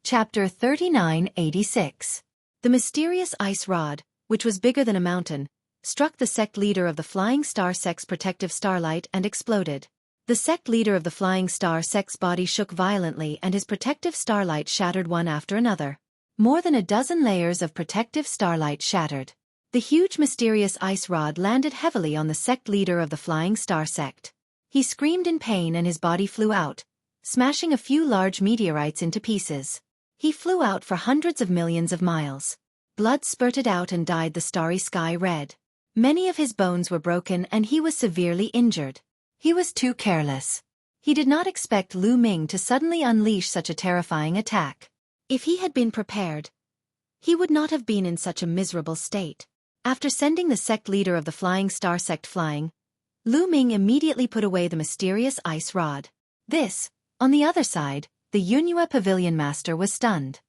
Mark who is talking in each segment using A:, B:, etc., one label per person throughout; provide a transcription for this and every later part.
A: Chapter 3986. The mysterious ice rod, which was bigger than a mountain, struck the sect leader of the Flying Star Sect's protective starlight and exploded. The sect leader of the Flying Star Sect's body shook violently and his protective starlight shattered one after another. More than a dozen layers of protective starlight shattered. The huge mysterious ice rod landed heavily on the sect leader of the Flying Star Sect. He screamed in pain and his body flew out, smashing a few large meteorites into pieces. He flew out for hundreds of millions of miles. Blood spurted out and dyed the starry sky red. Many of his bones were broken and he was severely injured. He was too careless. He did not expect Lu Ming to suddenly unleash such a terrifying attack. If he had been prepared, he would not have been in such a miserable state. After sending the sect leader of the Flying Star Sect flying, Lu Ming immediately put away the mysterious ice rod. On the other side, the Yunhua Pavilion Master was stunned.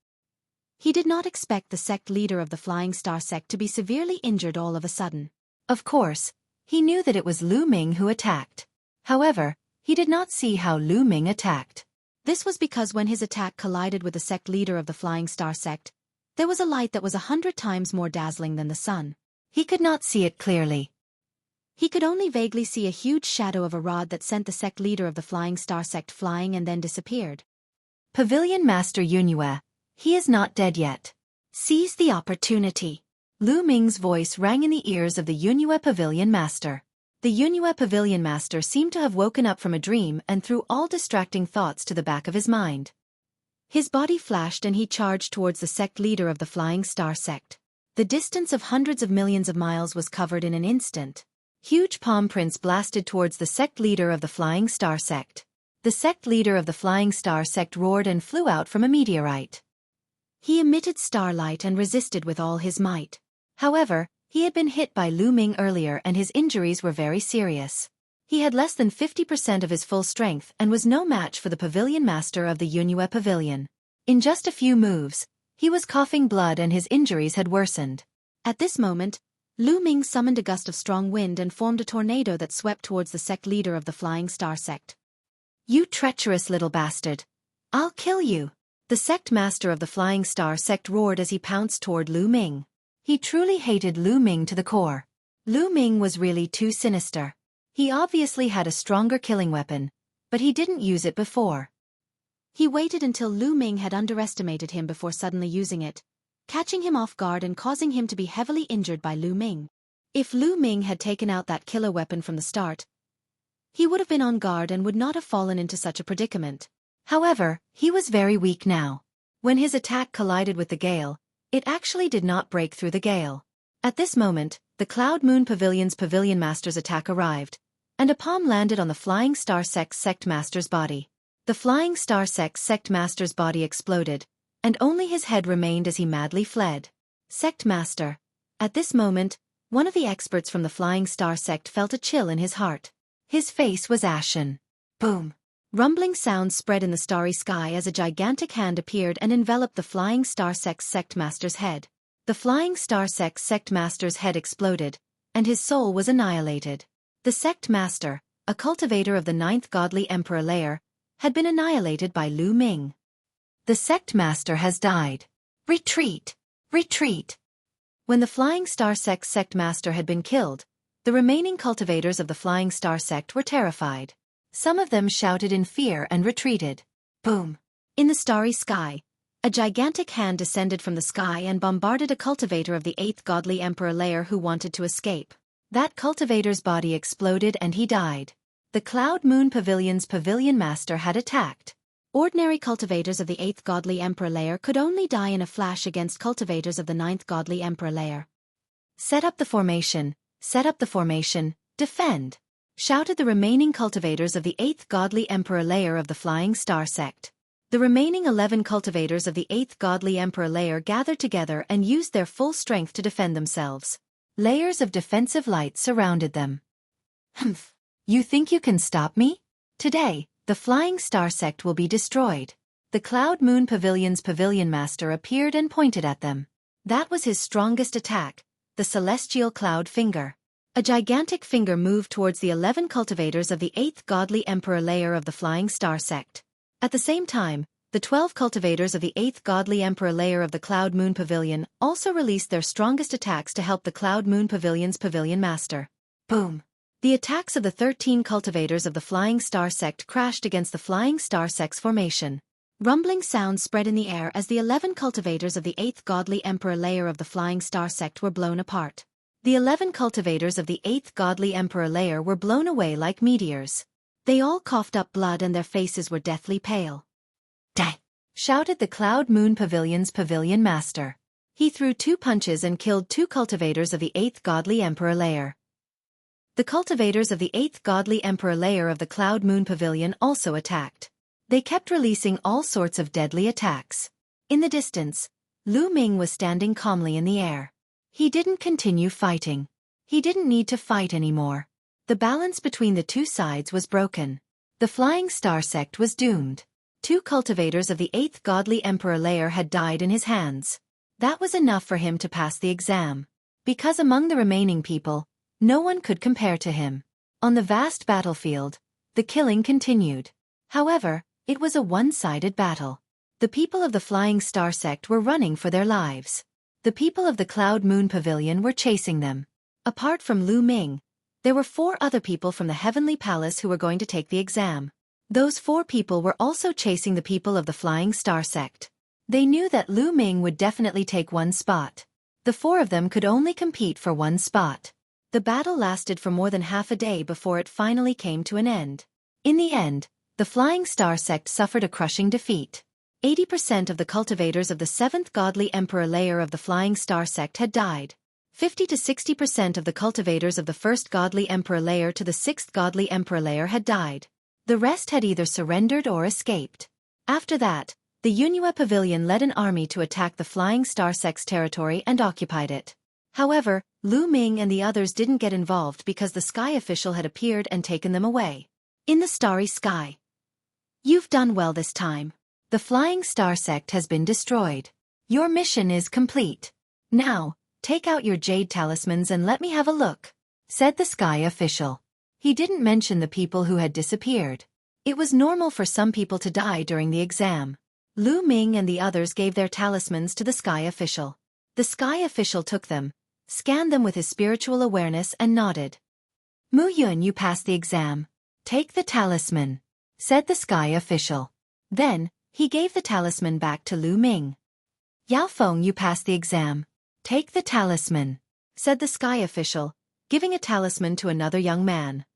A: He did not expect the sect leader of the Flying Star Sect to be severely injured all of a sudden. Of course, he knew that it was Lu Ming who attacked. However, he did not see how Lu Ming attacked. This was because when his attack collided with the sect leader of the Flying Star Sect, there was a light that was 100 times more dazzling than the sun. He could not see it clearly. He could only vaguely see a huge shadow of a rod that sent the sect leader of the Flying Star Sect flying and then disappeared. Pavilion Master Yunhua, he is not dead yet. Seize the opportunity. Lu Ming's voice rang in the ears of the Yunhua Pavilion Master. The Yunhua Pavilion Master seemed to have woken up from a dream and threw all distracting thoughts to the back of his mind. His body flashed and he charged towards the sect leader of the Flying Star Sect. The distance of hundreds of millions of miles was covered in an instant. Huge palm prints blasted towards the sect leader of the Flying Star Sect. The sect leader of the Flying Star Sect roared and flew out from a meteorite. He emitted starlight and resisted with all his might. However, he had been hit by Lu Ming earlier and his injuries were very serious. He had less than 50% of his full strength and was no match for the Pavilion Master of the Yunhua Pavilion. In just a few moves, he was coughing blood and his injuries had worsened. At this moment, Lu Ming summoned a gust of strong wind and formed a tornado that swept towards the sect leader of the Flying Star Sect. "You treacherous little bastard! I'll kill you!" The sect master of the Flying Star Sect roared as he pounced toward Lu Ming. He truly hated Lu Ming to the core. Lu Ming was really too sinister. He obviously had a stronger killing weapon, but he didn't use it before. He waited until Lu Ming had underestimated him before suddenly using it, catching him off guard and causing him to be heavily injured by Lu Ming. If Lu Ming had taken out that killer weapon from the start, he would have been on guard and would not have fallen into such a predicament. However, he was very weak now. When his attack collided with the gale, it actually did not break through the gale. At this moment, the Cloud Moon Pavilion's Pavilion Master's attack arrived, and a palm landed on the Flying Star Sect's Sect Master's body. The Flying Star Sect's Sect Master's body exploded, and only his head remained as he madly fled. Sect Master. At this moment, one of the experts from the Flying Star Sect felt a chill in his heart. His face was ashen. Boom! Rumbling sounds spread in the starry sky as a gigantic hand appeared and enveloped the Flying Star Sect's Sect Master's head. The Flying Star Sect's Sect Master's head exploded, and his soul was annihilated. The Sect Master, a cultivator of the 9th Godly Emperor layer, had been annihilated by Lu Ming. The Sect Master has died. Retreat! Retreat! When the Flying Star Sect's Sect Master had been killed, the remaining cultivators of the Flying Star Sect were terrified. Some of them shouted in fear and retreated. Boom! In the starry sky, a gigantic hand descended from the sky and bombarded a cultivator of the 8th Godly Emperor layer who wanted to escape. That cultivator's body exploded and he died. The Cloud Moon Pavilion's Pavilion Master had attacked. Ordinary cultivators of the 8th Godly Emperor layer could only die in a flash against cultivators of the 9th Godly Emperor layer. Set up the formation, defend! Shouted the remaining cultivators of the 8th Godly Emperor layer of the Flying Star Sect. The remaining 11 cultivators of the 8th Godly Emperor layer gathered together and used their full strength to defend themselves. Layers of defensive light surrounded them. Humph! You think you can stop me? Today, the Flying Star Sect will be destroyed. The Cloud Moon Pavilion's Pavilion Master appeared and pointed at them. That was his strongest attack, the Celestial Cloud Finger. A gigantic finger moved towards the 11 cultivators of the 8th Godly Emperor layer of the Flying Star Sect. At the same time, the 12 cultivators of the 8th godly emperor layer of the Cloud Moon Pavilion also released their strongest attacks to help the Cloud Moon Pavilion's pavilion master. Boom! The attacks of the 13 cultivators of the Flying Star sect crashed against the Flying Star sect's formation. Rumbling sounds spread in the air as the 11 cultivators of the 8th godly emperor layer of the Flying Star sect were blown apart. The 11 cultivators of the 8th godly emperor layer were blown away like meteors. They all coughed up blood and their faces were deathly pale. "Die!" shouted the Cloud Moon Pavilion's pavilion master. He threw 2 punches and killed 2 cultivators of the 8th godly emperor layer. The cultivators of the 8th godly emperor layer of the Cloud Moon Pavilion also attacked. They kept releasing all sorts of deadly attacks. In the distance, Lu Ming was standing calmly in the air. He didn't continue fighting. He didn't need to fight anymore. The balance between the two sides was broken. The Flying Star sect was doomed. 2 cultivators of the 8th godly emperor layer had died in his hands. That was enough for him to pass the exam. Because among the remaining people, no one could compare to him. On the vast battlefield, the killing continued. However, it was a one-sided battle. The people of the Flying Star sect were running for their lives. The people of the Cloud Moon Pavilion were chasing them. Apart from Lu Ming, there were 4 other people from the Heavenly Palace who were going to take the exam. Those 4 people were also chasing the people of the Flying Star sect. They knew that Lu Ming would definitely take one spot. The 4 of them could only compete for one spot. The battle lasted for more than half a day before it finally came to an end. In the end, the Flying Star sect suffered a crushing defeat. 80% of the cultivators of the 7th godly emperor layer of the Flying Star sect had died. 50 to 60% of the cultivators of the 1st godly emperor layer to the 6th godly emperor layer had died. The rest had either surrendered or escaped. After that, the Yunhua Pavilion led an army to attack the Flying Star sect's territory and occupied it. However, Lu Ming and the others didn't get involved because the sky official had appeared and taken them away. In the starry sky. "You've done well this time. The Flying Star sect has been destroyed. Your mission is complete. Now, take out your jade talismans and let me have a look," said the sky official. He didn't mention the people who had disappeared. It was normal for some people to die during the exam. Lu Ming and the others gave their talismans to the sky official. The sky official took them, scanned them with his spiritual awareness and nodded. "Mu Yun, you passed the exam. Take the talisman," said the sky official. Then, he gave the talisman back to Lu Ming. "Yao Feng, you passed the exam. Take the talisman," said the sky official, giving a talisman to another young man.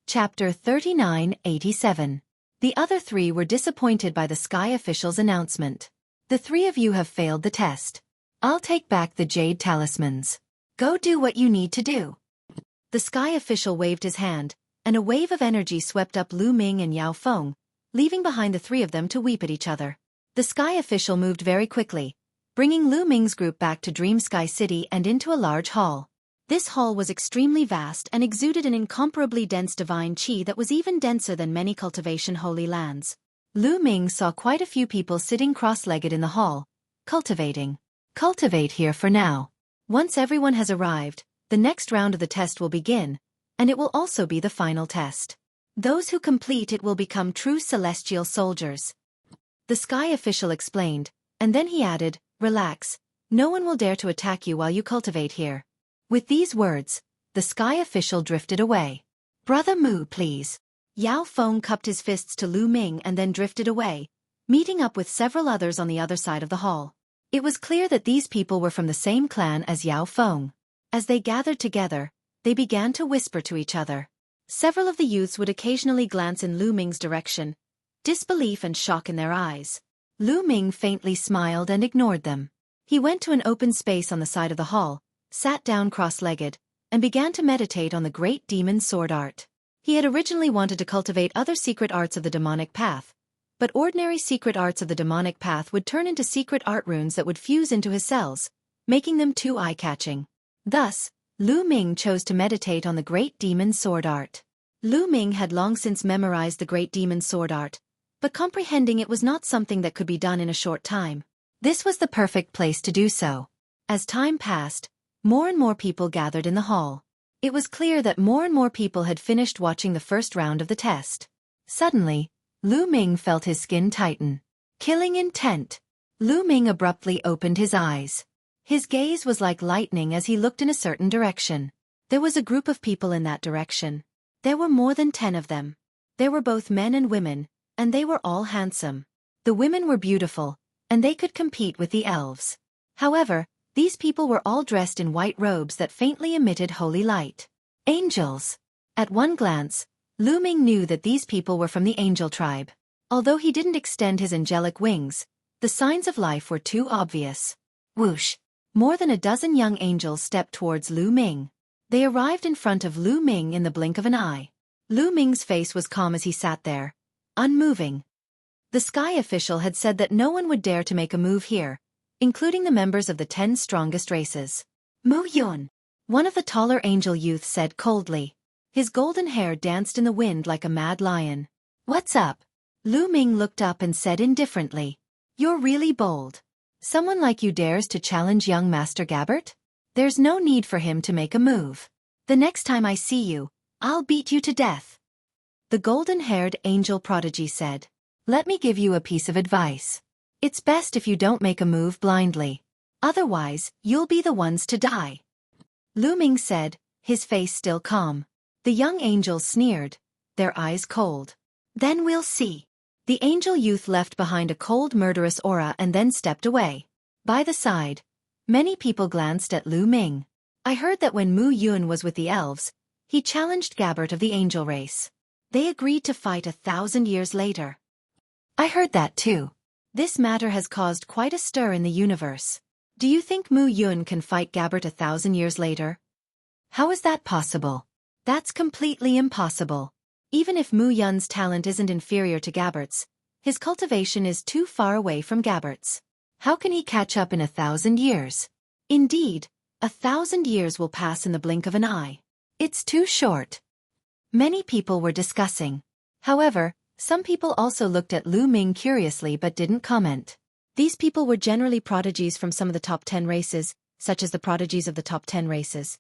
A: Chapter 3987. The other 3 were disappointed by the sky official's announcement. "The 3 of you have failed the test. I'll take back the jade talismans. Go do what you need to do." The sky official waved his hand, and a wave of energy swept up Lu Ming and Yao Feng, leaving behind the 3 of them to weep at each other. The sky official moved very quickly, bringing Lu Ming's group back to Dream Sky City and into a large hall. This hall was extremely vast and exuded an incomparably dense divine qi that was even denser than many cultivation holy lands. Lu Ming saw quite a few people sitting cross-legged in the hall, cultivating. "Cultivate here for now. Once everyone has arrived, the next round of the test will begin, and it will also be the final test. Those who complete it will become true celestial soldiers," the sky official explained, and then he added, "Relax, no one will dare to attack you while you cultivate here." With these words, the sky official drifted away. "Brother Mu, please." Yao Feng cupped his fists to Lu Ming and then drifted away, meeting up with several others on the other side of the hall. It was clear that these people were from the same clan as Yao Feng. As they gathered together, they began to whisper to each other. Several of the youths would occasionally glance in Lu Ming's direction, disbelief and shock in their eyes. Lu Ming faintly smiled and ignored them. He went to an open space on the side of the hall, sat down cross-legged, and began to meditate on the great demon sword art. He had originally wanted to cultivate other secret arts of the demonic path, but ordinary secret arts of the demonic path would turn into secret art runes that would fuse into his cells, making them too eye-catching. Thus, Lu Ming chose to meditate on the great demon sword art. Lu Ming had long since memorized the great demon sword art, but comprehending it was not something that could be done in a short time. This was the perfect place to do so. As time passed, more and more people gathered in the hall. It was clear that more and more people had finished watching the first round of the test. Suddenly, Lu Ming felt his skin tighten. Killing intent. Lu Ming abruptly opened his eyes. His gaze was like lightning as he looked in a certain direction. There was a group of people in that direction. There were more than 10 of them. There were both men and women, and they were all handsome. The women were beautiful, and they could compete with the elves. However, these people were all dressed in white robes that faintly emitted holy light. Angels. At one glance, Lu Ming knew that these people were from the angel tribe. Although he didn't extend his angelic wings, the signs of life were too obvious. Whoosh! More than a dozen young angels stepped towards Lu Ming. They arrived in front of Lu Ming in the blink of an eye. Lu Ming's face was calm as he sat there, unmoving. The sky official had said that no one would dare to make a move here, including the members of the 10 strongest races. Mu Yun, one of the taller angel youths said coldly. His golden hair danced in the wind like a mad lion. What's up? Lu Ming looked up and said indifferently. You're really bold. Someone like you dares to challenge young Master Gabbert? There's no need for him to make a move. The next time I see you, I'll beat you to death. The golden-haired angel prodigy said. Let me give you a piece of advice. It's best if you don't make a move blindly. Otherwise, you'll be the ones to die. Lu Ming said, his face still calm. The young angels sneered, their eyes cold. Then we'll see. The angel youth left behind a cold murderous aura and then stepped away. By the side, many people glanced at Lu Ming. I heard that when Mu Yun was with the elves, he challenged Gabbert of the angel race. They agreed to fight 1,000 years later. I heard that too. This matter has caused quite a stir in the universe. Do you think Mu Yun can fight Gabbert 1,000 years later? How is that possible? That's completely impossible. Even if Mu Yun's talent isn't inferior to Gabbert's, his cultivation is too far away from Gabbert's. How can he catch up in 1,000 years? Indeed, 1,000 years will pass in the blink of an eye. It's too short. Many people were discussing. However, some people also looked at Lu Ming curiously but didn't comment. These people were generally prodigies from some of the top 10 races, such as the prodigies of the top 10 races.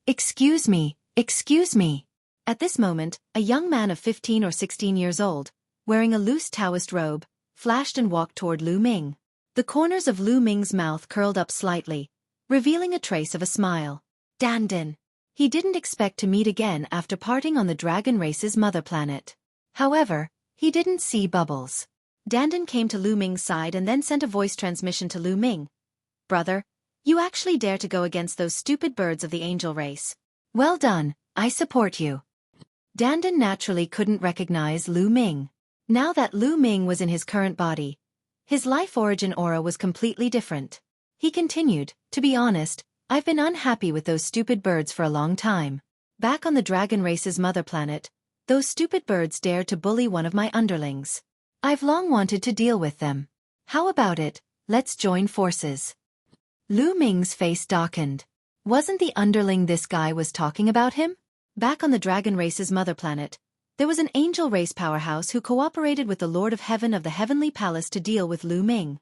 A: Excuse me. Excuse me. At this moment, a young man of 15 or 16 years old, wearing a loose Taoist robe, flashed and walked toward Lu Ming. The corners of Lu Ming's mouth curled up slightly, revealing a trace of a smile. Dandan. He didn't expect to meet again after parting on the dragon race's mother planet. However, he didn't see Bubbles. Dandan came to Lu Ming's side and then sent a voice transmission to Lu Ming. Brother, you actually dare to go against those stupid birds of the angel race. Well done, I support you. Dandan naturally couldn't recognize Lu Ming. Now that Lu Ming was in his current body, his life origin aura was completely different. He continued, to be honest, I've been unhappy with those stupid birds for a long time. Back on the dragon race's mother planet, those stupid birds dared to bully one of my underlings. I've long wanted to deal with them. How about it, let's join forces. Lu Ming's face darkened. Wasn't the underling this guy was talking about him? Back on the dragon race's mother planet, there was an angel race powerhouse who cooperated with the Lord of Heaven of the Heavenly Palace to deal with Lu Ming.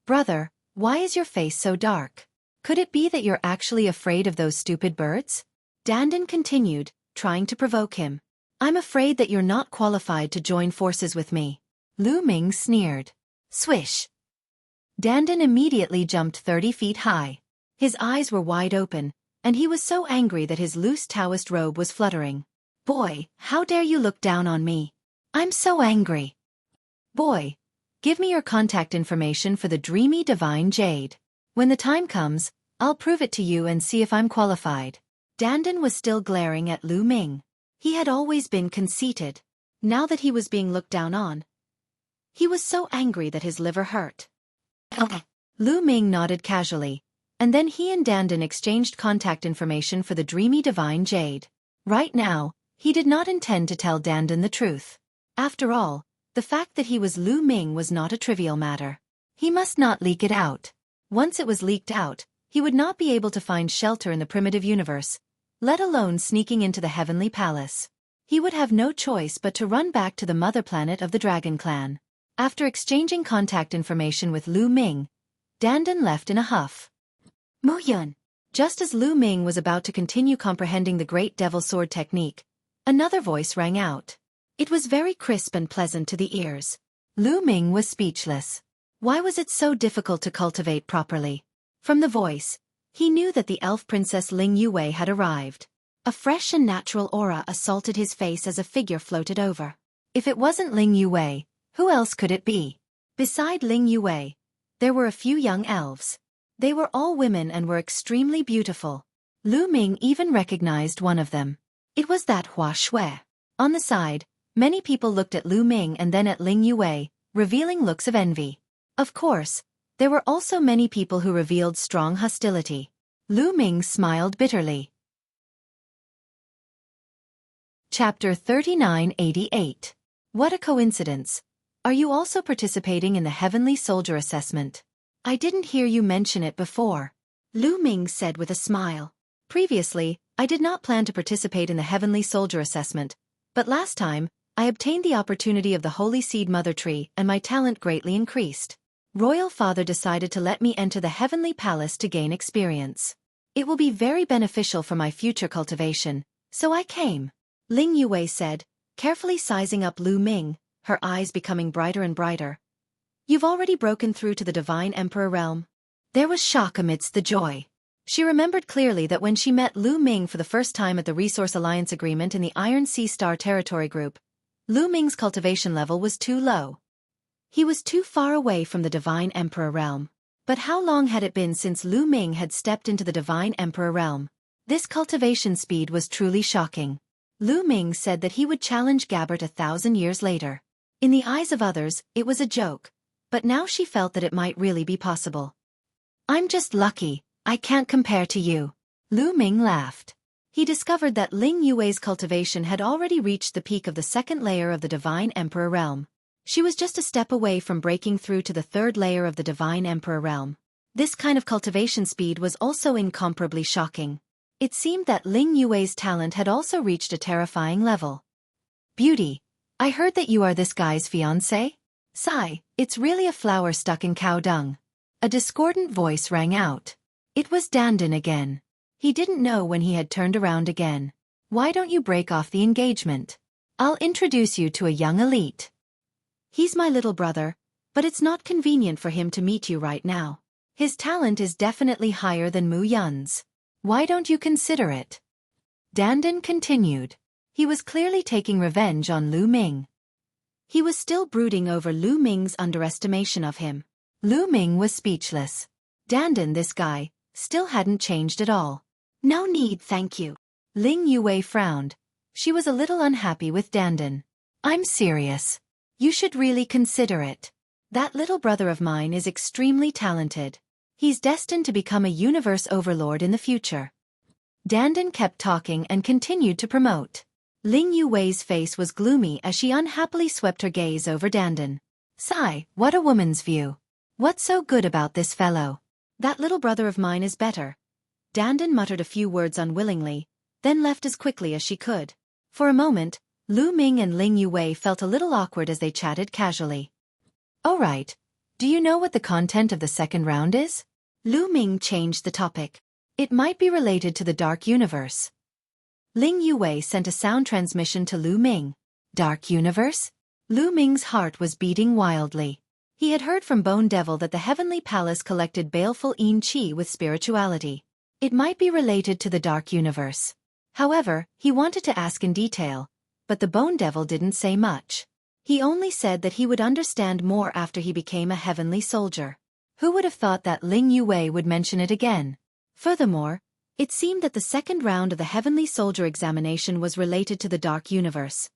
A: Brother, why is your face so dark? Could it be that you're actually afraid of those stupid birds? Dandan continued, trying to provoke him. I'm afraid that you're not qualified to join forces with me. Lu Ming sneered. Swish. Dandan immediately jumped 30 feet high. His eyes were wide open, and he was so angry that his loose Taoist robe was fluttering. Boy, how dare you look down on me? I'm so angry. Boy, give me your contact information for the dreamy divine jade. When the time comes, I'll prove it to you and see if I'm qualified. Dandan was still glaring at Lu Ming. He had always been conceited. Now that he was being looked down on, he was so angry that his liver hurt. Lu Ming nodded casually, and then he and Dandan exchanged contact information for the dreamy divine jade. Right now, he did not intend to tell Dandan the truth. After all, the fact that he was Lu Ming was not a trivial matter. He must not leak it out. Once it was leaked out, he would not be able to find shelter in the primitive universe, let alone sneaking into the heavenly palace. He would have no choice but to run back to the mother planet of the Dragon Clan. After exchanging contact information with Lu Ming, Dandan left in a huff. Mu Yun. Just as Lu Ming was about to continue comprehending the Great Devil Sword technique, another voice rang out. It was very crisp and pleasant to the ears. Lu Ming was speechless. Why was it so difficult to cultivate properly? From the voice, he knew that the elf princess Ling Yue had arrived. A fresh and natural aura assaulted his face as a figure floated over. If it wasn't Ling Yue, who else could it be? Beside Ling Yue, there were a few young elves. They were all women and were extremely beautiful. Lu Ming even recognized one of them. It was that Hua Shui. On the side, many people looked at Lu Ming and then at Ling Yue, revealing looks of envy. Of course, there were also many people who revealed strong hostility. Lu Ming smiled bitterly. Chapter 3988. What a coincidence. Are you also participating in the Heavenly Soldier Assessment? I didn't hear you mention it before. Lu Ming said with a smile. Previously, I did not plan to participate in the Heavenly Soldier Assessment, but last time, I obtained the opportunity of the Holy Seed Mother Tree and my talent greatly increased. Royal Father decided to let me enter the Heavenly Palace to gain experience. It will be very beneficial for my future cultivation, so I came. Ling Yue said, carefully sizing up Lu Ming, her eyes becoming brighter and brighter. You've already broken through to the Divine Emperor realm? There was shock amidst the joy. She remembered clearly that when she met Lu Ming for the first time at the Resource Alliance Agreement in the Iron Sea Star Territory Group, Lu Ming's cultivation level was too low. He was too far away from the Divine Emperor realm. But how long had it been since Lu Ming had stepped into the Divine Emperor realm? This cultivation speed was truly shocking. Lu Ming said that he would challenge Gabbert 1,000 years later. In the eyes of others, it was a joke, but now she felt that it might really be possible. I'm just lucky, I can't compare to you. Lu Ming laughed. He discovered that Ling Yue's cultivation had already reached the peak of the second layer of the Divine Emperor realm. She was just a step away from breaking through to the third layer of the Divine Emperor realm. This kind of cultivation speed was also incomparably shocking. It seemed that Ling Yue's talent had also reached a terrifying level. Beauty, I heard that you are this guy's fiancé? Sigh, it's really a flower stuck in cow dung. A discordant voice rang out. It was Dandan again. He didn't know when he had turned around again. Why don't you break off the engagement? I'll introduce you to a young elite. He's my little brother, but it's not convenient for him to meet you right now. His talent is definitely higher than Mu Yun's. Why don't you consider it? Dandan continued. He was clearly taking revenge on Lu Ming. He was still brooding over Lu Ming's underestimation of him. Lu Ming was speechless. Dandan, this guy, still hadn't changed at all. No need, thank you. Ling Yue frowned. She was a little unhappy with Dandan. I'm serious. You should really consider it. That little brother of mine is extremely talented. He's destined to become a universe overlord in the future. Dandan kept talking and continued to promote. Ling Yue's face was gloomy as she unhappily swept her gaze over Dandan. Sigh, what a woman's view. What's so good about this fellow? That little brother of mine is better. Dandan muttered a few words unwillingly, then left as quickly as she could. For a moment, Lu Ming and Ling Yue felt a little awkward as they chatted casually. Oh right. Do you know what the content of the second round is? Lu Ming changed the topic. It might be related to the Dark Universe. Ling Yue sent a sound transmission to Lu Ming. Dark Universe? Lu Ming's heart was beating wildly. He had heard from Bone Devil that the Heavenly Palace collected baleful Yin Qi with spirituality. It might be related to the Dark Universe. However, he wanted to ask in detail, but the Bone Devil didn't say much. He only said that he would understand more after he became a heavenly soldier. Who would have thought that Ling Yue would mention it again? Furthermore, it seemed that the second round of the Heavenly Soldier examination was related to the Dark Universe.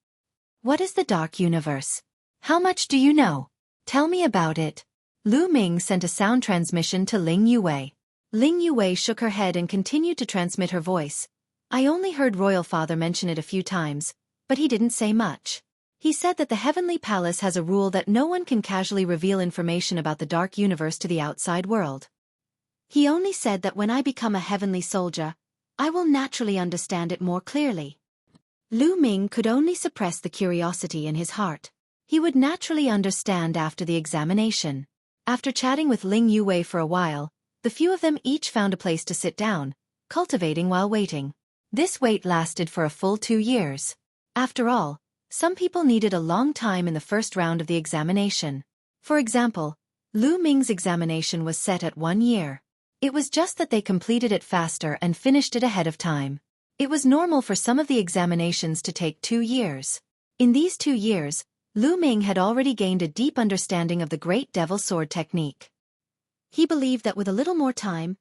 A: What is the Dark Universe? How much do you know? Tell me about it. Lu Ming sent a sound transmission to Ling Yue. Ling Yue shook her head and continued to transmit her voice. I only heard Royal Father mention it a few times, but he didn't say much. He said that the Heavenly Palace has a rule that no one can casually reveal information about the Dark Universe to the outside world. He only said that when I become a heavenly soldier, I will naturally understand it more clearly. Lu Ming could only suppress the curiosity in his heart. He would naturally understand after the examination. After chatting with Ling Yue for a while, the few of them each found a place to sit down, cultivating while waiting. This wait lasted for a full 2 years. After all, Some people needed a long time in the first round of the examination. For example, Lu Ming's examination was set at 1 year. It was just that they completed it faster and finished it ahead of time. It was normal for some of the examinations to take 2 years. In these 2 years, Lu Ming had already gained a deep understanding of the Great Devil Sword technique. He believed that with a little more time,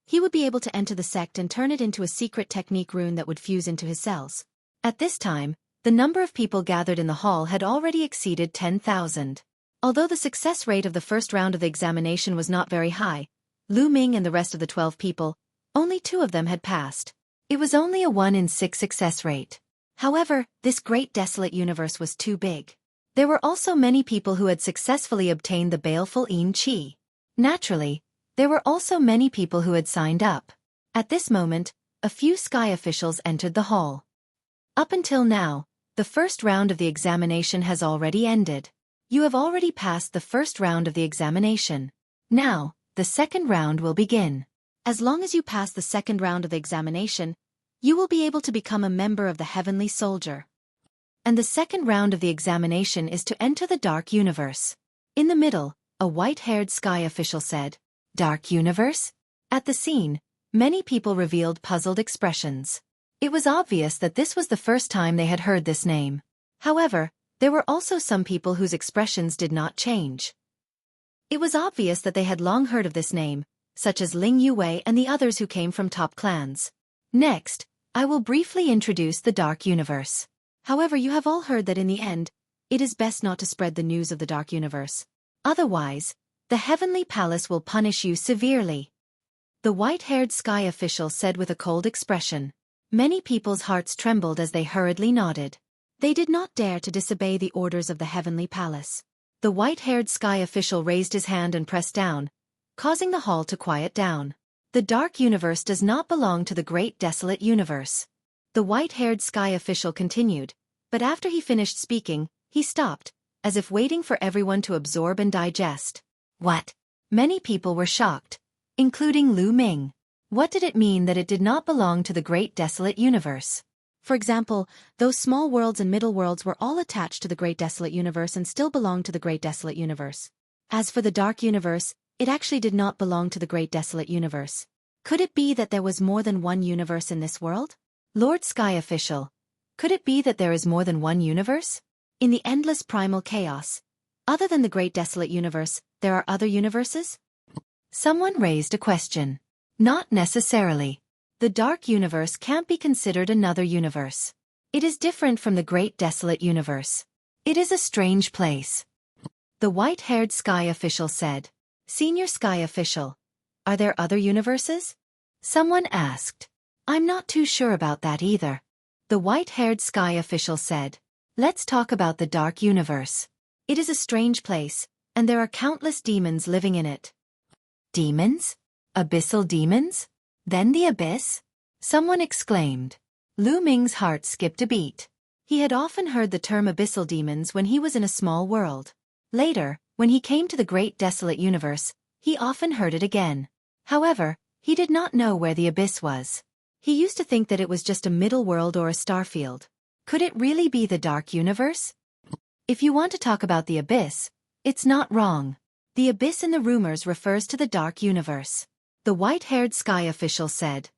A: he would be able to enter the sect and turn it into a secret technique rune that would fuse into his cells. At this time, the number of people gathered in the hall had already exceeded 10,000. Although the success rate of the first round of the examination was not very high, Lu Ming and the rest of the 12 people, only 2 of them had passed. It was only a 1 in 6 success rate. However, this great desolate universe was too big. There were also many people who had successfully obtained the baleful Yin Qi. Naturally, there were also many people who had signed up. At this moment, a few sky officials entered the hall. Up until now, the first round of the examination has already ended. You have already passed the first round of the examination. Now, the second round will begin. As long as you pass the second round of the examination, you will be able to become a member of the Heavenly Soldier. And the second round of the examination is to enter the Dark Universe. In the middle, a white-haired sky official said, "Dark Universe?" At the scene, many people revealed puzzled expressions. It was obvious that this was the first time they had heard this name. However, there were also some people whose expressions did not change. It was obvious that they had long heard of this name, such as Ling Yue and the others who came from top clans. Next, I will briefly introduce the Dark Universe. However, you have all heard that in the end, it is best not to spread the news of the Dark Universe. Otherwise, the Heavenly Palace will punish you severely. The white-haired sky official said with a cold expression. Many people's hearts trembled as they hurriedly nodded. They did not dare to disobey the orders of the Heavenly Palace. The white-haired sky official raised his hand and pressed down, causing the hall to quiet down. The Dark Universe does not belong to the Great Desolate Universe. The white-haired sky official continued, but after he finished speaking, he stopped, as if waiting for everyone to absorb and digest. What? Many people were shocked, including Lu Ming. What did it mean that it did not belong to the Great Desolate Universe? For example, those small worlds and middle worlds were all attached to the Great Desolate Universe and still belonged to the Great Desolate Universe. As for the Dark Universe, it actually did not belong to the Great Desolate Universe. Could it be that there was more than one universe in this world? Lord Sky Official, could it be that there is more than one universe? In the endless primal chaos, other than the Great Desolate Universe, there are other universes? Someone raised a question. Not necessarily. The Dark Universe can't be considered another universe. It is different from the Great Desolate Universe. It is a strange place. The white-haired sky official said. Senior Sky Official, are there other universes? Someone asked. I'm not too sure about that either. The white-haired sky official said. Let's talk about the Dark Universe. It is a strange place, and there are countless demons living in it. Demons? Abyssal demons? Then the abyss? Someone exclaimed. Lu Ming's heart skipped a beat. He had often heard the term abyssal demons when he was in a small world. Later, when he came to the Great Desolate Universe, he often heard it again. However, he did not know where the abyss was. He used to think that it was just a middle world or a starfield. Could it really be the Dark Universe? If you want to talk about the abyss, it's not wrong. The abyss in the rumors refers to the Dark Universe. The white-haired sky official said.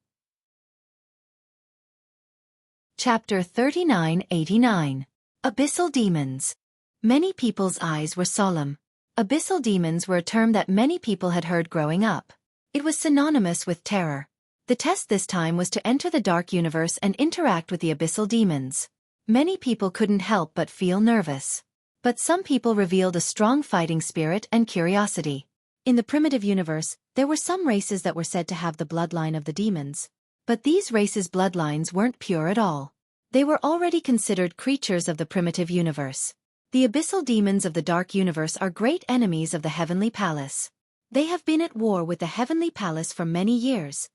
A: Chapter 3989. Abyssal Demons. Many people's eyes were solemn. Abyssal demons were a term that many people had heard growing up. It was synonymous with terror. The test this time was to enter the Dark Universe and interact with the abyssal demons. Many people couldn't help but feel nervous. But some people revealed a strong fighting spirit and curiosity. In the primitive universe, there were some races that were said to have the bloodline of the demons. But these races' bloodlines weren't pure at all. They were already considered creatures of the primitive universe. The abyssal demons of the Dark Universe are great enemies of the Heavenly Palace. They have been at war with the Heavenly Palace for many years.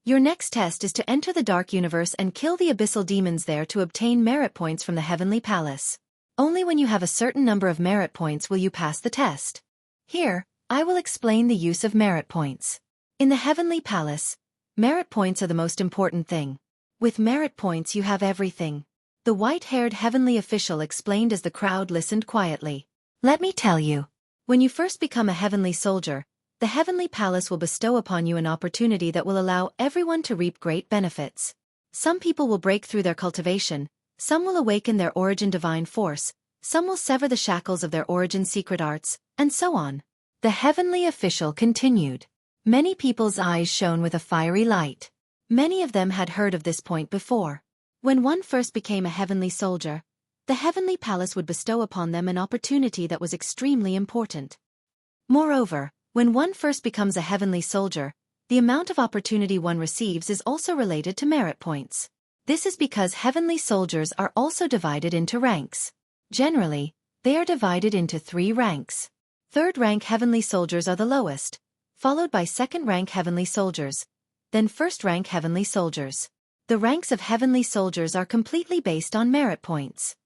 A: Your next test is to enter the Dark Universe and kill the abyssal demons there to obtain merit points from the Heavenly Palace. Only when you have a certain number of merit points will you pass the test. Here, I will explain the use of merit points. In the Heavenly Palace, merit points are the most important thing. With merit points you have everything. The white-haired heavenly official explained as the crowd listened quietly. Let me tell you. When you first become a heavenly soldier, the heavenly palace will bestow upon you an opportunity that will allow everyone to reap great benefits. Some people will break through their cultivation, some will awaken their origin divine force, some will sever the shackles of their origin secret arts, and so on. The heavenly official continued. Many people's eyes shone with a fiery light. Many of them had heard of this point before. When one first became a heavenly soldier, the heavenly palace would bestow upon them an opportunity that was extremely important. Moreover, when one first becomes a heavenly soldier, the amount of opportunity one receives is also related to merit points. This is because heavenly soldiers are also divided into ranks. Generally, they are divided into 3 ranks. Third-rank heavenly soldiers are the lowest, followed by second-rank heavenly soldiers, then first-rank heavenly soldiers. The ranks of heavenly soldiers are completely based on merit points.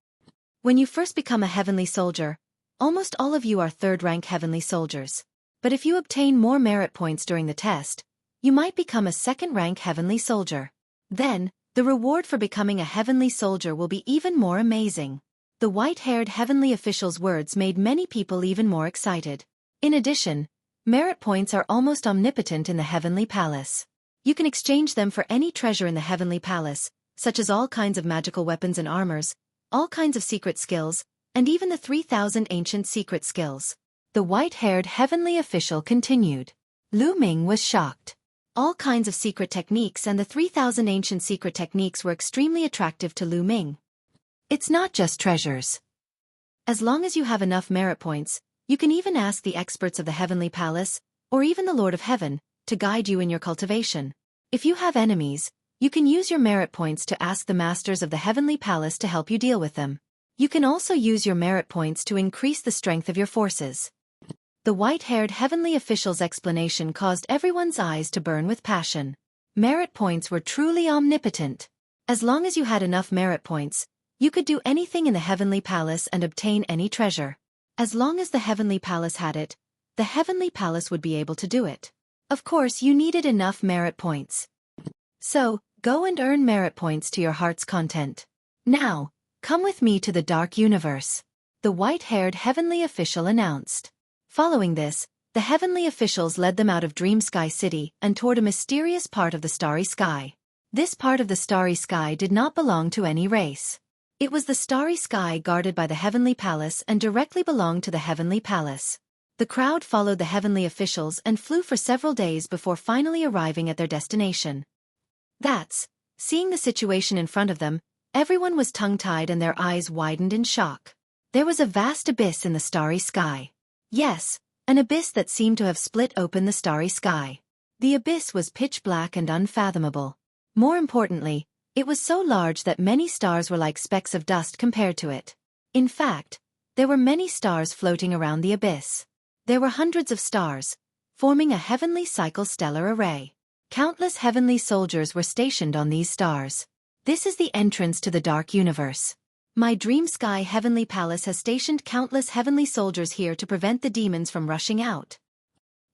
A: When you first become a heavenly soldier, almost all of you are third-rank heavenly soldiers. But if you obtain more merit points during the test, you might become a second-rank heavenly soldier. Then, the reward for becoming a heavenly soldier will be even more amazing. The white-haired heavenly official's words made many people even more excited. In addition, merit points are almost omnipotent in the heavenly palace. You can exchange them for any treasure in the heavenly palace, such as all kinds of magical weapons and armors, all kinds of secret skills, and even the 3,000 ancient secret skills. The white-haired heavenly official continued. Lu Ming was shocked. All kinds of secret techniques and the 3,000 ancient secret techniques were extremely attractive to Lu Ming. It's not just treasures. As long as you have enough merit points, you can even ask the experts of the heavenly palace, or even the Lord of Heaven, to guide you in your cultivation. If you have enemies, you can use your merit points to ask the masters of the heavenly palace to help you deal with them. You can also use your merit points to increase the strength of your forces. The white-haired heavenly official's explanation caused everyone's eyes to burn with passion. Merit points were truly omnipotent. As long as you had enough merit points, you could do anything in the heavenly palace and obtain any treasure. As long as the heavenly palace had it, the heavenly palace would be able to do it. Of course, you needed enough merit points. So, go and earn merit points to your heart's content. Now, come with me to the dark universe. The white-haired heavenly official announced. Following this, the heavenly officials led them out of Dream Sky City and toward a mysterious part of the starry sky. This part of the starry sky did not belong to any race. It was the starry sky guarded by the heavenly palace and directly belonged to the heavenly palace. The crowd followed the heavenly officials and flew for several days before finally arriving at their destination. Seeing the situation in front of them, everyone was tongue-tied and their eyes widened in shock. There was a vast abyss in the starry sky. Yes, an abyss that seemed to have split open the starry sky. The abyss was pitch black and unfathomable. More importantly, it was so large that many stars were like specks of dust compared to it. In fact, there were many stars floating around the abyss. There were hundreds of stars, forming a heavenly cycle stellar array. Countless heavenly soldiers were stationed on these stars. This is the entrance to the dark universe. My Dream Sky Heavenly Palace has stationed countless heavenly soldiers here to prevent the demons from rushing out.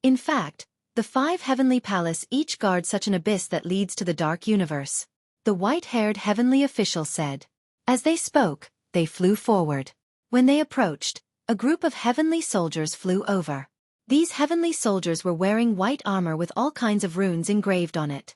A: In fact, the 5 heavenly palace each guard such an abyss that leads to the dark universe. The white-haired heavenly official said. As they spoke, they flew forward. When they approached, a group of heavenly soldiers flew over. These heavenly soldiers were wearing white armor with all kinds of runes engraved on it.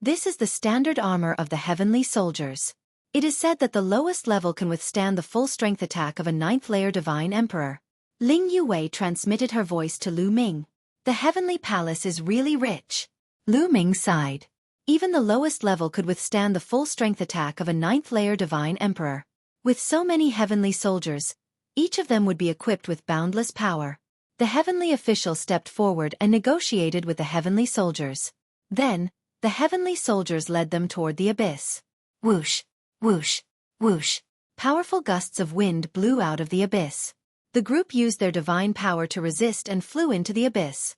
A: This is the standard armor of the heavenly soldiers. It is said that the lowest level can withstand the full strength attack of a 9th-layer divine emperor. Ling Yuwei transmitted her voice to Lu Ming. The heavenly palace is really rich. Lu Ming sighed. Even the lowest level could withstand the full strength attack of a 9th-layer divine emperor. With so many heavenly soldiers, each of them would be equipped with boundless power. The heavenly official stepped forward and negotiated with the heavenly soldiers. Then, the heavenly soldiers led them toward the abyss. Whoosh, whoosh, whoosh. Powerful gusts of wind blew out of the abyss. The group used their divine power to resist and flew into the abyss.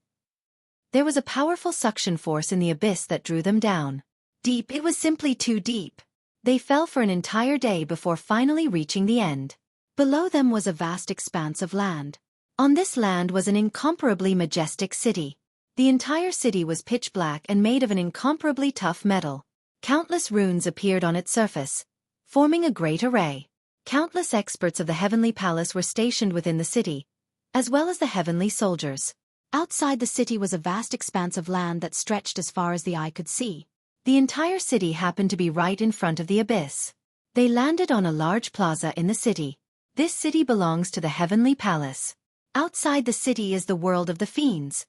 A: There was a powerful suction force in the abyss that drew them down. Deep, it was simply too deep. They fell for an entire day before finally reaching the end. Below them was a vast expanse of land. On this land was an incomparably majestic city. The entire city was pitch black and made of an incomparably tough metal. Countless runes appeared on its surface, forming a great array. Countless experts of the heavenly palace were stationed within the city, as well as the heavenly soldiers. Outside the city was a vast expanse of land that stretched as far as the eye could see. The entire city happened to be right in front of the abyss. They landed on a large plaza in the city. This city belongs to the heavenly palace. Outside the city is the world of the fiends.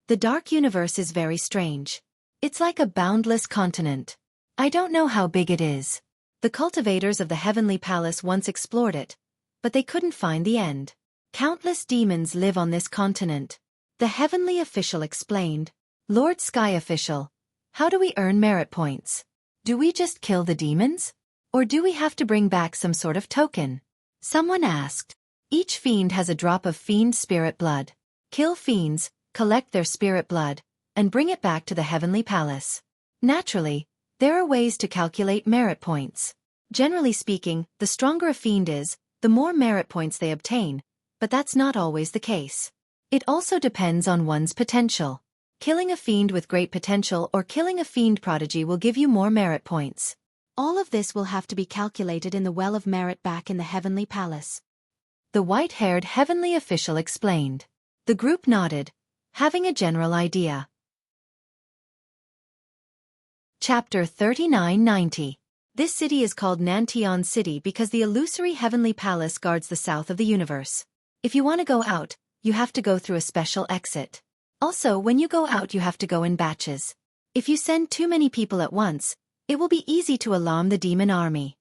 A: The dark universe is very strange. It's like a boundless continent. I don't know how big it is. The cultivators of the heavenly palace once explored it, but they couldn't find the end. Countless demons live on this continent. The heavenly official explained. Lord Sky Official, how do we earn merit points? Do we just kill the demons? Or do we have to bring back some sort of token? Someone asked. Each fiend has a drop of fiend spirit blood. Kill fiends, collect their spirit blood, and bring it back to the heavenly palace. Naturally, there are ways to calculate merit points. Generally speaking, the stronger a fiend is, the more merit points they obtain, but that's not always the case. It also depends on one's potential. Killing a fiend with great potential or killing a fiend prodigy will give you more merit points. All of this will have to be calculated in the well of merit back in the heavenly palace. The white-haired heavenly official explained. The group nodded, having a general idea. Chapter 3990. This city is called Nantion City because the illusory heavenly palace guards the south of the universe. If you want to go out, you have to go through a special exit. Also, when you go out you have to go in batches. If you send too many people at once, it will be easy to alarm the demon army.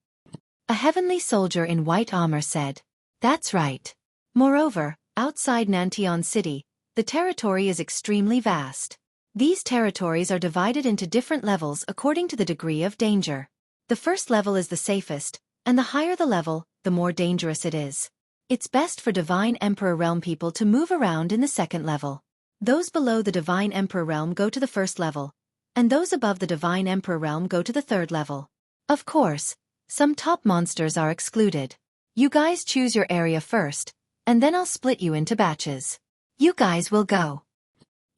A: A heavenly soldier in white armor said. That's right. Moreover, outside Nantion City, the territory is extremely vast. These territories are divided into different levels according to the degree of danger. The first level is the safest, and the higher the level, the more dangerous it is. It's best for Divine Emperor Realm people to move around in the second level. Those below the Divine Emperor Realm go to the first level, and those above the Divine Emperor Realm go to the third level. Of course, some top monsters are excluded. You guys choose your area first, and then I'll split you into batches. You guys will go.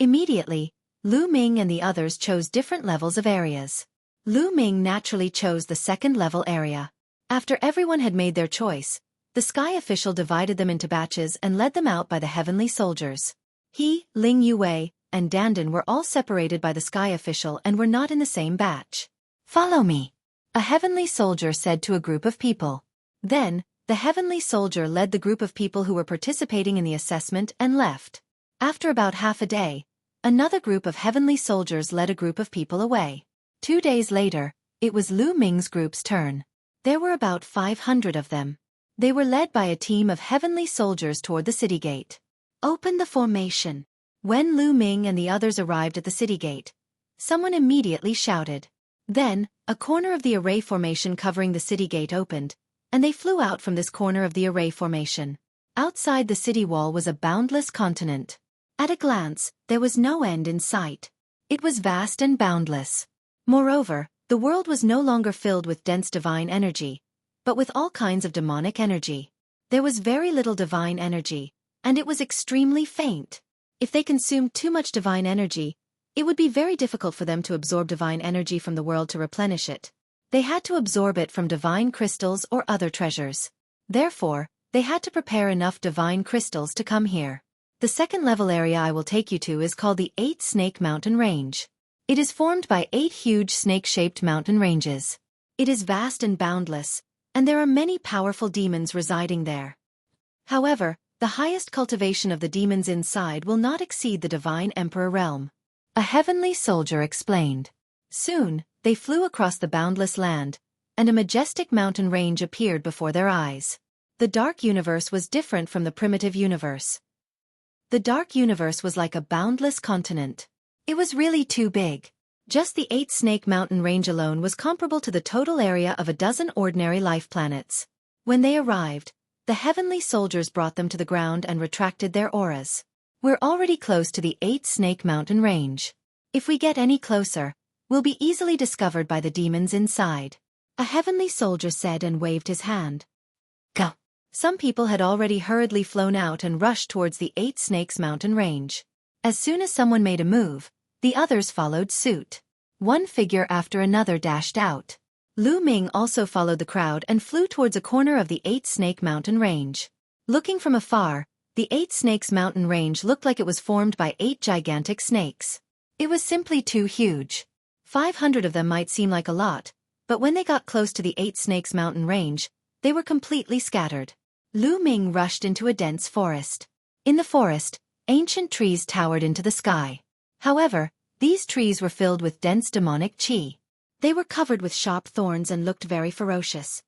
A: Immediately, Lu Ming and the others chose different levels of areas. Lu Ming naturally chose the second level area. After everyone had made their choice, the sky official divided them into batches and led them out by the heavenly soldiers. He, Ling Yue, and Dandan were all separated by the sky official and were not in the same batch. Follow me, a heavenly soldier said to a group of people. Then, the heavenly soldier led the group of people who were participating in the assessment and left. After about half a day, another group of heavenly soldiers led a group of people away. 2 days later, it was Lu Ming's group's turn. There were about 500 of them. They were led by a team of heavenly soldiers toward the city gate. Open the formation. When Lu Ming and the others arrived at the city gate, someone immediately shouted. Then, a corner of the array formation covering the city gate opened, and they flew out from this corner of the array formation. Outside the city wall was a boundless continent. At a glance, there was no end in sight. It was vast and boundless. Moreover, the world was no longer filled with dense divine energy, but with all kinds of demonic energy. There was very little divine energy, and it was extremely faint. If they consumed too much divine energy, it would be very difficult for them to absorb divine energy from the world to replenish it. They had to absorb it from divine crystals or other treasures. Therefore, they had to prepare enough divine crystals to come here. The second level area I will take you to is called the 8 Snake Mountain Range. It is formed by 8 huge snake-shaped mountain ranges. It is vast and boundless, and there are many powerful demons residing there. However, the highest cultivation of the demons inside will not exceed the Divine Emperor Realm. A heavenly soldier explained. Soon, they flew across the boundless land, and a majestic mountain range appeared before their eyes. The dark universe was different from the primitive universe. The dark universe was like a boundless continent. It was really too big. Just the 8 Snake Mountain Range alone was comparable to the total area of a dozen ordinary life planets. When they arrived, the heavenly soldiers brought them to the ground and retracted their auras. We're already close to the 8 Snake Mountain Range. If we get any closer, we'll be easily discovered by the demons inside. A heavenly soldier said and waved his hand. Go. Some people had already hurriedly flown out and rushed towards the 8 Snakes Mountain Range. As soon as someone made a move, the others followed suit. One figure after another dashed out. Lu Ming also followed the crowd and flew towards a corner of the Eight Snake Mountain Range. Looking from afar, the Eight Snakes Mountain Range looked like it was formed by 8 gigantic snakes. It was simply too huge. 500 of them might seem like a lot, but when they got close to the Eight Snakes Mountain Range, they were completely scattered. Lu Ming rushed into a dense forest. In the forest, ancient trees towered into the sky. However, these trees were filled with dense demonic qi. They were covered with sharp thorns and looked very ferocious.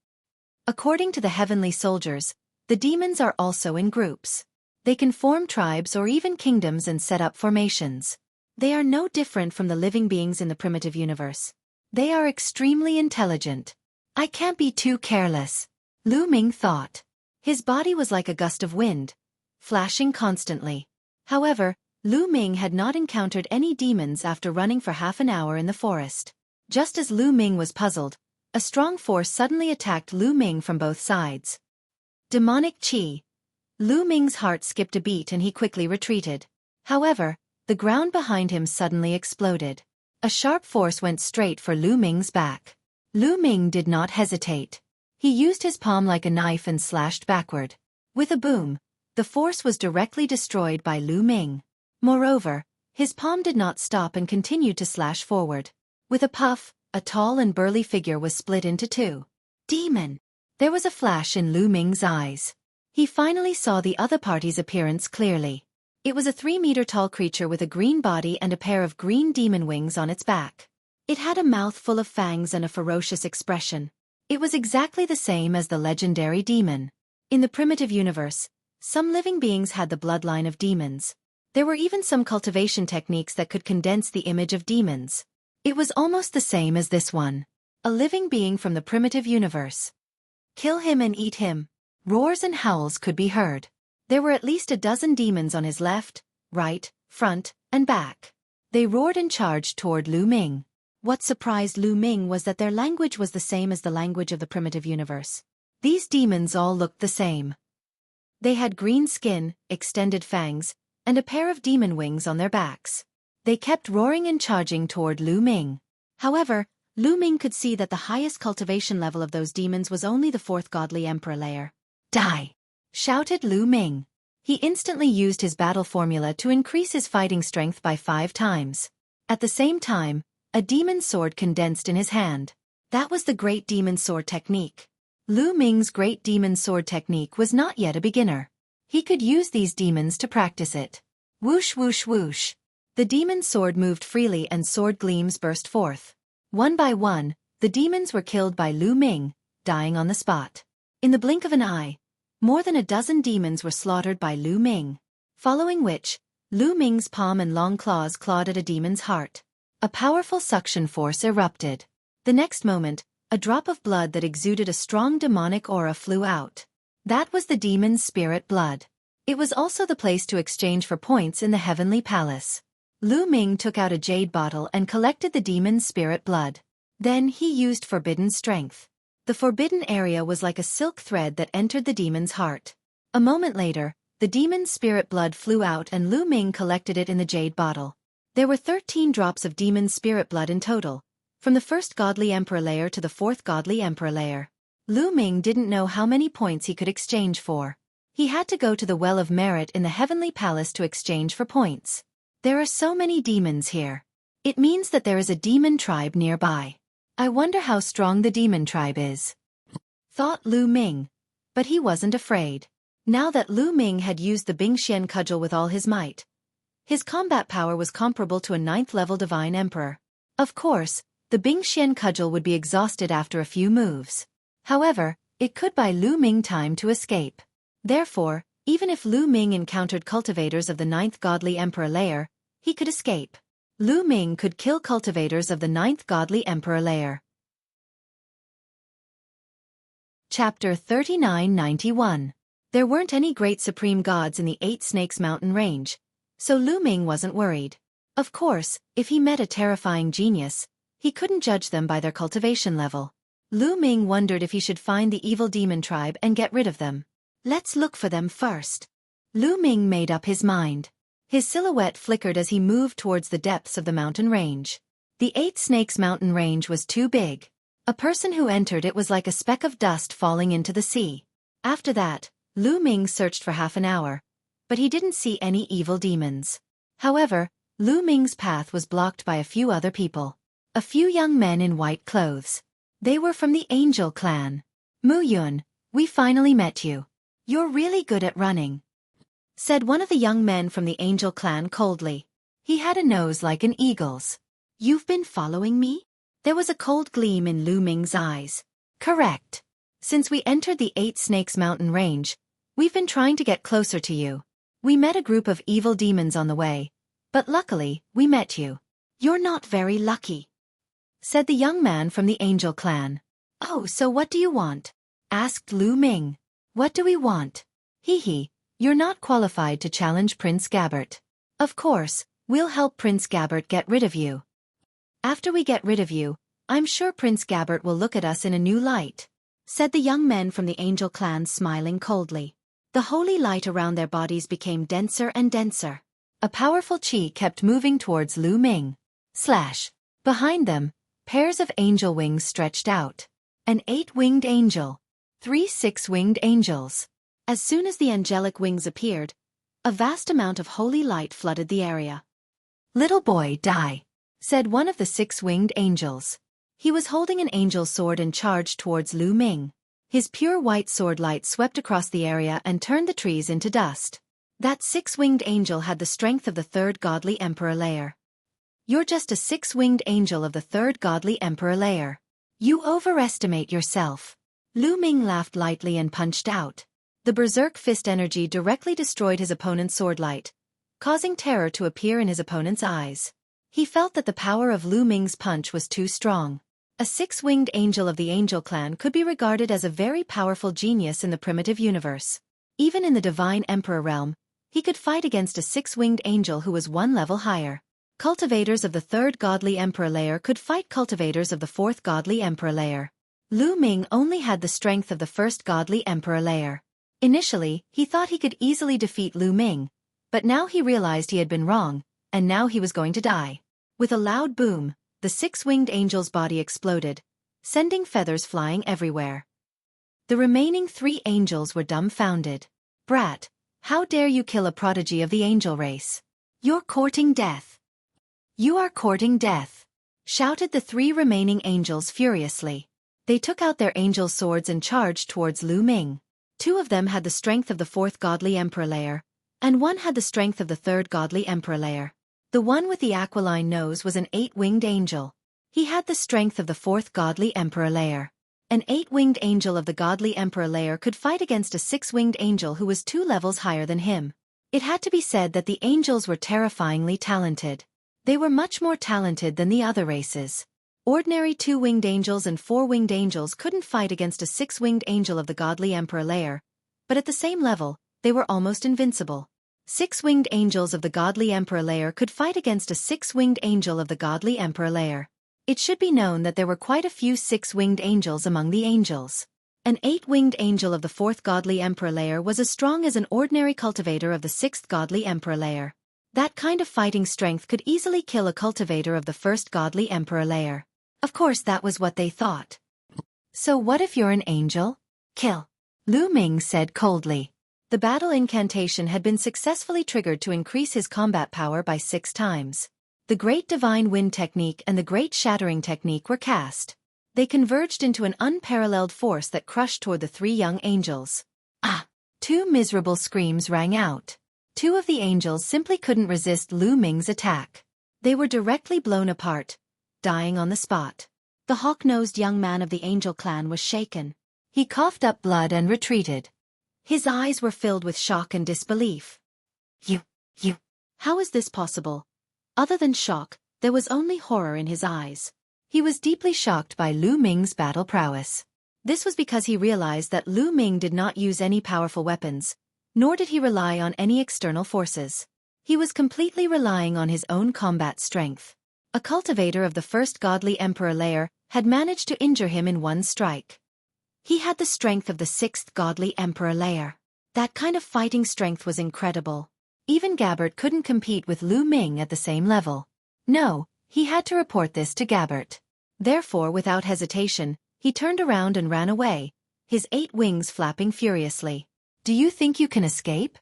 A: According to the heavenly soldiers, the demons are also in groups. They can form tribes or even kingdoms and set up formations. They are no different from the living beings in the primitive universe. They are extremely intelligent. I can't be too careless, Lu Ming thought. His body was like a gust of wind, flashing constantly. However, Lu Ming had not encountered any demons after running for half an hour in the forest. Just as Lu Ming was puzzled, a strong force suddenly attacked Lu Ming from both sides. Demonic qi. Lu Ming's heart skipped a beat and he quickly retreated. However, the ground behind him suddenly exploded. A sharp force went straight for Lu Ming's back. Lu Ming did not hesitate. He used his palm like a knife and slashed backward. With a boom, the force was directly destroyed by Lu Ming. Moreover, his palm did not stop and continued to slash forward. With a puff, a tall and burly figure was split into two. Demon! There was a flash in Lu Ming's eyes. He finally saw the other party's appearance clearly. It was a 3-meter-tall creature with a green body and a pair of green demon wings on its back. It had a mouth full of fangs and a ferocious expression. It was exactly the same as the legendary demon. In the primitive universe, some living beings had the bloodline of demons. There were even some cultivation techniques that could condense the image of demons. It was almost the same as this one. A living being from the primitive universe. Kill him and eat him. Roars and howls could be heard. There were at least a dozen demons on his left, right, front, and back. They roared and charged toward Lu Ming. What surprised Lu Ming was that their language was the same as the language of the primitive universe. These demons all looked the same. They had green skin, extended fangs, and a pair of demon wings on their backs. They kept roaring and charging toward Lu Ming. However, Lu Ming could see that the highest cultivation level of those demons was only the 4th godly emperor layer. Die! Shouted Lu Ming. He instantly used his battle formula to increase his fighting strength by 5 times. At the same time, a demon sword condensed in his hand. That was the Great Demon Sword technique. Lu Ming's Great Demon Sword technique was not yet a beginner. He could use these demons to practice it. Whoosh whoosh whoosh. The demon sword moved freely and sword gleams burst forth. One by one, the demons were killed by Lu Ming, dying on the spot. In the blink of an eye, more than a dozen demons were slaughtered by Lu Ming. Following which, Lu Ming's palm and long claws clawed at a demon's heart. A powerful suction force erupted. The next moment, a drop of blood that exuded a strong demonic aura flew out. That was the demon's spirit blood. It was also the place to exchange for points in the heavenly palace. Lu Ming took out a jade bottle and collected the demon's spirit blood. Then he used forbidden strength. The forbidden area was like a silk thread that entered the demon's heart. A moment later, the demon's spirit blood flew out and Lu Ming collected it in the jade bottle. There were 13 drops of demon spirit blood in total, from the 1st godly emperor layer to the 4th godly emperor layer. Lu Ming didn't know how many points he could exchange for. He had to go to the Well of Merit in the Heavenly Palace to exchange for points. There are so many demons here. It means that there is a demon tribe nearby. I wonder how strong the demon tribe is, thought Lu Ming. But he wasn't afraid. Now that Lu Ming had used the Bingxian cudgel with all his might, his combat power was comparable to a 9th-level divine emperor. Of course, the Bingxian cudgel would be exhausted after a few moves. However, it could buy Lu Ming time to escape. Therefore, even if Lu Ming encountered cultivators of the 9th godly emperor layer, he could escape. Lu Ming could kill cultivators of the 9th godly emperor layer. Chapter 3991. There weren't any great supreme gods in the Eight Snakes Mountain Range, so Lu Ming wasn't worried. Of course, if he met a terrifying genius, he couldn't judge them by their cultivation level. Lu Ming wondered if he should find the evil demon tribe and get rid of them. Let's look for them first. Lu Ming made up his mind. His silhouette flickered as he moved towards the depths of the mountain range. The Eight Snakes Mountain Range was too big. A person who entered it was like a speck of dust falling into the sea. After that, Lu Ming searched for half an hour, but he didn't see any evil demons. However, Lu Ming's path was blocked by a few other people. A few young men in white clothes. They were from the Angel clan. Mu Yun, we finally met you. You're really good at running, said one of the young men from the Angel clan coldly. He had a nose like an eagle's. You've been following me? There was a cold gleam in Lu Ming's eyes. Correct. Since we entered the Eight Snakes Mountain range, we've been trying to get closer to you. We met a group of evil demons on the way, but luckily, we met you. You're not very lucky, said the young man from the Angel clan. Oh, so what do you want? Asked Lu Ming. What do we want? Hee, you're not qualified to challenge Prince Gabbert. Of course, we'll help Prince Gabbert get rid of you. After we get rid of you, I'm sure Prince Gabbert will look at us in a new light, said the young men from the Angel clan, smiling coldly. The holy light around their bodies became denser and denser. A powerful chi kept moving towards Lu Ming. Slash. Behind them, pairs of angel wings stretched out. An 8-winged angel. 3 6-winged angels. As soon as the angelic wings appeared, a vast amount of holy light flooded the area. Little boy, die, said one of the 6-winged angels. He was holding an angel sword and charged towards Lu Ming. His pure white sword light swept across the area and turned the trees into dust. That 6-winged angel had the strength of the 3rd godly emperor layer. You're just a 6-winged angel of the 3rd godly emperor layer. You overestimate yourself. Lu Ming laughed lightly and punched out. The berserk fist energy directly destroyed his opponent's sword light, causing terror to appear in his opponent's eyes. He felt that the power of Lu Ming's punch was too strong. A 6-winged angel of the Angel clan could be regarded as a very powerful genius in the primitive universe. Even in the divine emperor realm, he could fight against a 6-winged angel who was 1 level higher. Cultivators of the 3rd godly emperor layer could fight cultivators of the 4th godly emperor layer. Lu Ming only had the strength of the 1st godly emperor layer. Initially, he thought he could easily defeat Lu Ming, but now he realized he had been wrong, and now he was going to die. With a loud boom, the 6-winged angel's body exploded, sending feathers flying everywhere. The remaining 3 angels were dumbfounded. Brat, how dare you kill a prodigy of the angel race? You're courting death. You are courting death, shouted the 3 remaining angels furiously. They took out their angel swords and charged towards Lu Ming. 2 of them had the strength of the 4th godly emperor layer, and 1 had the strength of the 3rd godly emperor layer. The one with the aquiline nose was an 8-winged angel. He had the strength of the 4th godly emperor layer. An 8-winged angel of the godly emperor layer could fight against a 6-winged angel who was 2 levels higher than him. It had to be said that the angels were terrifyingly talented. They were much more talented than the other races. Ordinary 2-winged angels and 4-winged angels couldn't fight against a 6-winged angel of the godly emperor layer, but at the same level, they were almost invincible. 6-winged angels of the godly emperor layer could fight against a 6-winged angel of the godly emperor layer. It should be known that there were quite a few 6-winged angels among the angels. An 8-winged angel of the 4th godly emperor layer was as strong as an ordinary cultivator of the 6th godly emperor layer. That kind of fighting strength could easily kill a cultivator of the 1st godly emperor layer. Of course that was what they thought. So what if you're an angel? Kill. Lu Ming said coldly. The battle incantation had been successfully triggered to increase his combat power by 6 times. The Great Divine Wind Technique and the Great Shattering Technique were cast. They converged into an unparalleled force that crushed toward the 3 young angels. Ah! 2 miserable screams rang out. 2 of the angels simply couldn't resist Lu Ming's attack. They were directly blown apart, dying on the spot. The hawk-nosed young man of the Angel clan was shaken. He coughed up blood and retreated. His eyes were filled with shock and disbelief. You. How is this possible? Other than shock, there was only horror in his eyes. He was deeply shocked by Lu Ming's battle prowess. This was because he realized that Lu Ming did not use any powerful weapons, nor did he rely on any external forces. He was completely relying on his own combat strength. A cultivator of the 1st godly emperor layer had managed to injure him in 1 strike. He had the strength of the 6th godly emperor layer. That kind of fighting strength was incredible. Even Gabbert couldn't compete with Lu Ming at the same level. No, he had to report this to Gabbert. Therefore, without hesitation, he turned around and ran away, his 8 wings flapping furiously. "Do you think you can escape?"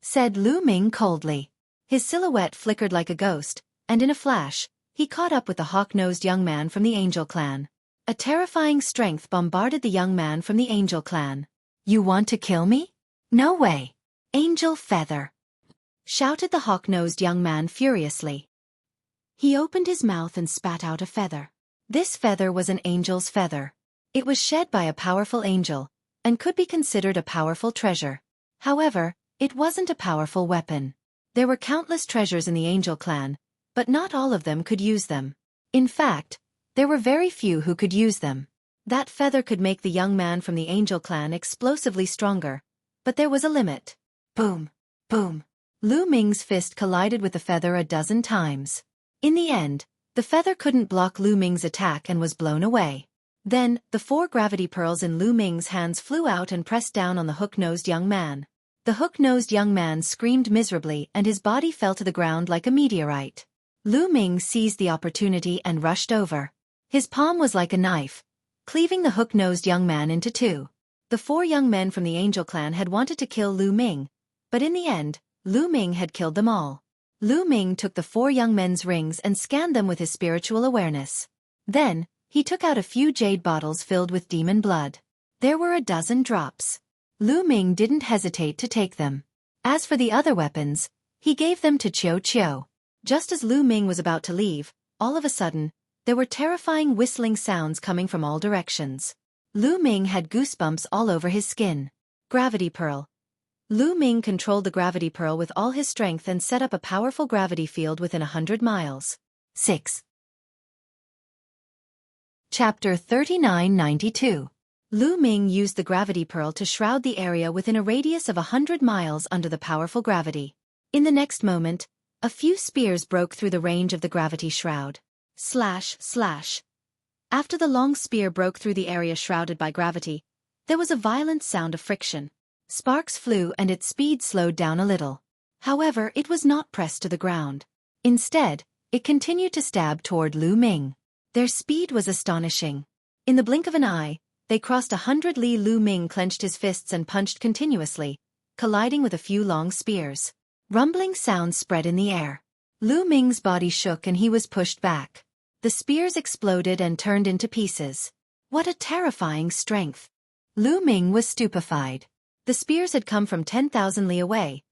A: said Lu Ming coldly. His silhouette flickered like a ghost, and in a flash, he caught up with the hawk-nosed young man from the Angel clan. A terrifying strength bombarded the young man from the Angel clan. "You want to kill me? No way! Angel feather!" shouted the hawk-nosed young man furiously. He opened his mouth and spat out a feather. This feather was an angel's feather. It was shed by a powerful angel, and could be considered a powerful treasure. However, it wasn't a powerful weapon. There were countless treasures in the Angel clan, but not all of them could use them. In fact, there were very few who could use them. That feather could make the young man from the Angel clan explosively stronger, but there was a limit. Boom! Boom! Lu Ming's fist collided with the feather a dozen times. In the end, the feather couldn't block Lu Ming's attack and was blown away. Then, the 4 gravity pearls in Lu Ming's hands flew out and pressed down on the hook-nosed young man. The hook-nosed young man screamed miserably and his body fell to the ground like a meteorite. Lu Ming seized the opportunity and rushed over. His palm was like a knife, cleaving the hook-nosed young man into 2. The 4 young men from the Angel clan had wanted to kill Lu Ming, but in the end, Lu Ming had killed them all. Lu Ming took the 4 young men's rings and scanned them with his spiritual awareness. Then, he took out a few jade bottles filled with demon blood. There were a dozen drops. Lu Ming didn't hesitate to take them. As for the other weapons, he gave them to Xueqi. Just as Lu Ming was about to leave, all of a sudden, there were terrifying whistling sounds coming from all directions. Lu Ming had goosebumps all over his skin. Gravity Pearl. Lu Ming controlled the gravity pearl with all his strength and set up a powerful gravity field within 100 miles. 6. Chapter 3992. Lu Ming used the gravity pearl to shroud the area within a radius of 100 miles under the powerful gravity. In the next moment, a few spears broke through the range of the gravity shroud. Slash, slash. After the long spear broke through the area shrouded by gravity, there was a violent sound of friction. Sparks flew and its speed slowed down a little. However, it was not pressed to the ground. Instead, it continued to stab toward Lu Ming. Their speed was astonishing. In the blink of an eye, they crossed 100 li. Lu Ming clenched his fists and punched continuously, colliding with a few long spears. Rumbling sounds spread in the air. Lu Ming's body shook and he was pushed back. The spears exploded and turned into pieces. What a terrifying strength! Lu Ming was stupefied. The spears had come from 10,000 li away,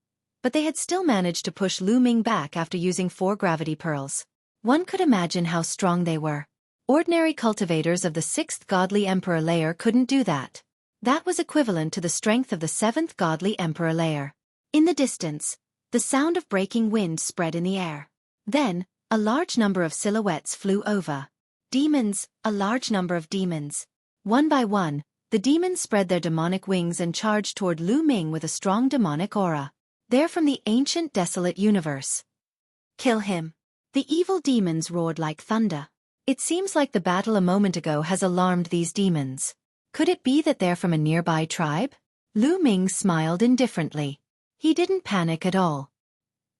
A: but they had still managed to push Lu Ming back after using 4 gravity pearls. One could imagine how strong they were. Ordinary cultivators of the 6th godly emperor layer couldn't do that. That was equivalent to the strength of the 7th godly emperor layer. In the distance, the sound of breaking wind spread in the air. Then, a large number of silhouettes flew over. Demons, a large number of demons. One by one, the demons spread their demonic wings and charged toward Lu Ming with a strong demonic aura. They're from the ancient desolate universe. Kill him. The evil demons roared like thunder. It seems like the battle a moment ago has alarmed these demons. Could it be that they're from a nearby tribe? Lu Ming smiled indifferently. He didn't panic at all.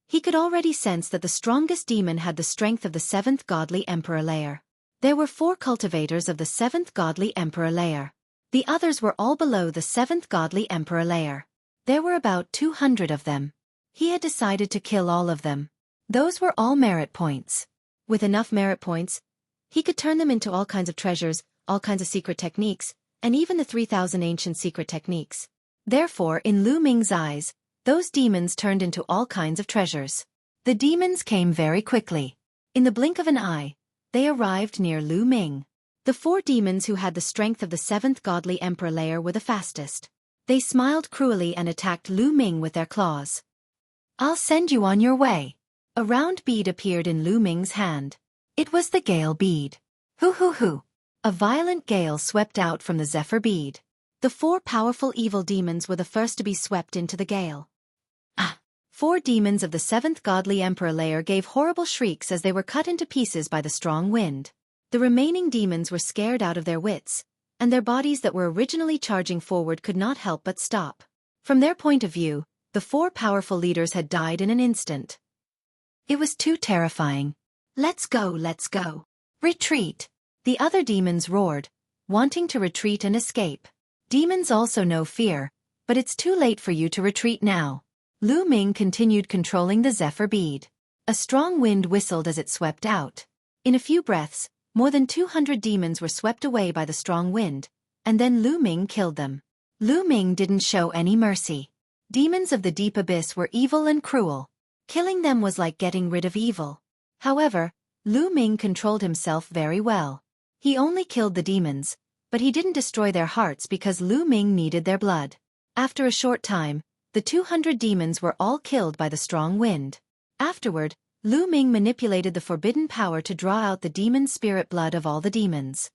A: He could already sense that the strongest demon had the strength of the 7th godly emperor layer. There were 4 cultivators of the 7th godly emperor layer. The others were all below the 7th godly emperor layer. There were about 200 of them. He had decided to kill all of them. Those were all merit points. With enough merit points, he could turn them into all kinds of treasures, all kinds of secret techniques, and even the 3,000 ancient secret techniques. Therefore, in Lu Ming's eyes, those demons turned into all kinds of treasures. The demons came very quickly. In the blink of an eye, they arrived near Lu Ming. The 4 demons who had the strength of the 7th godly emperor layer were the fastest. They smiled cruelly and attacked Lu Ming with their claws. "I'll send you on your way." A round bead appeared in Lu Ming's hand. It was the gale bead. Hoo hoo hoo. A violent gale swept out from the zephyr bead. The 4 powerful evil demons were the first to be swept into the gale. 4 demons of the 7th godly emperor layer gave horrible shrieks as they were cut into pieces by the strong wind. The remaining demons were scared out of their wits, and their bodies that were originally charging forward could not help but stop. From their point of view, the 4 powerful leaders had died in an instant. It was too terrifying. Let's go, let's go. Retreat. The other demons roared, wanting to retreat and escape. Demons also know fear, but it's too late for you to retreat now. Lu Ming continued controlling the zephyr bead. A strong wind whistled as it swept out. In a few breaths, more than 200 demons were swept away by the strong wind, and then Lu Ming killed them. Lu Ming didn't show any mercy. Demons of the deep abyss were evil and cruel. Killing them was like getting rid of evil. However, Lu Ming controlled himself very well. He only killed the demons, but he didn't destroy their hearts because Lu Ming needed their blood. After a short time, the 200 demons were all killed by the strong wind. Afterward, Lu Ming manipulated the forbidden power to draw out the demon spirit blood of all the demons.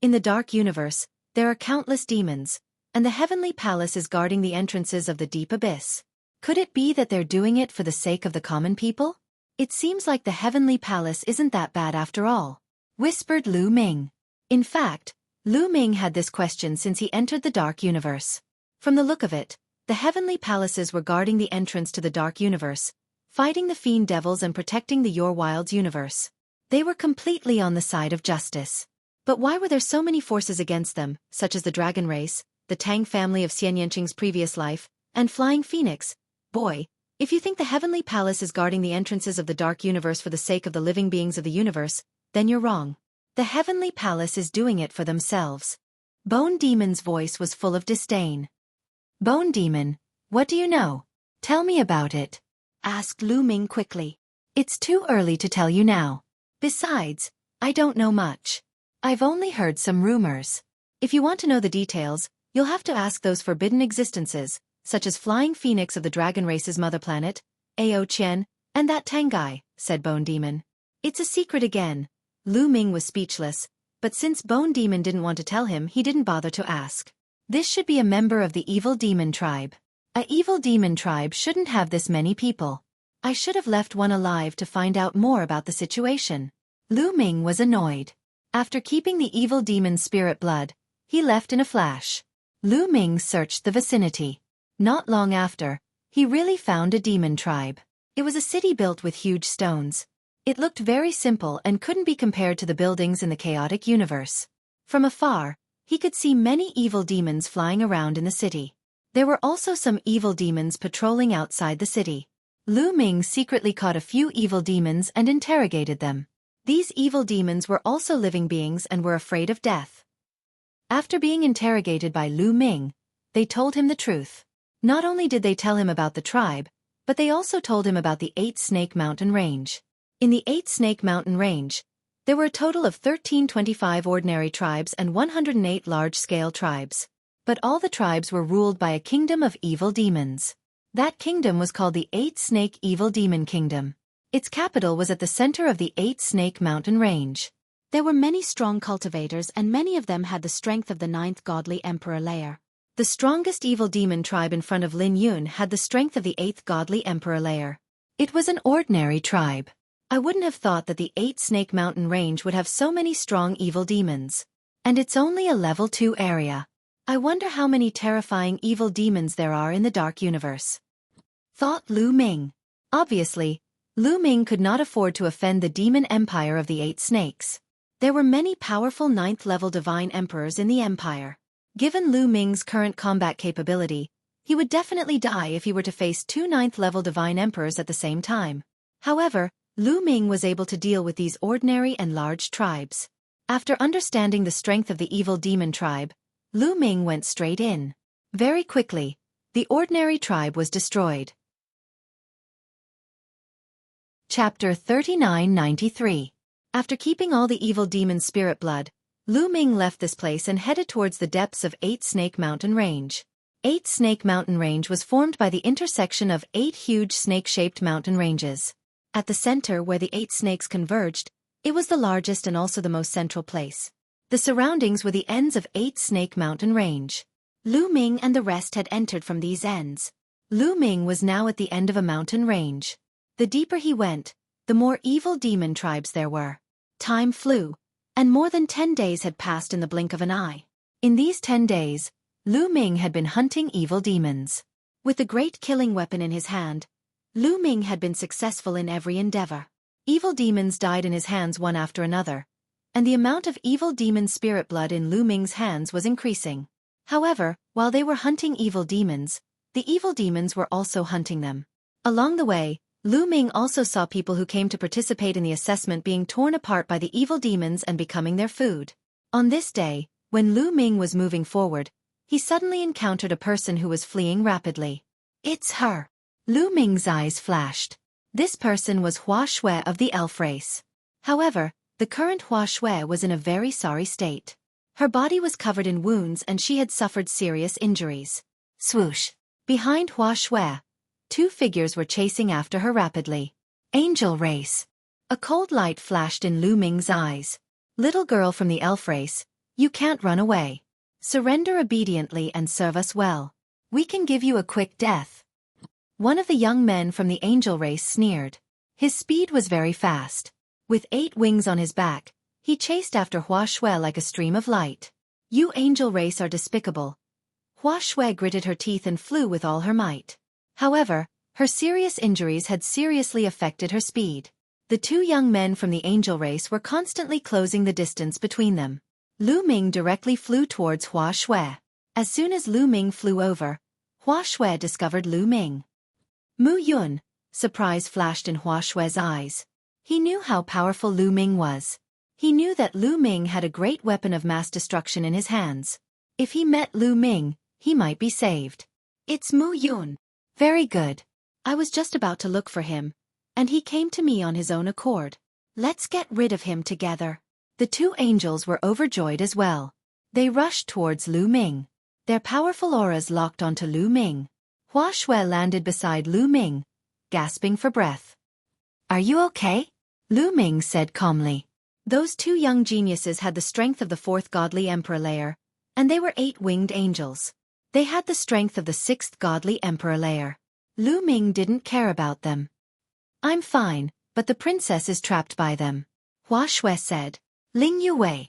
A: In the dark universe, there are countless demons, and the heavenly palace is guarding the entrances of the deep abyss. Could it be that they're doing it for the sake of the common people? It seems like the heavenly palace isn't that bad after all, whispered Lu Ming. In fact, Lu Ming had this question since he entered the dark universe. From the look of it, the heavenly palaces were guarding the entrance to the dark universe, fighting the fiend devils and protecting the Your Wilds universe. They were completely on the side of justice. But why were there so many forces against them, such as the dragon race, the Tang family of Xian Yanqing's previous life, and Flying Phoenix? Boy, if you think the heavenly palace is guarding the entrances of the dark universe for the sake of the living beings of the universe, then you're wrong. The heavenly palace is doing it for themselves. Bone Demon's voice was full of disdain. Bone Demon, what do you know? Tell me about it, asked Lu Ming quickly. It's too early to tell you now. Besides, I don't know much. I've only heard some rumors. If you want to know the details, you'll have to ask those forbidden existences, such as Flying Phoenix of the Dragon Race's mother planet, Ao Qian, and that Tang guy, said Bone Demon. It's a secret again. Lu Ming was speechless, but since Bone Demon didn't want to tell him, he didn't bother to ask. This should be a member of the evil demon tribe. A evil demon tribe shouldn't have this many people. I should have left one alive to find out more about the situation. Lu Ming was annoyed. After keeping the evil demon's spirit blood, he left in a flash. Lu Ming searched the vicinity. Not long after, he really found a demon tribe. It was a city built with huge stones. It looked very simple and couldn't be compared to the buildings in the chaotic universe. From afar, he could see many evil demons flying around in the city. There were also some evil demons patrolling outside the city. Lu Ming secretly caught a few evil demons and interrogated them. These evil demons were also living beings and were afraid of death. After being interrogated by Lu Ming, they told him the truth. Not only did they tell him about the tribe, but they also told him about the 8 Snake Mountain Range. In the 8 Snake Mountain Range, there were a total of 1325 ordinary tribes and 108 large-scale tribes. But all the tribes were ruled by a kingdom of evil demons. That kingdom was called the 8 Snake Evil Demon Kingdom. Its capital was at the center of the 8 Snake Mountain Range. There were many strong cultivators and many of them had the strength of the 9th Godly Emperor layer. The strongest evil demon tribe in front of Lin Yun had the strength of the 8th Godly Emperor layer. It was an ordinary tribe. I wouldn't have thought that the 8 Snake Mountain Range would have so many strong evil demons. And it's only a level 2 area. I wonder how many terrifying evil demons there are in the dark universe, thought Lu Ming. Obviously, Lu Ming could not afford to offend the demon empire of the 8 snakes. There were many powerful 9th level divine emperors in the empire. Given Lu Ming's current combat capability, he would definitely die if he were to face 2 9th level divine emperors at the same time. However, Lu Ming was able to deal with these ordinary and large tribes. After understanding the strength of the evil demon tribe, Lu Ming went straight in. Very quickly, the ordinary tribe was destroyed. Chapter 3993. After keeping all the evil demon's spirit blood, Lu Ming left this place and headed towards the depths of 8 Snake Mountain Range. 8 Snake Mountain Range was formed by the intersection of 8 huge snake-shaped mountain ranges. At the center where the 8 snakes converged, it was the largest and also the most central place. The surroundings were the ends of 8 Snake Mountain Range. Lu Ming and the rest had entered from these ends. Lu Ming was now at the end of a mountain range. The deeper he went, the more evil demon tribes there were. Time flew, and more than 10 days had passed in the blink of an eye. In these 10 days, Lu Ming had been hunting evil demons. With the great killing weapon in his hand, Lu Ming had been successful in every endeavor. Evil demons died in his hands one after another, and the amount of evil demon spirit blood in Lu Ming's hands was increasing. However, while they were hunting evil demons, the evil demons were also hunting them. Along the way, Lu Ming also saw people who came to participate in the assessment being torn apart by the evil demons and becoming their food. On this day, when Lu Ming was moving forward, he suddenly encountered a person who was fleeing rapidly. It's her! Lu Ming's eyes flashed. This person was Hua Shui of the elf race. However, the current Hua Shui was in a very sorry state. Her body was covered in wounds and she had suffered serious injuries. Swoosh! Behind Hua Shui, two figures were chasing after her rapidly. Angel race. A cold light flashed in Lu Ming's eyes. Little girl from the elf race, you can't run away. Surrender obediently and serve us well. We can give you a quick death. One of the young men from the angel race sneered. His speed was very fast. With 8 wings on his back, he chased after Hua Shui like a stream of light. You angel race are despicable. Hua Shui gritted her teeth and flew with all her might. However, her serious injuries had seriously affected her speed. The 2 young men from the angel race were constantly closing the distance between them. Lu Ming directly flew towards Hua Shui. As soon as Lu Ming flew over, Hua Shui discovered Lu Ming. Mu Yun, surprise flashed in Hua Shui's eyes. He knew how powerful Lu Ming was. He knew that Lu Ming had a great weapon of mass destruction in his hands. If he met Lu Ming, he might be saved. It's Mu Yun. Very good. I was just about to look for him, and he came to me on his own accord. Let's get rid of him together. The 2 angels were overjoyed as well. They rushed towards Lu Ming. Their powerful auras locked onto Lu Ming. Hua Shui landed beside Lu Ming, gasping for breath. Are you okay? Lu Ming said calmly. Those 2 young geniuses had the strength of the 4th godly emperor layer, and they were 8-winged angels. They had the strength of the 6th godly emperor layer. Lu Ming didn't care about them. I'm fine, but the princess is trapped by them. Hua Shui said. Ling Yue.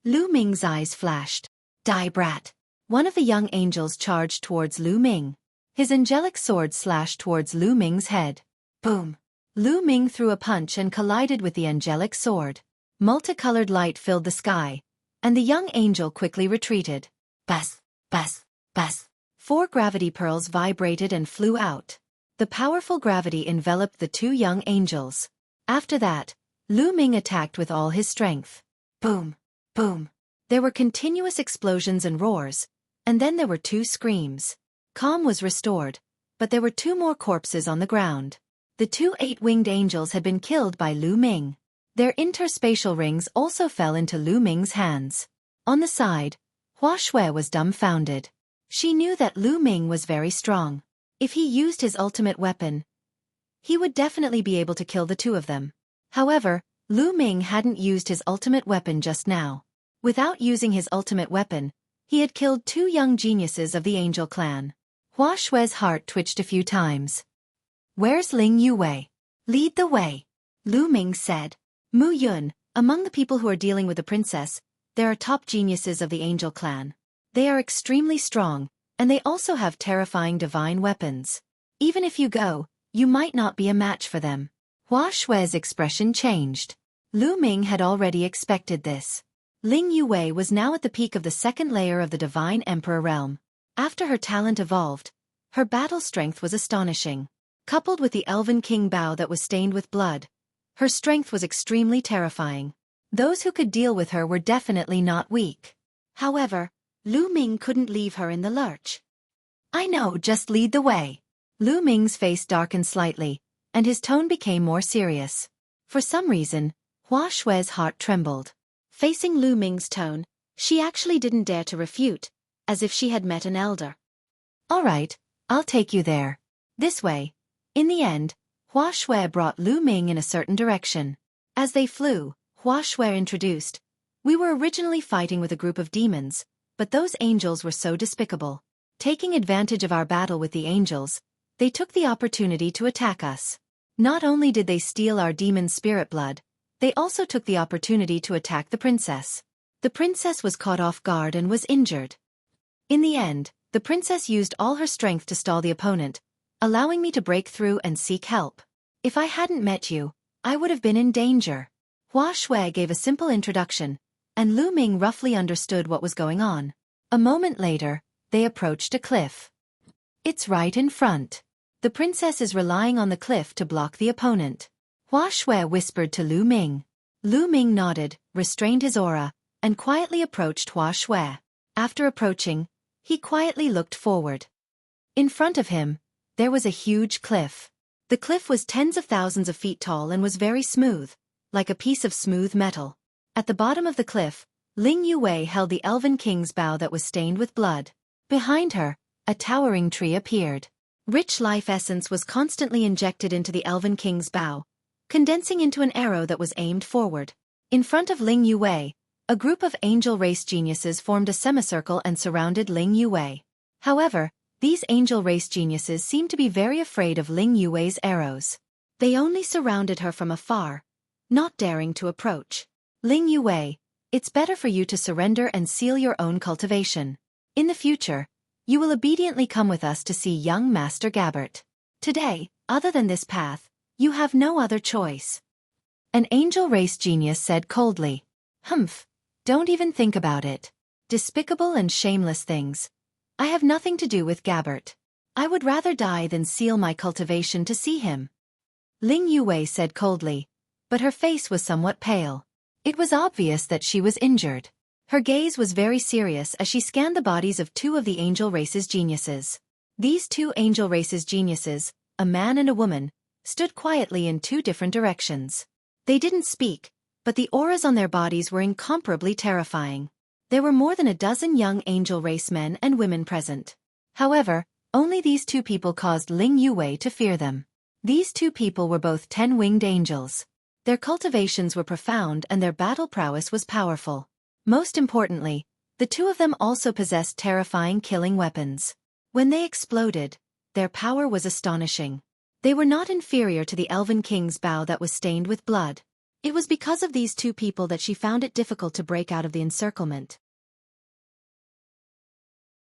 A: Lu Ming's eyes flashed. Die brat. One of the young angels charged towards Lu Ming. His angelic sword slashed towards Lu Ming's head. Boom. Lu Ming threw a punch and collided with the angelic sword. Multicolored light filled the sky, and the young angel quickly retreated. Buzz, buzz, buzz. 4 gravity pearls vibrated and flew out. The powerful gravity enveloped the 2 young angels. After that, Lu Ming attacked with all his strength. Boom, boom. There were continuous explosions and roars, and then there were 2 screams. Calm was restored, but there were 2 more corpses on the ground. The 2 8-winged angels had been killed by Lu Ming. Their interspatial rings also fell into Lu Ming's hands. On the side, Hua Shui was dumbfounded. She knew that Lu Ming was very strong. If he used his ultimate weapon, he would definitely be able to kill the 2 of them. However, Lu Ming hadn't used his ultimate weapon just now. Without using his ultimate weapon, he had killed 2 young geniuses of the angel clan. Hua Shui's heart twitched a few times. Where's Ling Yue? Lead the way. Lu Ming said. Mu Yun, among the people who are dealing with the princess, there are top geniuses of the angel clan. They are extremely strong, and they also have terrifying divine weapons. Even if you go, you might not be a match for them. Hua Shui's expression changed. Lu Ming had already expected this. Ling Yue was now at the peak of the 2nd layer of the Divine Emperor realm. After her talent evolved, her battle strength was astonishing. Coupled with the Elven King Bao that was stained with blood, her strength was extremely terrifying. Those who could deal with her were definitely not weak. However, Lu Ming couldn't leave her in the lurch. I know, just lead the way. Lu Ming's face darkened slightly, and his tone became more serious. For some reason, Hua Shui's heart trembled. Facing Lu Ming's tone, she actually didn't dare to refute, as if she had met an elder. All right, I'll take you there. This way. In the end, Hua Shui brought Lu Ming in a certain direction. As they flew, Hua Shui introduced, we were originally fighting with a group of demons, but those angels were so despicable. Taking advantage of our battle with the angels, they took the opportunity to attack us. Not only did they steal our demon spirit blood, they also took the opportunity to attack the princess. The princess was caught off guard and was injured. In the end, the princess used all her strength to stall the opponent, allowing me to break through and seek help. If I hadn't met you, I would have been in danger. Xueqi gave a simple introduction, and Lu Ming roughly understood what was going on. A moment later, they approached a cliff. It's right in front. The princess is relying on the cliff to block the opponent. Xueqi whispered to Lu Ming. Lu Ming nodded, restrained his aura, and quietly approached Xueqi. After approaching, he quietly looked forward. In front of him, there was a huge cliff. The cliff was tens of thousands of feet tall and was very smooth, like a piece of smooth metal. At the bottom of the cliff, Ling Yue held the Elven King's bow that was stained with blood. Behind her, a towering tree appeared. Rich life essence was constantly injected into the Elven King's bow, condensing into an arrow that was aimed forward. In front of Ling Yue, a group of angel race geniuses formed a semicircle and surrounded Ling Yue. However, these angel race geniuses seemed to be very afraid of Ling Yue's arrows. They only surrounded her from afar, not daring to approach. Ling Yue, it's better for you to surrender and seal your own cultivation. In the future, you will obediently come with us to see young Master Gabbert. Today, other than this path, you have no other choice. An angel race genius said coldly. Humph, don't even think about it. Despicable and shameless things. I have nothing to do with Gabbert. I would rather die than seal my cultivation to see him. Ling Yue said coldly, but her face was somewhat pale. It was obvious that she was injured. Her gaze was very serious as she scanned the bodies of two of the angel race's geniuses. These two angel race's geniuses, a man and a woman, stood quietly in two different directions. They didn't speak, but the auras on their bodies were incomparably terrifying. There were more than a dozen young angel race men and women present. However, only these two people caused Ling Yue to fear them. These two people were both 10-winged angels. Their cultivations were profound and their battle prowess was powerful. Most importantly, the two of them also possessed terrifying killing weapons. When they exploded, their power was astonishing. They were not inferior to the Elven King's bow that was stained with blood. It was because of these two people that she found it difficult to break out of the encirclement.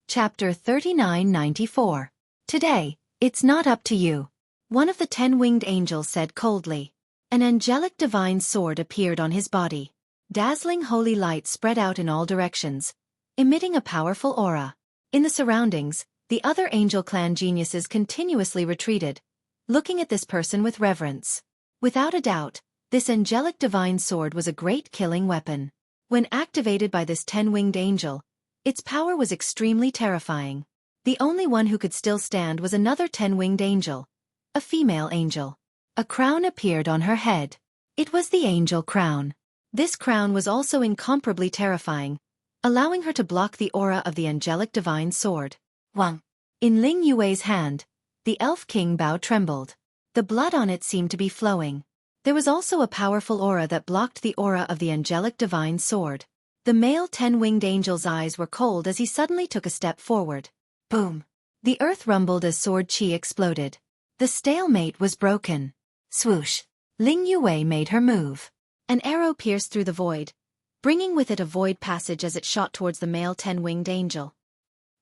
A: Chapter 3994. Today, it's not up to you. One of the 10-winged angels said coldly. An angelic divine sword appeared on his body. Dazzling holy light spread out in all directions, emitting a powerful aura. In the surroundings, the other angel clan geniuses continuously retreated, looking at this person with reverence. Without a doubt, this angelic divine sword was a great killing weapon. When activated by this 10-winged angel, its power was extremely terrifying. The only one who could still stand was another 10-winged angel, a female angel. A crown appeared on her head. It was the angel crown. This crown was also incomparably terrifying, allowing her to block the aura of the angelic divine sword. Wang. In Ling Yue's hand, the elf king bow trembled. The blood on it seemed to be flowing. There was also a powerful aura that blocked the aura of the angelic divine sword. The male 10-winged angel's eyes were cold as he suddenly took a step forward. Boom! The earth rumbled as sword chi exploded. The stalemate was broken. Swoosh! Ling Yue made her move. An arrow pierced through the void, bringing with it a void passage as it shot towards the male 10-winged angel.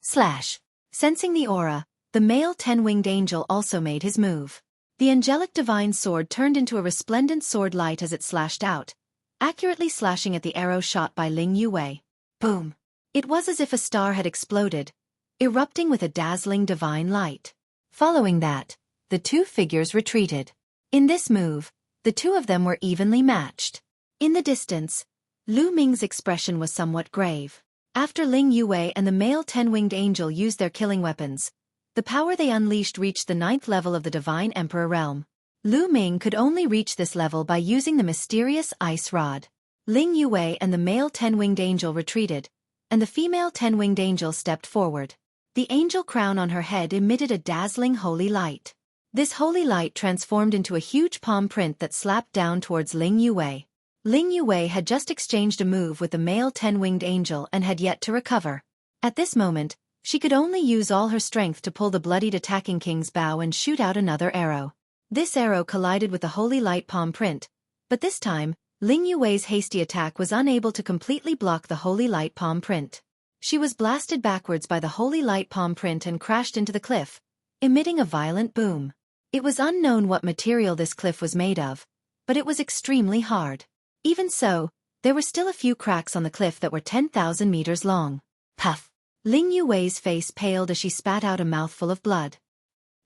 A: Slash! Sensing the aura, the male 10-winged angel also made his move. The angelic divine sword turned into a resplendent sword light as it slashed out, accurately slashing at the arrow shot by Ling Yue. Boom! It was as if a star had exploded, erupting with a dazzling divine light. Following that, the two figures retreated. In this move, the two of them were evenly matched. In the distance, Lu Ming's expression was somewhat grave. After Ling Yue and the male 10-winged angel used their killing weapons, the power they unleashed reached the 9th level of the Divine Emperor realm. Lu Ming could only reach this level by using the mysterious ice rod. Ling Yue and the male 10-winged angel retreated, and the female 10-winged angel stepped forward. The angel crown on her head emitted a dazzling holy light. This holy light transformed into a huge palm print that slapped down towards Ling Yue. Ling Yue had just exchanged a move with the male 10-winged angel and had yet to recover. At this moment, she could only use all her strength to pull the bloodied attacking king's bow and shoot out another arrow. This arrow collided with the holy light palm print, but this time, Ling Yue's hasty attack was unable to completely block the holy light palm print. She was blasted backwards by the holy light palm print and crashed into the cliff, emitting a violent boom. It was unknown what material this cliff was made of, but it was extremely hard. Even so, there were still a few cracks on the cliff that were 10,000 meters long. Puff! Ling Yuwei's face paled as she spat out a mouthful of blood.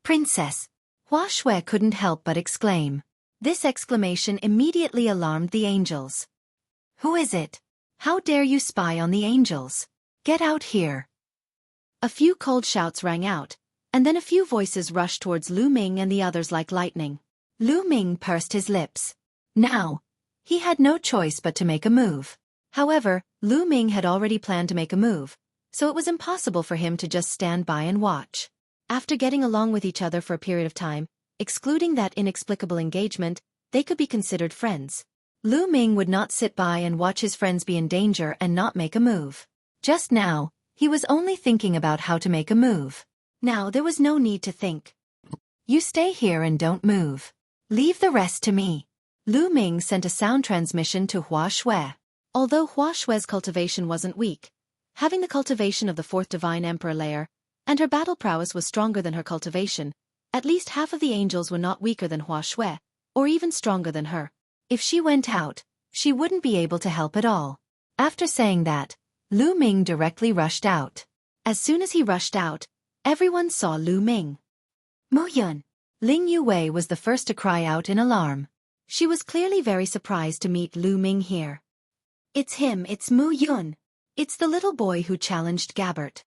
A: Princess! Xueqi couldn't help but exclaim. This exclamation immediately alarmed the angels. Who is it? How dare you spy on the angels? Get out here! A few cold shouts rang out, and then a few voices rushed towards Lu Ming and the others like lightning. Lu Ming pursed his lips. Now, he had no choice but to make a move. However, Lu Ming had already planned to make a move, so it was impossible for him to just stand by and watch. After getting along with each other for a period of time, excluding that inexplicable engagement, they could be considered friends. Lu Ming would not sit by and watch his friends be in danger and not make a move. Just now, he was only thinking about how to make a move. Now there was no need to think. You stay here and don't move. Leave the rest to me. Lu Ming sent a sound transmission to Xueqi. Although Xueqi's cultivation wasn't weak, having the cultivation of the fourth divine emperor layer, and her battle prowess was stronger than her cultivation, at least half of the angels were not weaker than Xueqi, or even stronger than her. If she went out, she wouldn't be able to help at all. After saying that, Lu Ming directly rushed out. As soon as he rushed out, everyone saw Lu Ming. Mu Yun! Ling Yuwei was the first to cry out in alarm. She was clearly very surprised to meet Lu Ming here. It's him, it's Mu Yun. It's the little boy who challenged Gabbert.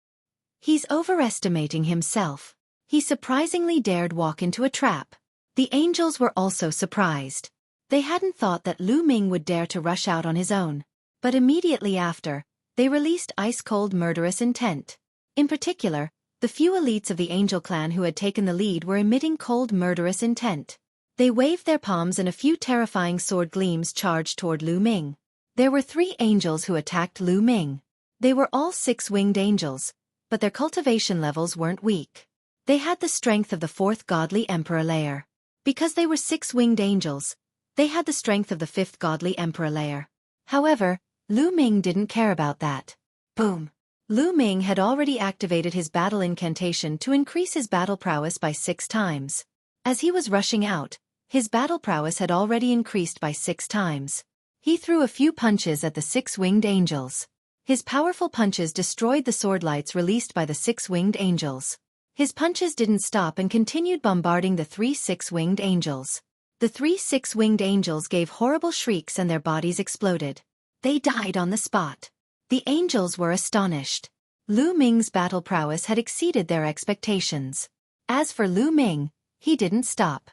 A: He's overestimating himself. He surprisingly dared walk into a trap. The angels were also surprised. They hadn't thought that Lu Ming would dare to rush out on his own. But immediately after, they released ice-cold murderous intent. In particular, the few elites of the angel clan who had taken the lead were emitting cold murderous intent. They waved their palms and a few terrifying sword gleams charged toward Lu Ming. There were 3 angels who attacked Lu Ming. They were all 6-winged angels, but their cultivation levels weren't weak. They had the strength of the 4th godly emperor layer. Because they were 6-winged angels, they had the strength of the 5th godly emperor layer. However, Lu Ming didn't care about that. Boom! Lu Ming had already activated his battle incantation to increase his battle prowess by 6 times. As he was rushing out, his battle prowess had already increased by 6 times. He threw a few punches at the 6-winged angels. His powerful punches destroyed the sword lights released by the 6-winged angels. His punches didn't stop and continued bombarding the 3 6-winged angels. The 3 6-winged angels gave horrible shrieks and their bodies exploded. They died on the spot. The angels were astonished. Lu Ming's battle prowess had exceeded their expectations. As for Lu Ming, he didn't stop.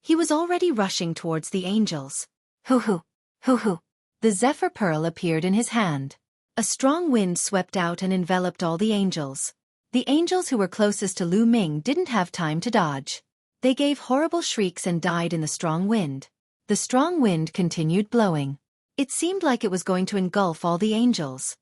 A: He was already rushing towards the angels. Hoo-hoo, hoo-hoo. The Zephyr Pearl appeared in his hand. A strong wind swept out and enveloped all the angels. The angels who were closest to Lu Ming didn't have time to dodge. They gave horrible shrieks and died in the strong wind. The strong wind continued blowing. It seemed like it was going to engulf all the angels.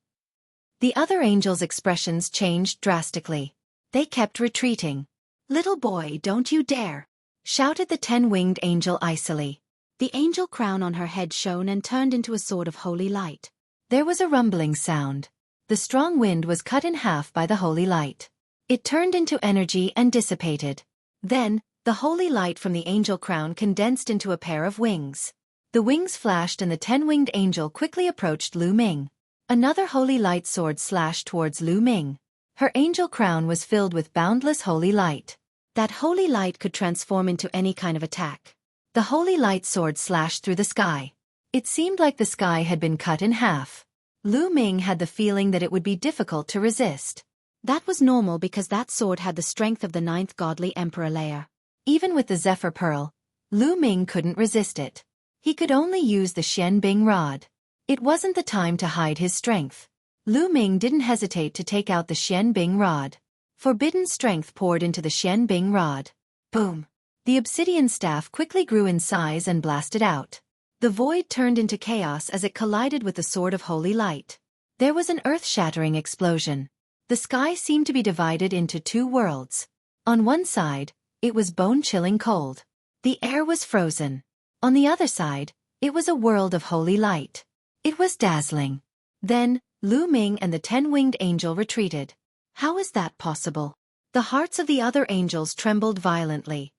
A: The other angels' expressions changed drastically. They kept retreating. "Little boy, don't you dare!" shouted the 10-winged angel icily. The angel crown on her head shone and turned into a sword of holy light. There was a rumbling sound. The strong wind was cut in half by the holy light. It turned into energy and dissipated. Then, the holy light from the angel crown condensed into a pair of wings. The wings flashed and the 10-winged angel quickly approached Lu Ming. Another holy light sword slashed towards Lu Ming. Her angel crown was filled with boundless holy light. That holy light could transform into any kind of attack. The holy light sword slashed through the sky. It seemed like the sky had been cut in half. Lu Ming had the feeling that it would be difficult to resist. That was normal because that sword had the strength of the 9th godly emperor layer. Even with the Zephyr Pearl, Lu Ming couldn't resist it. He could only use the Xian Bing rod. It wasn't the time to hide his strength. Lu Ming didn't hesitate to take out the Xian Bing rod. Forbidden strength poured into the Xian Bing rod. Boom! The obsidian staff quickly grew in size and blasted out. The void turned into chaos as it collided with the sword of holy light. There was an earth-shattering explosion. The sky seemed to be divided into 2 worlds. On one side, it was bone-chilling cold. The air was frozen. On the other side, it was a world of holy light. It was dazzling. Then, Lu Ming and the 10-winged angel retreated. How is that possible? The hearts of the other angels trembled violently.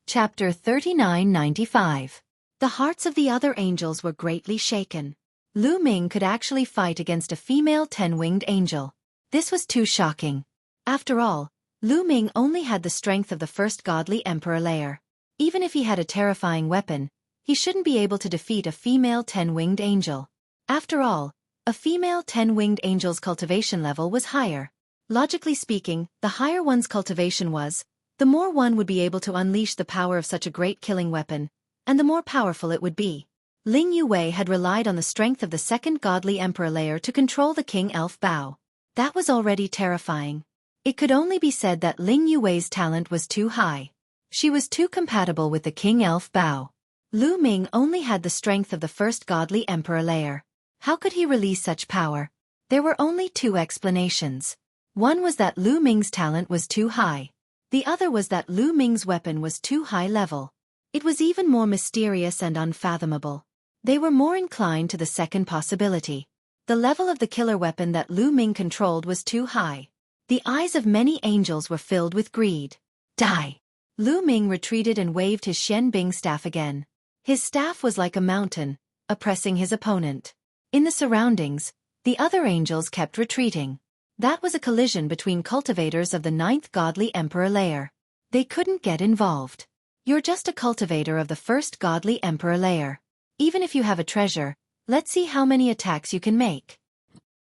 A: Chapter 3995. The hearts of the other angels were greatly shaken. Lu Ming could actually fight against a female 10-winged angel. This was too shocking. After all, Lu Ming only had the strength of the first godly emperor layer. Even if he had a terrifying weapon, he shouldn't be able to defeat a female 10-winged angel. After all, a female 10-winged angel's cultivation level was higher. Logically speaking, the higher one's cultivation was, the more one would be able to unleash the power of such a great killing weapon, and the more powerful it would be. Ling Yue had relied on the strength of the second godly emperor layer to control the King Elf Bao. That was already terrifying. It could only be said that Ling Yue's talent was too high. She was too compatible with the King Elf Bao. Lu Ming only had the strength of the first godly emperor layer. How could he release such power? There were only two explanations. One was that Lu Ming's talent was too high. The other was that Lu Ming's weapon was too high level. It was even more mysterious and unfathomable. They were more inclined to the second possibility. The level of the killer weapon that Lu Ming controlled was too high. The eyes of many angels were filled with greed. Die! Lu Ming retreated and waved his Xian Bing staff again. His staff was like a mountain, oppressing his opponent. In the surroundings, the other angels kept retreating. That was a collision between cultivators of the 9th godly emperor layer. They couldn't get involved. You're just a cultivator of the first godly emperor layer. Even if you have a treasure, let's see how many attacks you can make.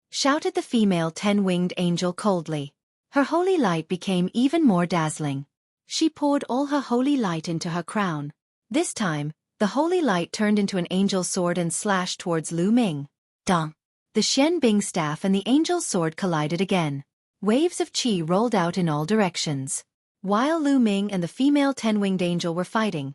A: Shouted the female 10-winged angel coldly. Her holy light became even more dazzling. She poured all her holy light into her crown. This time, the holy light turned into an angel's sword and slashed towards Lu Ming. Dong! The Xian Bing staff and the angel's sword collided again. Waves of qi rolled out in all directions. While Lu Ming and the female 10-winged angel were fighting,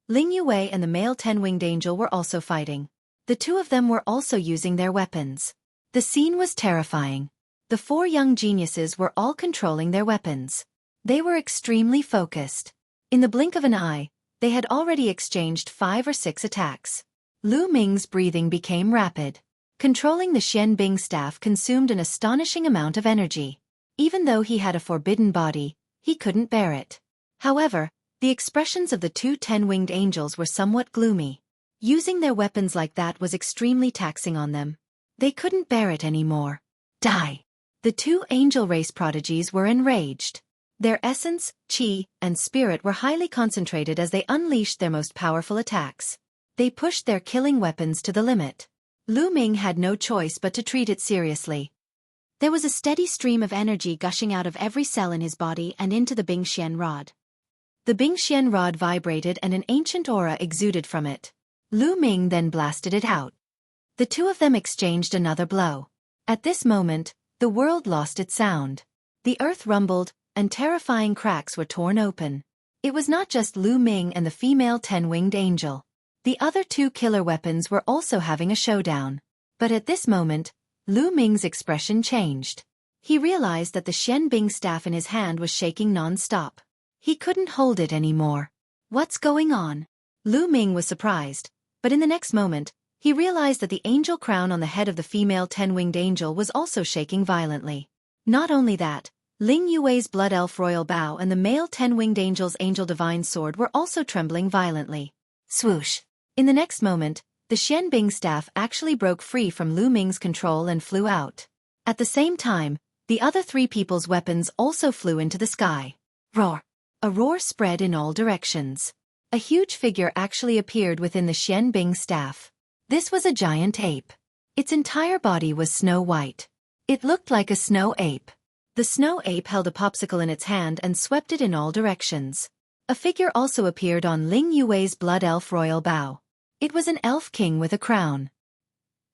A: Ling Yue and the male 10-winged angel were also fighting. The two of them were also using their weapons. The scene was terrifying. The four young geniuses were all controlling their weapons. They were extremely focused. In the blink of an eye, they had already exchanged 5 or 6 attacks. Lu Ming's breathing became rapid. Controlling the Xian Bing staff consumed an astonishing amount of energy. Even though he had a forbidden body, he couldn't bear it. However, the expressions of the two 10-winged angels were somewhat gloomy. Using their weapons like that was extremely taxing on them. They couldn't bear it anymore. Die! The two angel race prodigies were enraged. Their essence, qi, and spirit were highly concentrated as they unleashed their most powerful attacks. They pushed their killing weapons to the limit. Lu Ming had no choice but to treat it seriously. There was a steady stream of energy gushing out of every cell in his body and into the Bingxian rod. The Bingxian rod vibrated and an ancient aura exuded from it. Lu Ming then blasted it out. The two of them exchanged another blow. At this moment, the world lost its sound. The earth rumbled, and terrifying cracks were torn open. It was not just Lu Ming and the female 10-winged angel. The other two killer weapons were also having a showdown. But at this moment, Lu Ming's expression changed. He realized that the Xian Bing staff in his hand was shaking non-stop. He couldn't hold it anymore. What's going on? Lu Ming was surprised, but in the next moment, he realized that the angel crown on the head of the female 10-winged angel was also shaking violently. Not only that, Ling Yue's blood elf royal bow and the male 10-winged angel's angel divine sword were also trembling violently. Swoosh! In the next moment, the Xian Bing staff actually broke free from Lu Ming's control and flew out. At the same time, the other three people's weapons also flew into the sky. Roar! A roar spread in all directions. A huge figure actually appeared within the Xian Bing staff. This was a giant ape. Its entire body was snow white. It looked like a snow ape. The snow ape held a popsicle in its hand and swept it in all directions. A figure also appeared on Ling Yue's blood elf royal bow. It was an elf king with a crown.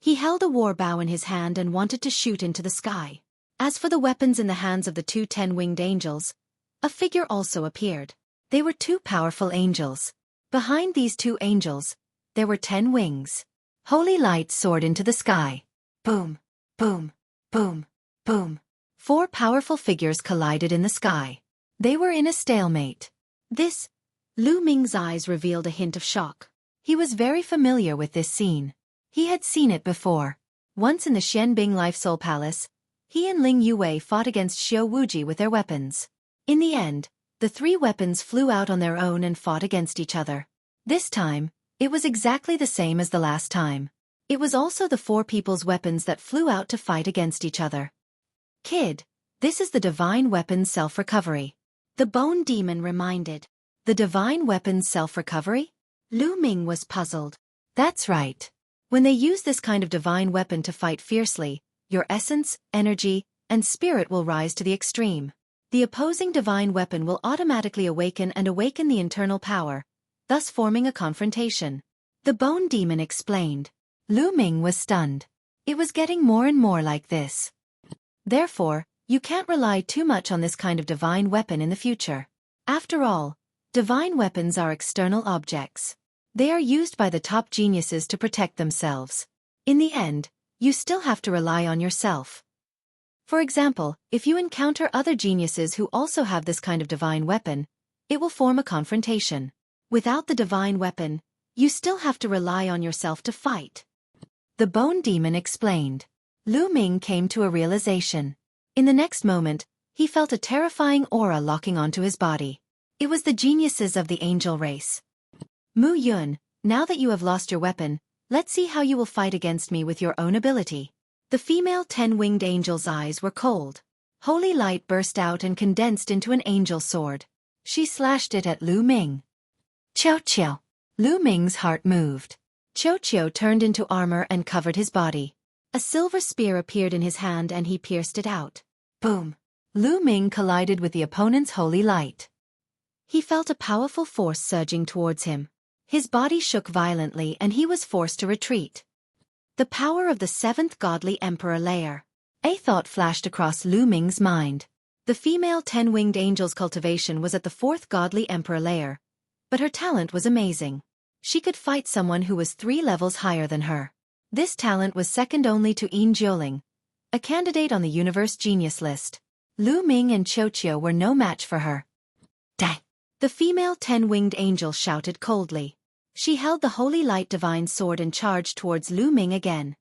A: He held a war bow in his hand and wanted to shoot into the sky. As for the weapons in the hands of the two 10-winged angels, a figure also appeared. They were two powerful angels. Behind these two angels, there were 10 wings. Holy light soared into the sky. Boom, boom, boom, boom. 4 powerful figures collided in the sky. They were in a stalemate. This, Lu Ming's eyes revealed a hint of shock. He was very familiar with this scene. He had seen it before. Once in the Xianbing Life Soul Palace, he and Ling Yue fought against Xiao Wuji with their weapons. In the end, the 3 weapons flew out on their own and fought against each other. This time, It was exactly the same as the last time. It was also the four people's weapons that flew out to fight against each other. Kid, this is the divine weapon's self-recovery. The bone demon reminded. The divine weapon's self-recovery? Lu Ming was puzzled. That's right. When they use this kind of divine weapon to fight fiercely, your essence, energy, and spirit will rise to the extreme. The opposing divine weapon will automatically awaken the internal power, thus forming a confrontation. The bone demon explained. Lu Ming was stunned. It was getting more and more like this. Therefore, you can't rely too much on this kind of divine weapon in the future. After all, divine weapons are external objects. They are used by the top geniuses to protect themselves. In the end, you still have to rely on yourself. For example, if you encounter other geniuses who also have this kind of divine weapon, it will form a confrontation. Without the divine weapon, you still have to rely on yourself to fight. The bone demon explained. Lu Ming came to a realization. In the next moment, he felt a terrifying aura locking onto his body. It was the geniuses of the angel race. Mu Yun, now that you have lost your weapon, let's see how you will fight against me with your own ability. The female 10-winged angel's eyes were cold. Holy light burst out and condensed into an angel sword. She slashed it at Lu Ming. Qiao. Lu Ming's heart moved. Qiao turned into armor and covered his body. A silver spear appeared in his hand and he pierced it out. Boom! Lu Ming collided with the opponent's holy light. He felt a powerful force surging towards him. His body shook violently and he was forced to retreat. The power of the seventh godly emperor layer. A thought flashed across Lu Ming's mind. The female 10-winged angel's cultivation was at the fourth godly emperor layer, but her talent was amazing. She could fight someone who was 3 levels higher than her. This talent was second only to Yin Jiuling, a candidate on the universe genius list. Lu Ming and Qiao were no match for her. Dang! The female 10-winged angel shouted coldly. She held the holy light divine sword and charged towards Lu Ming again.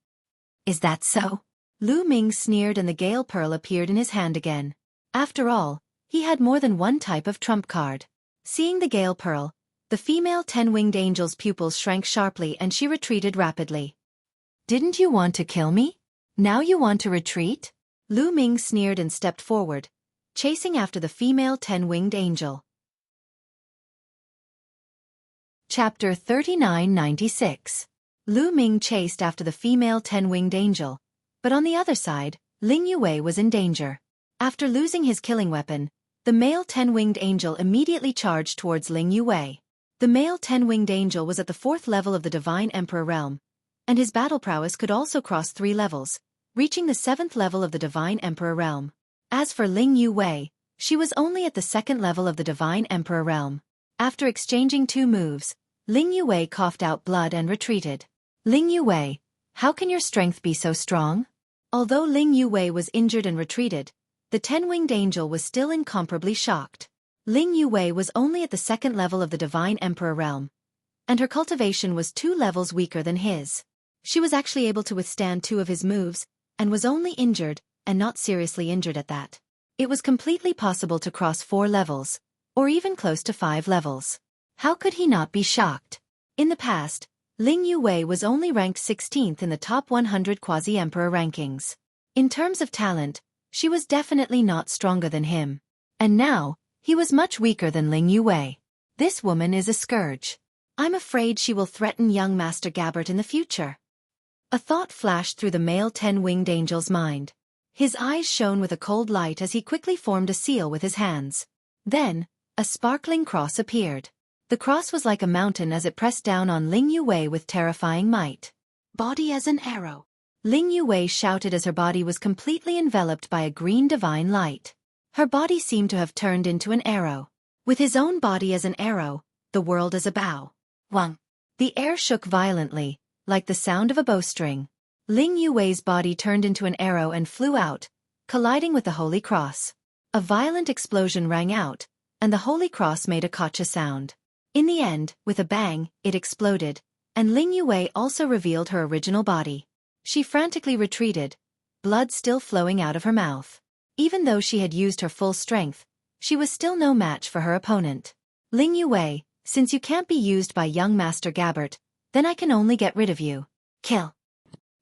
A: Is that so? Lu Ming sneered and the Gale Pearl appeared in his hand again. After all, he had more than one type of trump card. Seeing the Gale Pearl, the female 10-winged angel's pupils shrank sharply and she retreated rapidly. Didn't you want to kill me? Now you want to retreat? Lu Ming sneered and stepped forward, chasing after the female 10-winged angel. Chapter 3996. Lu Ming chased after the female 10-winged angel, but on the other side, Ling Yue was in danger. After losing his killing weapon, the male 10-winged angel immediately charged towards Ling Yue. The male 10-winged angel was at the 4th level of the Divine Emperor realm, and his battle prowess could also cross 3 levels, reaching the 7th level of the Divine Emperor realm. As for Ling Yue, she was only at the 2nd level of the Divine Emperor realm. After exchanging 2 moves, Ling Yue coughed out blood and retreated. Ling Yue, how can your strength be so strong? Although Ling Yue was injured and retreated, the 10-winged angel was still incomparably shocked. Ling Yue was only at the 2nd level of the Divine Emperor realm, and her cultivation was 2 levels weaker than his. She was actually able to withstand 2 of his moves, and was only injured, and not seriously injured at that. It was completely possible to cross 4 levels, or even close to 5 levels. How could he not be shocked? In the past, Ling Yue was only ranked 16th in the top 100 quasi-emperor rankings. In terms of talent, she was definitely not stronger than him. And now, he was much weaker than Ling Yue. This woman is a scourge. I'm afraid she will threaten young Master Gabbert in the future. A thought flashed through the male 10-winged angel's mind. His eyes shone with a cold light as he quickly formed a seal with his hands. Then, a sparkling cross appeared. The cross was like a mountain as it pressed down on Ling Yue with terrifying might. Body as an arrow. Ling Yue shouted as her body was completely enveloped by a green divine light. Her body seemed to have turned into an arrow. With his own body as an arrow, the world as a bow. Wang. The air shook violently, like the sound of a bowstring. Ling Yue's body turned into an arrow and flew out, colliding with the Holy Cross. A violent explosion rang out, and the Holy Cross made a gotcha sound. In the end, with a bang, it exploded, and Ling Yue also revealed her original body. She frantically retreated, blood still flowing out of her mouth. Even though she had used her full strength, she was still no match for her opponent. Ling Yue, since you can't be used by young Master Gabbert, then I can only get rid of you. Kill.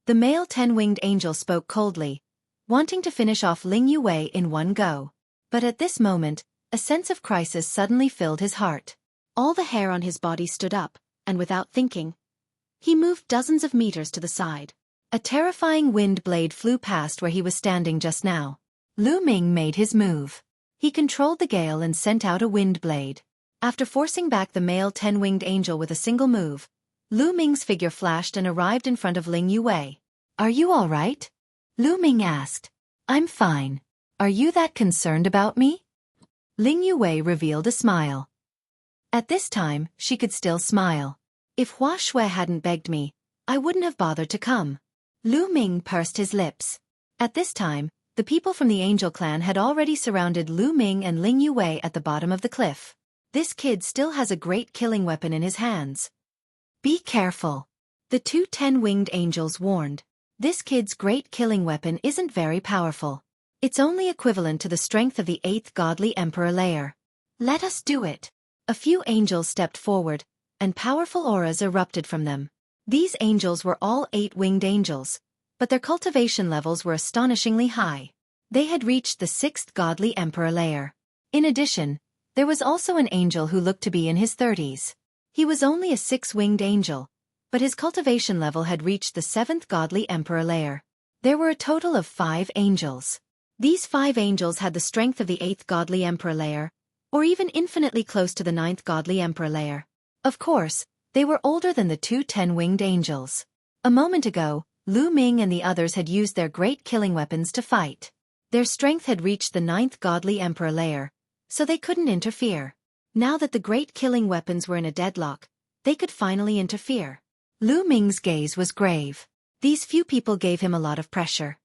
A: The male 10-winged angel spoke coldly, wanting to finish off Ling Yue in one go. But at this moment, a sense of crisis suddenly filled his heart. All the hair on his body stood up, and without thinking, he moved dozens of meters to the side. A terrifying wind blade flew past where he was standing just now. Lu Ming made his move. He controlled the gale and sent out a wind blade. After forcing back the male 10-winged angel with a single move, Lu Ming's figure flashed and arrived in front of Ling Yue. Are you all right? Lu Ming asked. I'm fine. Are you that concerned about me? Ling Yue revealed a smile. At this time, she could still smile. If Hua Shui hadn't begged me, I wouldn't have bothered to come. Lu Ming pursed his lips. At this time, the people from the Angel Clan had already surrounded Lu Ming and Ling Yue at the bottom of the cliff. This kid still has a great killing weapon in his hands. Be careful. The two 10-winged angels warned. This kid's great killing weapon isn't very powerful. It's only equivalent to the strength of the 8th godly emperor layer. Let us do it. A few angels stepped forward, and powerful auras erupted from them. These angels were all 8-winged angels, but their cultivation levels were astonishingly high. They had reached the 6th godly emperor layer. In addition, there was also an angel who looked to be in his 30s. He was only a 6-winged angel, but his cultivation level had reached the 7th godly emperor layer. There were a total of 5 angels. These 5 angels had the strength of the 8th godly emperor layer, or even infinitely close to the 9th godly emperor layer. Of course, they were older than the two 10-winged angels. A moment ago, Lu Ming and the others had used their great killing weapons to fight. Their strength had reached the 9th godly emperor layer, so they couldn't interfere. Now that the great killing weapons were in a deadlock, they could finally interfere. Lu Ming's gaze was grave. These few people gave him a lot of pressure.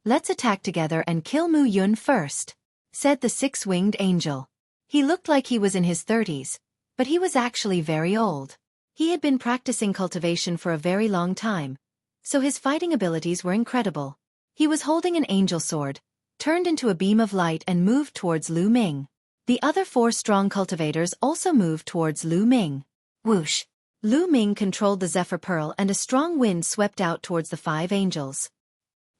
A: Let's attack together and kill Mu Yun first, said the 6-winged angel. He looked like he was in his 30s, but he was actually very old. He had been practicing cultivation for a very long time, so his fighting abilities were incredible. He was holding an angel sword, turned into a beam of light and moved towards Lu Ming. The other 4 strong cultivators also moved towards Lu Ming. Whoosh! Lu Ming controlled the Zephyr Pearl and a strong wind swept out towards the 5 angels.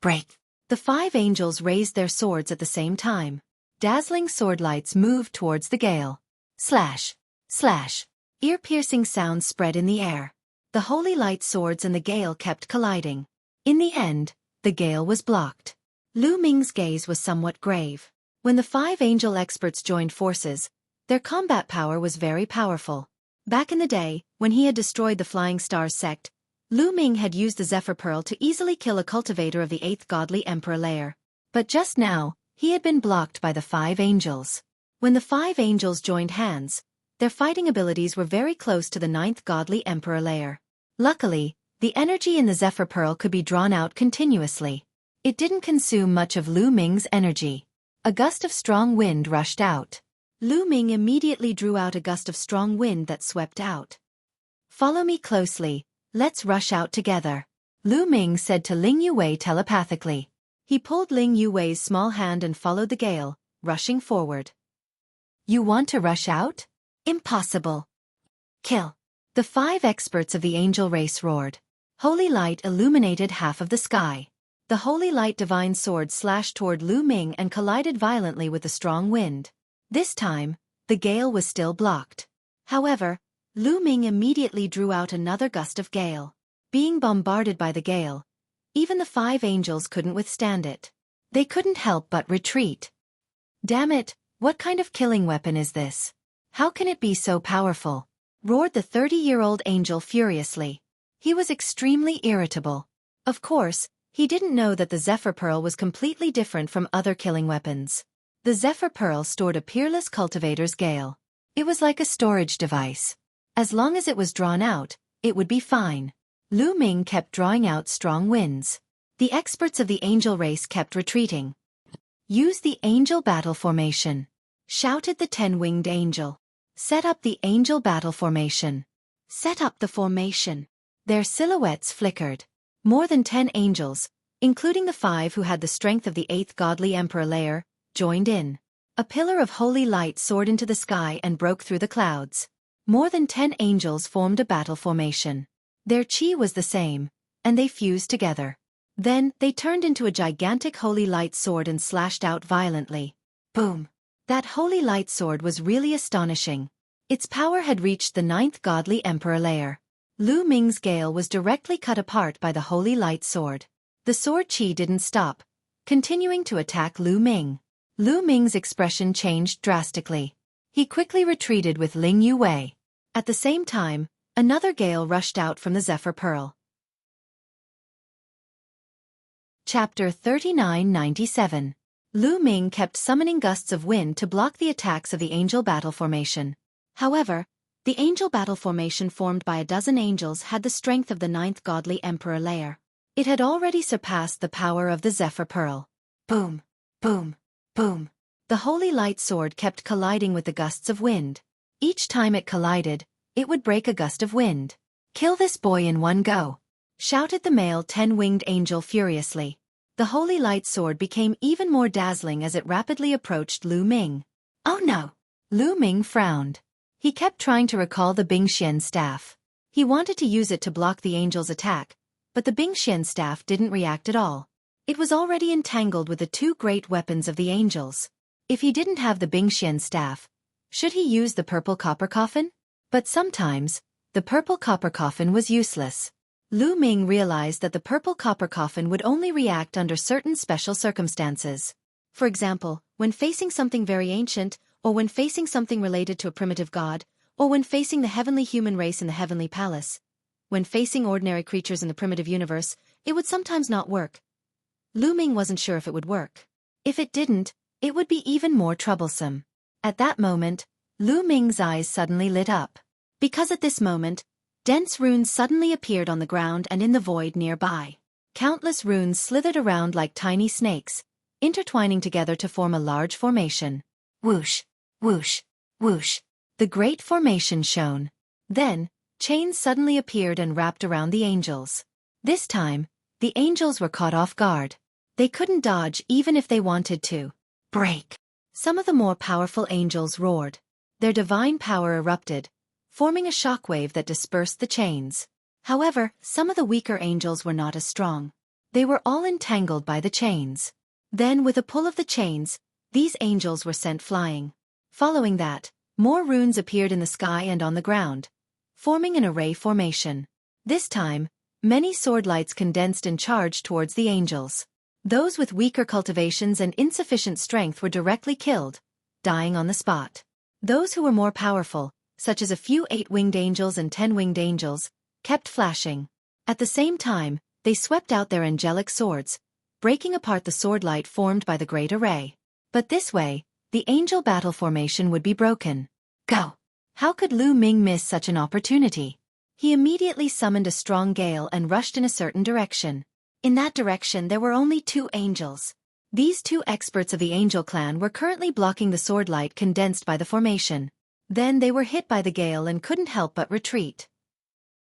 A: Break! The 5 angels raised their swords at the same time. Dazzling sword lights moved towards the gale. Slash! Slash! Ear-piercing sounds spread in the air. The holy light swords and the gale kept colliding. In the end, the gale was blocked. Lu Ming's gaze was somewhat grave. When the 5 angel experts joined forces, their combat power was very powerful. Back in the day, when he had destroyed the Flying Stars sect, Lu Ming had used the Zephyr Pearl to easily kill a cultivator of the 8th godly emperor layer. But just now, he had been blocked by the 5 angels. When the 5 angels joined hands, their fighting abilities were very close to the 9th godly emperor layer. Luckily, the energy in the Zephyr Pearl could be drawn out continuously. It didn't consume much of Lu Ming's energy. A gust of strong wind rushed out. Lu Ming immediately drew out a gust of strong wind that swept out. Follow me closely, let's rush out together, Lu Ming said to Ling Yue telepathically. He pulled Ling Yue's small hand and followed the gale, rushing forward. You want to rush out? Impossible. Kill. The 5 experts of the angel race roared. Holy light illuminated half of the sky. The holy light divine sword slashed toward Lu Ming and collided violently with the strong wind. This time, the gale was still blocked. However, Lu Ming immediately drew out another gust of gale. Being bombarded by the gale, even the 5 angels couldn't withstand it. They couldn't help but retreat. Damn it, what kind of killing weapon is this? How can it be so powerful? Roared the 30-year-old angel furiously. He was extremely irritable. Of course, he didn't know that the Zephyr Pearl was completely different from other killing weapons. The Zephyr Pearl stored a peerless cultivator's gale. It was like a storage device. As long as it was drawn out, it would be fine. Lu Ming kept drawing out strong winds. The experts of the angel race kept retreating. Use the angel battle formation, shouted the 10-winged angel. Set up the angel battle formation. Set up the formation. Their silhouettes flickered. More than 10 angels, including the 5 who had the strength of the 8th godly emperor layer, joined in. A pillar of holy light soared into the sky and broke through the clouds. More than 10 angels formed a battle formation. Their chi was the same, and they fused together. Then, they turned into a gigantic holy light sword and slashed out violently. Boom! That holy light sword was really astonishing. Its power had reached the 9th godly emperor layer. Lu Ming's gale was directly cut apart by the holy light sword. The sword chi didn't stop, continuing to attack Lu Ming. Lu Ming's expression changed drastically. He quickly retreated with Ling Yue. At the same time, another gale rushed out from the Zephyr Pearl. Chapter 3997. Lu Ming kept summoning gusts of wind to block the attacks of the angel battle formation. However, the angel battle formation formed by a dozen angels had the strength of the 9th godly emperor layer. It had already surpassed the power of the Zephyr Pearl. Boom! Boom! Boom! The holy light sword kept colliding with the gusts of wind. Each time it collided, it would break a gust of wind. "Kill this boy in one go!" shouted the male 10-winged angel furiously. The holy light sword became even more dazzling as it rapidly approached Lu Ming. "Oh no!" Lu Ming frowned. He kept trying to recall the Bingxian staff. He wanted to use it to block the angel's attack, but the Bingxian staff didn't react at all. It was already entangled with the two great weapons of the angels. If he didn't have the Bingxian staff, should he use the purple copper coffin? But sometimes, the purple copper coffin was useless. Lu Ming realized that the purple copper coffin would only react under certain special circumstances. For example, when facing something very ancient, or when facing something related to a primitive god, or when facing the heavenly human race in the heavenly palace. When facing ordinary creatures in the primitive universe, it would sometimes not work. Lu Ming wasn't sure if it would work. If it didn't, it would be even more troublesome. At that moment, Lu Ming's eyes suddenly lit up. Because at this moment, dense runes suddenly appeared on the ground and in the void nearby. Countless runes slithered around like tiny snakes, intertwining together to form a large formation. Whoosh, whoosh, whoosh. The great formation shone. Then, chains suddenly appeared and wrapped around the angels. This time, the angels were caught off guard. They couldn't dodge even if they wanted to. Break! Some of the more powerful angels roared. Their divine power erupted, forming a shockwave that dispersed the chains. However, some of the weaker angels were not as strong. They were all entangled by the chains. Then with a pull of the chains, these angels were sent flying. Following that, more runes appeared in the sky and on the ground, forming an array formation. This time, many sword lights condensed and charged towards the angels. Those with weaker cultivations and insufficient strength were directly killed, dying on the spot. Those who were more powerful, such as a few 8-winged angels and 10-winged angels, kept flashing. At the same time, they swept out their angelic swords, breaking apart the sword light formed by the great array. But this way, the angel battle formation would be broken. Go! How could Lu Ming miss such an opportunity? He immediately summoned a strong gale and rushed in a certain direction. In that direction there were only 2 angels. These 2 experts of the angel clan were currently blocking the sword light condensed by the formation. Then they were hit by the gale and couldn't help but retreat.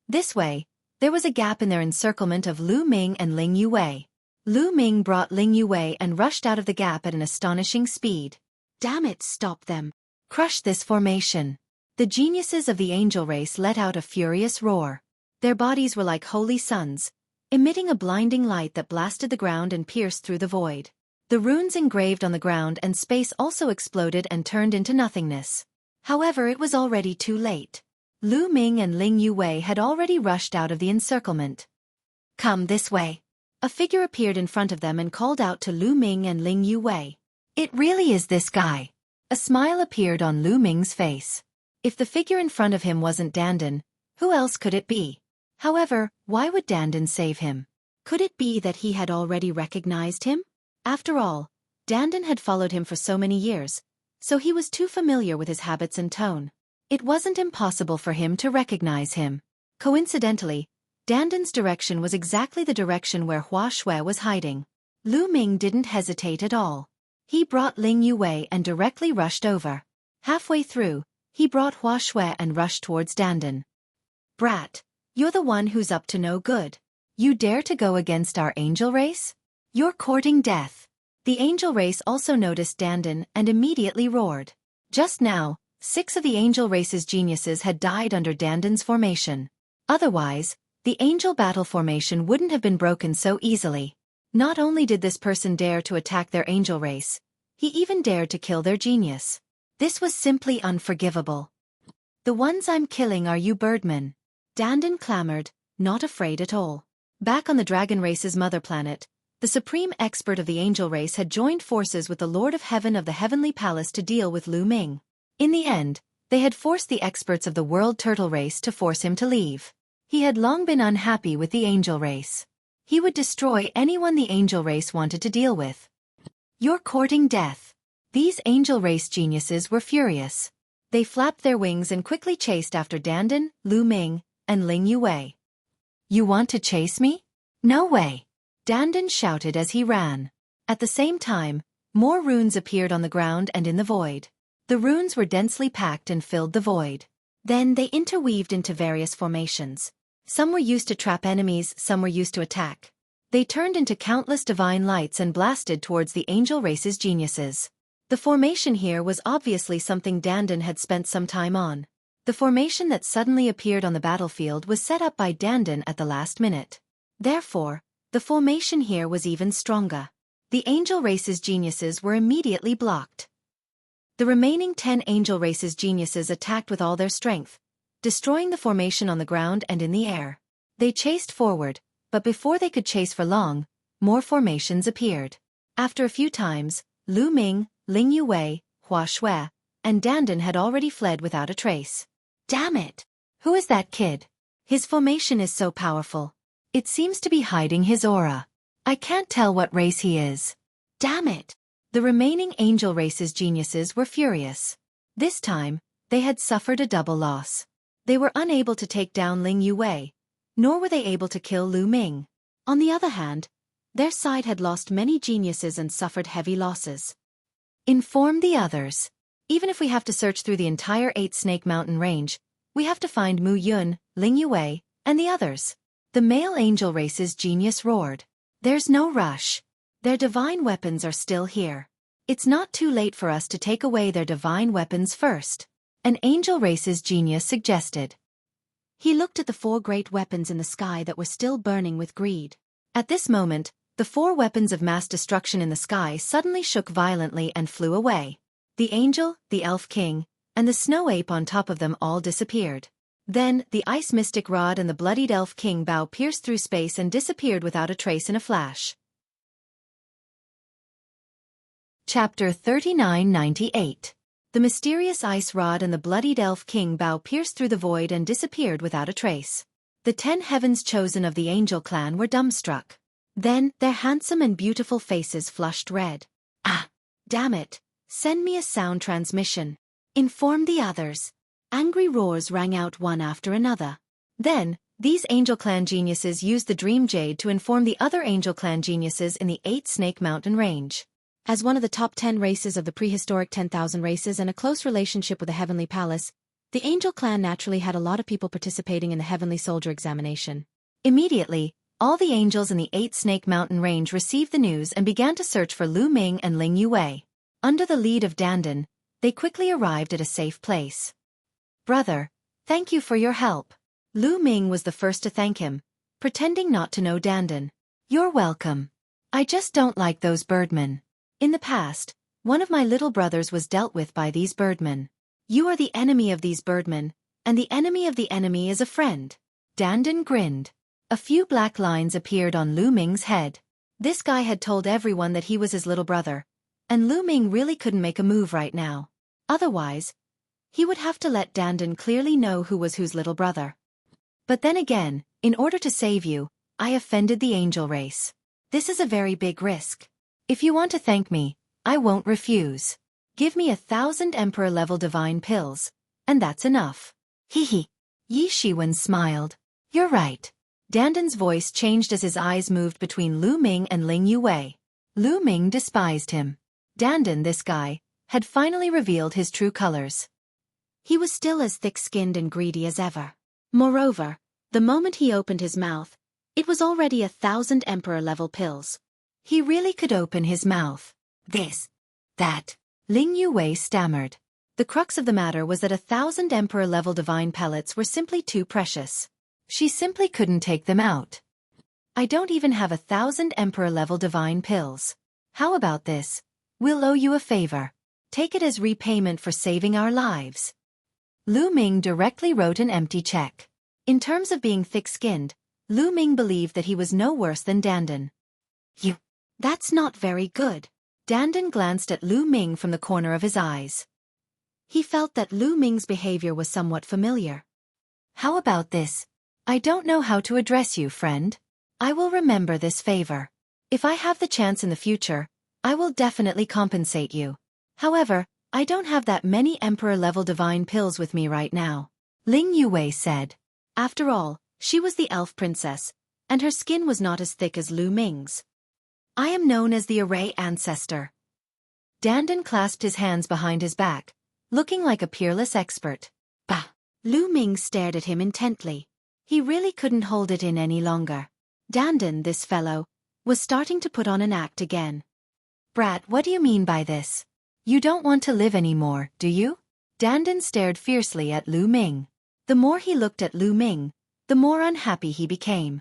A: This way, there was a gap in their encirclement of Lu Ming and Ling Yue. Lu Ming brought Ling Yue and rushed out of the gap at an astonishing speed. Damn it, stop them! Crush this formation! The geniuses of the angel race let out a furious roar. Their bodies were like holy suns, emitting a blinding light that blasted the ground and pierced through the void. The runes engraved on the ground and space also exploded and turned into nothingness. However, it was already too late. Lu Ming and Ling Yue had already rushed out of the encirclement. Come this way. A figure appeared in front of them and called out to Lu Ming and Ling Yue. It really is this guy. A smile appeared on Lu Ming's face. If the figure in front of him wasn't Dandan, who else could it be? However, why would Dandan save him? Could it be that he had already recognized him? After all, Dandan had followed him for so many years, so he was too familiar with his habits and tone. It wasn't impossible for him to recognize him. Coincidentally, Dandan's direction was exactly the direction where Hua Shui was hiding. Lu Ming didn't hesitate at all. He brought Ling Yue and directly rushed over. Halfway through, he brought Hua Shui and rushed towards Dandan. Brat, you're the one who's up to no good. You dare to go against our angel race? You're courting death. The angel race also noticed Dandan and immediately roared. Just now, 6 of the angel race's geniuses had died under Dandan's formation. Otherwise, the angel battle formation wouldn't have been broken so easily. Not only did this person dare to attack their angel race, he even dared to kill their genius. This was simply unforgivable. The ones I'm killing are you birdmen, Dandan clamored, not afraid at all. Back on the dragon race's mother planet, the supreme expert of the angel race had joined forces with the Lord of Heaven of the Heavenly Palace to deal with Lu Ming. In the end, they had forced the experts of the world turtle race to force him to leave. He had long been unhappy with the angel race. He would destroy anyone the angel race wanted to deal with. You're courting death. These angel race geniuses were furious. They flapped their wings and quickly chased after Dandan, Lu Ming, and Ling Yue. You want to chase me? No way! Dandan shouted as he ran. At the same time, more runes appeared on the ground and in the void. The runes were densely packed and filled the void. Then they interweaved into various formations. Some were used to trap enemies, some were used to attack. They turned into countless divine lights and blasted towards the angel race's geniuses. The formation here was obviously something Dandan had spent some time on. The formation that suddenly appeared on the battlefield was set up by Dandan at the last minute. Therefore, the formation here was even stronger. The angel race's geniuses were immediately blocked. The remaining 10 angel race's geniuses attacked with all their strength, destroying the formation on the ground and in the air. They chased forward, but before they could chase for long, more formations appeared. After a few times, Lu Ming, Ling Yue, Xueqi, and Dandan had already fled without a trace. Damn it! Who is that kid? His formation is so powerful. It seems to be hiding his aura. I can't tell what race he is. Damn it! The remaining angel race's geniuses were furious. This time, they had suffered a double loss. They were unable to take down Ling Yue, nor were they able to kill Lu Ming. On the other hand, their side had lost many geniuses and suffered heavy losses. Inform the others. Even if we have to search through the entire 8 Snake Mountain range, we have to find Mu Yun, Ling Yue, and the others. The male angel race's genius roared. There's no rush. Their divine weapons are still here. It's not too late for us to take away their divine weapons first. An angel race's genius suggested. He looked at the 4 great weapons in the sky that were still burning with greed. At this moment, the 4 weapons of mass destruction in the sky suddenly shook violently and flew away. The angel, the elf king, and the snow ape on top of them all disappeared. Then, the ice mystic rod and the bloodied elf king bow pierced through space and disappeared without a trace in a flash. Chapter 3998. The mysterious ice rod and the bloodied elf king bow pierced through the void and disappeared without a trace. The 10 heavens chosen of the angel clan were dumbstruck. Then, their handsome and beautiful faces flushed red. Ah! Damn it! Send me a sound transmission. Inform the others. Angry roars rang out one after another. Then, these angel clan geniuses used the dream jade to inform the other angel clan geniuses in the 8 Snake Mountain range. As one of the top 10 races of the prehistoric 10,000 races and a close relationship with the Heavenly Palace, the angel clan naturally had a lot of people participating in the Heavenly Soldier examination. Immediately, all the angels in the 8 Snake Mountain range received the news and began to search for Lu Ming and Ling Yue. Under the lead of Dandan, they quickly arrived at a safe place. Brother, thank you for your help. Lu Ming was the first to thank him, pretending not to know Dandan. You're welcome. I just don't like those birdmen. In the past, one of my little brothers was dealt with by these birdmen. You are the enemy of these birdmen, and the enemy of the enemy is a friend. Dandan grinned. A few black lines appeared on Lu Ming's head. This guy had told everyone that he was his little brother, and Lu Ming really couldn't make a move right now. Otherwise, he would have to let Dandan clearly know who was whose little brother. But then again, in order to save you, I offended the angel race. This is a very big risk. If you want to thank me, I won't refuse. Give me 1,000 Emperor-level divine pills, and that's enough. Hee. Yi Shiwen smiled. You're right. Dandan's voice changed as his eyes moved between Lu Ming and Ling Yue. Lu Ming despised him. Dandan, this guy, had finally revealed his true colors. He was still as thick-skinned and greedy as ever. Moreover, the moment he opened his mouth, it was already 1,000 Emperor-level pills. He really could open his mouth. This, that. Ling Yue stammered. The crux of the matter was that 1,000 Emperor-level divine pellets were simply too precious. She simply couldn't take them out. I don't even have 1,000 Emperor-level divine pills. How about this? We'll owe you a favor. Take it as repayment for saving our lives. Lu Ming directly wrote an empty check. In terms of being thick-skinned, Lu Ming believed that he was no worse than Dandan. That's not very good. Dandan glanced at Lu Ming from the corner of his eyes. He felt that Lu Ming's behavior was somewhat familiar. How about this? I don't know how to address you, friend. I will remember this favor. If I have the chance in the future, I will definitely compensate you. However, I don't have that many Emperor-level divine pills with me right now. Ling Yue said. After all, she was the elf princess, and her skin was not as thick as Lu Ming's. I am known as the Array Ancestor. Dandan clasped his hands behind his back, looking like a peerless expert. Bah! Lu Ming stared at him intently. He really couldn't hold it in any longer. Dandan, this fellow, was starting to put on an act again. Brat, what do you mean by this? You don't want to live anymore, do you? Dandan stared fiercely at Lu Ming. The more he looked at Lu Ming, the more unhappy he became.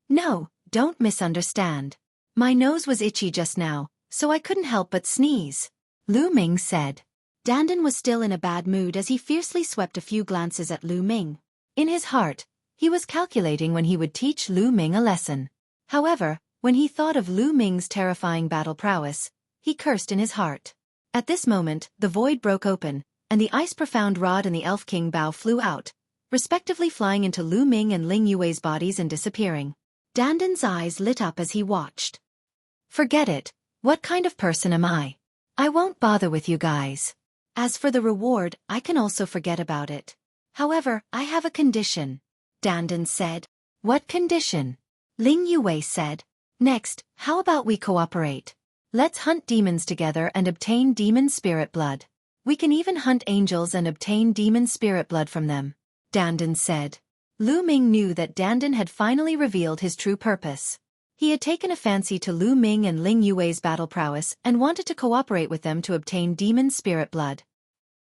A: No, don't misunderstand. My nose was itchy just now, so I couldn't help but sneeze. Lu Ming said. Dandan was still in a bad mood as he fiercely swept a few glances at Lu Ming. In his heart, he was calculating when he would teach Lu Ming a lesson. However, when he thought of Lu Ming's terrifying battle prowess, he cursed in his heart. At this moment, the void broke open, and the ice-profound rod and the Elf King Bao flew out, respectively flying into Lu Ming and Ling Yue's bodies and disappearing. Dandan's eyes lit up as he watched. Forget it. What kind of person am I? I won't bother with you guys. As for the reward, I can also forget about it. However, I have a condition. Dandan said. What condition? Ling Yue said. Next, how about we cooperate? Let's hunt demons together and obtain demon spirit blood. We can even hunt angels and obtain demon spirit blood from them. Dandan said. Lu Ming knew that Dandan had finally revealed his true purpose. He had taken a fancy to Lu Ming and Ling Yue's battle prowess and wanted to cooperate with them to obtain demon spirit blood.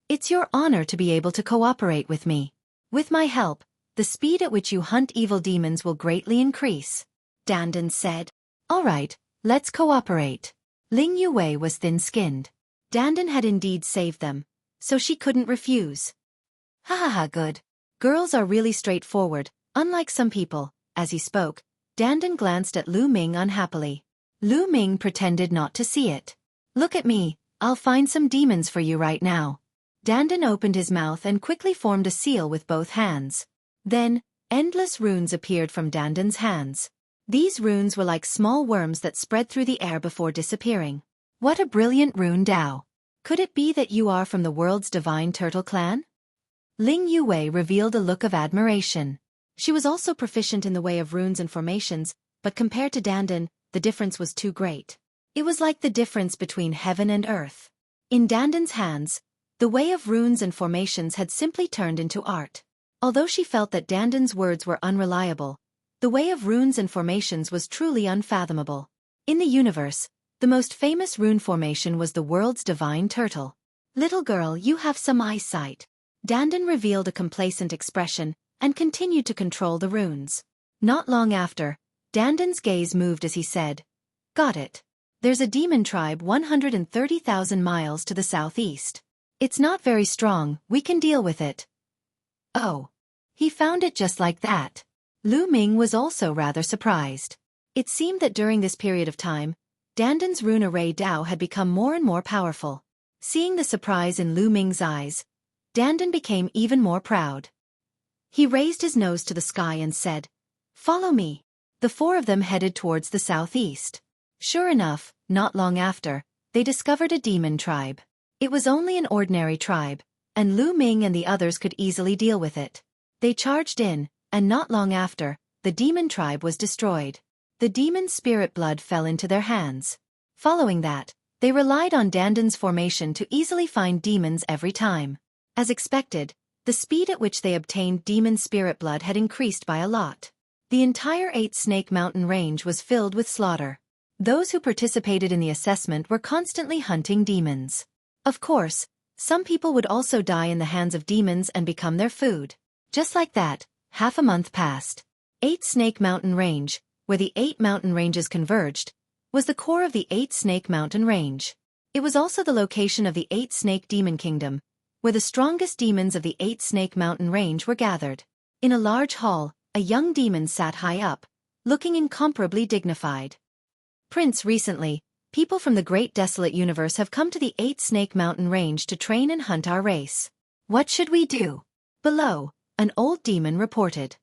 A: It's your honor to be able to cooperate with me. With my help, the speed at which you hunt evil demons will greatly increase. Dandan said. All right, let's cooperate. Ling Yue was thin-skinned. Dandan had indeed saved them, so she couldn't refuse. Ha ha ha, good. Girls are really straightforward, unlike some people. As he spoke, Dandan glanced at Lu Ming unhappily. Lu Ming pretended not to see it. Look at me, I'll find some demons for you right now. Dandan opened his mouth and quickly formed a seal with both hands. Then, endless runes appeared from Dandan's hands. These runes were like small worms that spread through the air before disappearing. What a brilliant rune Dao. Could it be that you are from the world's divine turtle clan? Ling Yue revealed a look of admiration. She was also proficient in the way of runes and formations, but compared to Dandan, the difference was too great. It was like the difference between heaven and earth. In Dandan's hands, the way of runes and formations had simply turned into art. Although she felt that Dandan's words were unreliable, the way of runes and formations was truly unfathomable. In the universe, the most famous rune formation was the world's divine turtle. Little girl, you have some eyesight. Dandan revealed a complacent expression and continued to control the runes. Not long after, Dandan's gaze moved as he said, Got it. There's a demon tribe 130,000 miles to the southeast. It's not very strong, we can deal with it. Oh. He found it just like that. Lu Ming was also rather surprised. It seemed that during this period of time, Dandan's rune array Dao had become more and more powerful. Seeing the surprise in Lu Ming's eyes, Dandan became even more proud. He raised his nose to the sky and said, Follow me. The four of them headed towards the southeast. Sure enough, not long after, they discovered a demon tribe. It was only an ordinary tribe, and Lu Ming and the others could easily deal with it. They charged in, and not long after, the demon tribe was destroyed. The demon spirit blood fell into their hands. Following that, they relied on Dandan's formation to easily find demons every time. As expected, the speed at which they obtained demon spirit blood had increased by a lot. The entire 8-Snake Mountain range was filled with slaughter. Those who participated in the assessment were constantly hunting demons. Of course, some people would also die in the hands of demons and become their food. Just like that, Half a month passed. 8 Snake Mountain Range, where the 8 mountain ranges converged, was the core of the 8 Snake Mountain Range. It was also the location of the 8 Snake Demon Kingdom, where the strongest demons of the 8 Snake Mountain Range were gathered. In a large hall, a young demon sat high up, looking incomparably dignified. Prince, recently, people from the Great Desolate Universe have come to the 8 Snake Mountain Range to train and hunt our race. What should we do? Below, an old demon reported.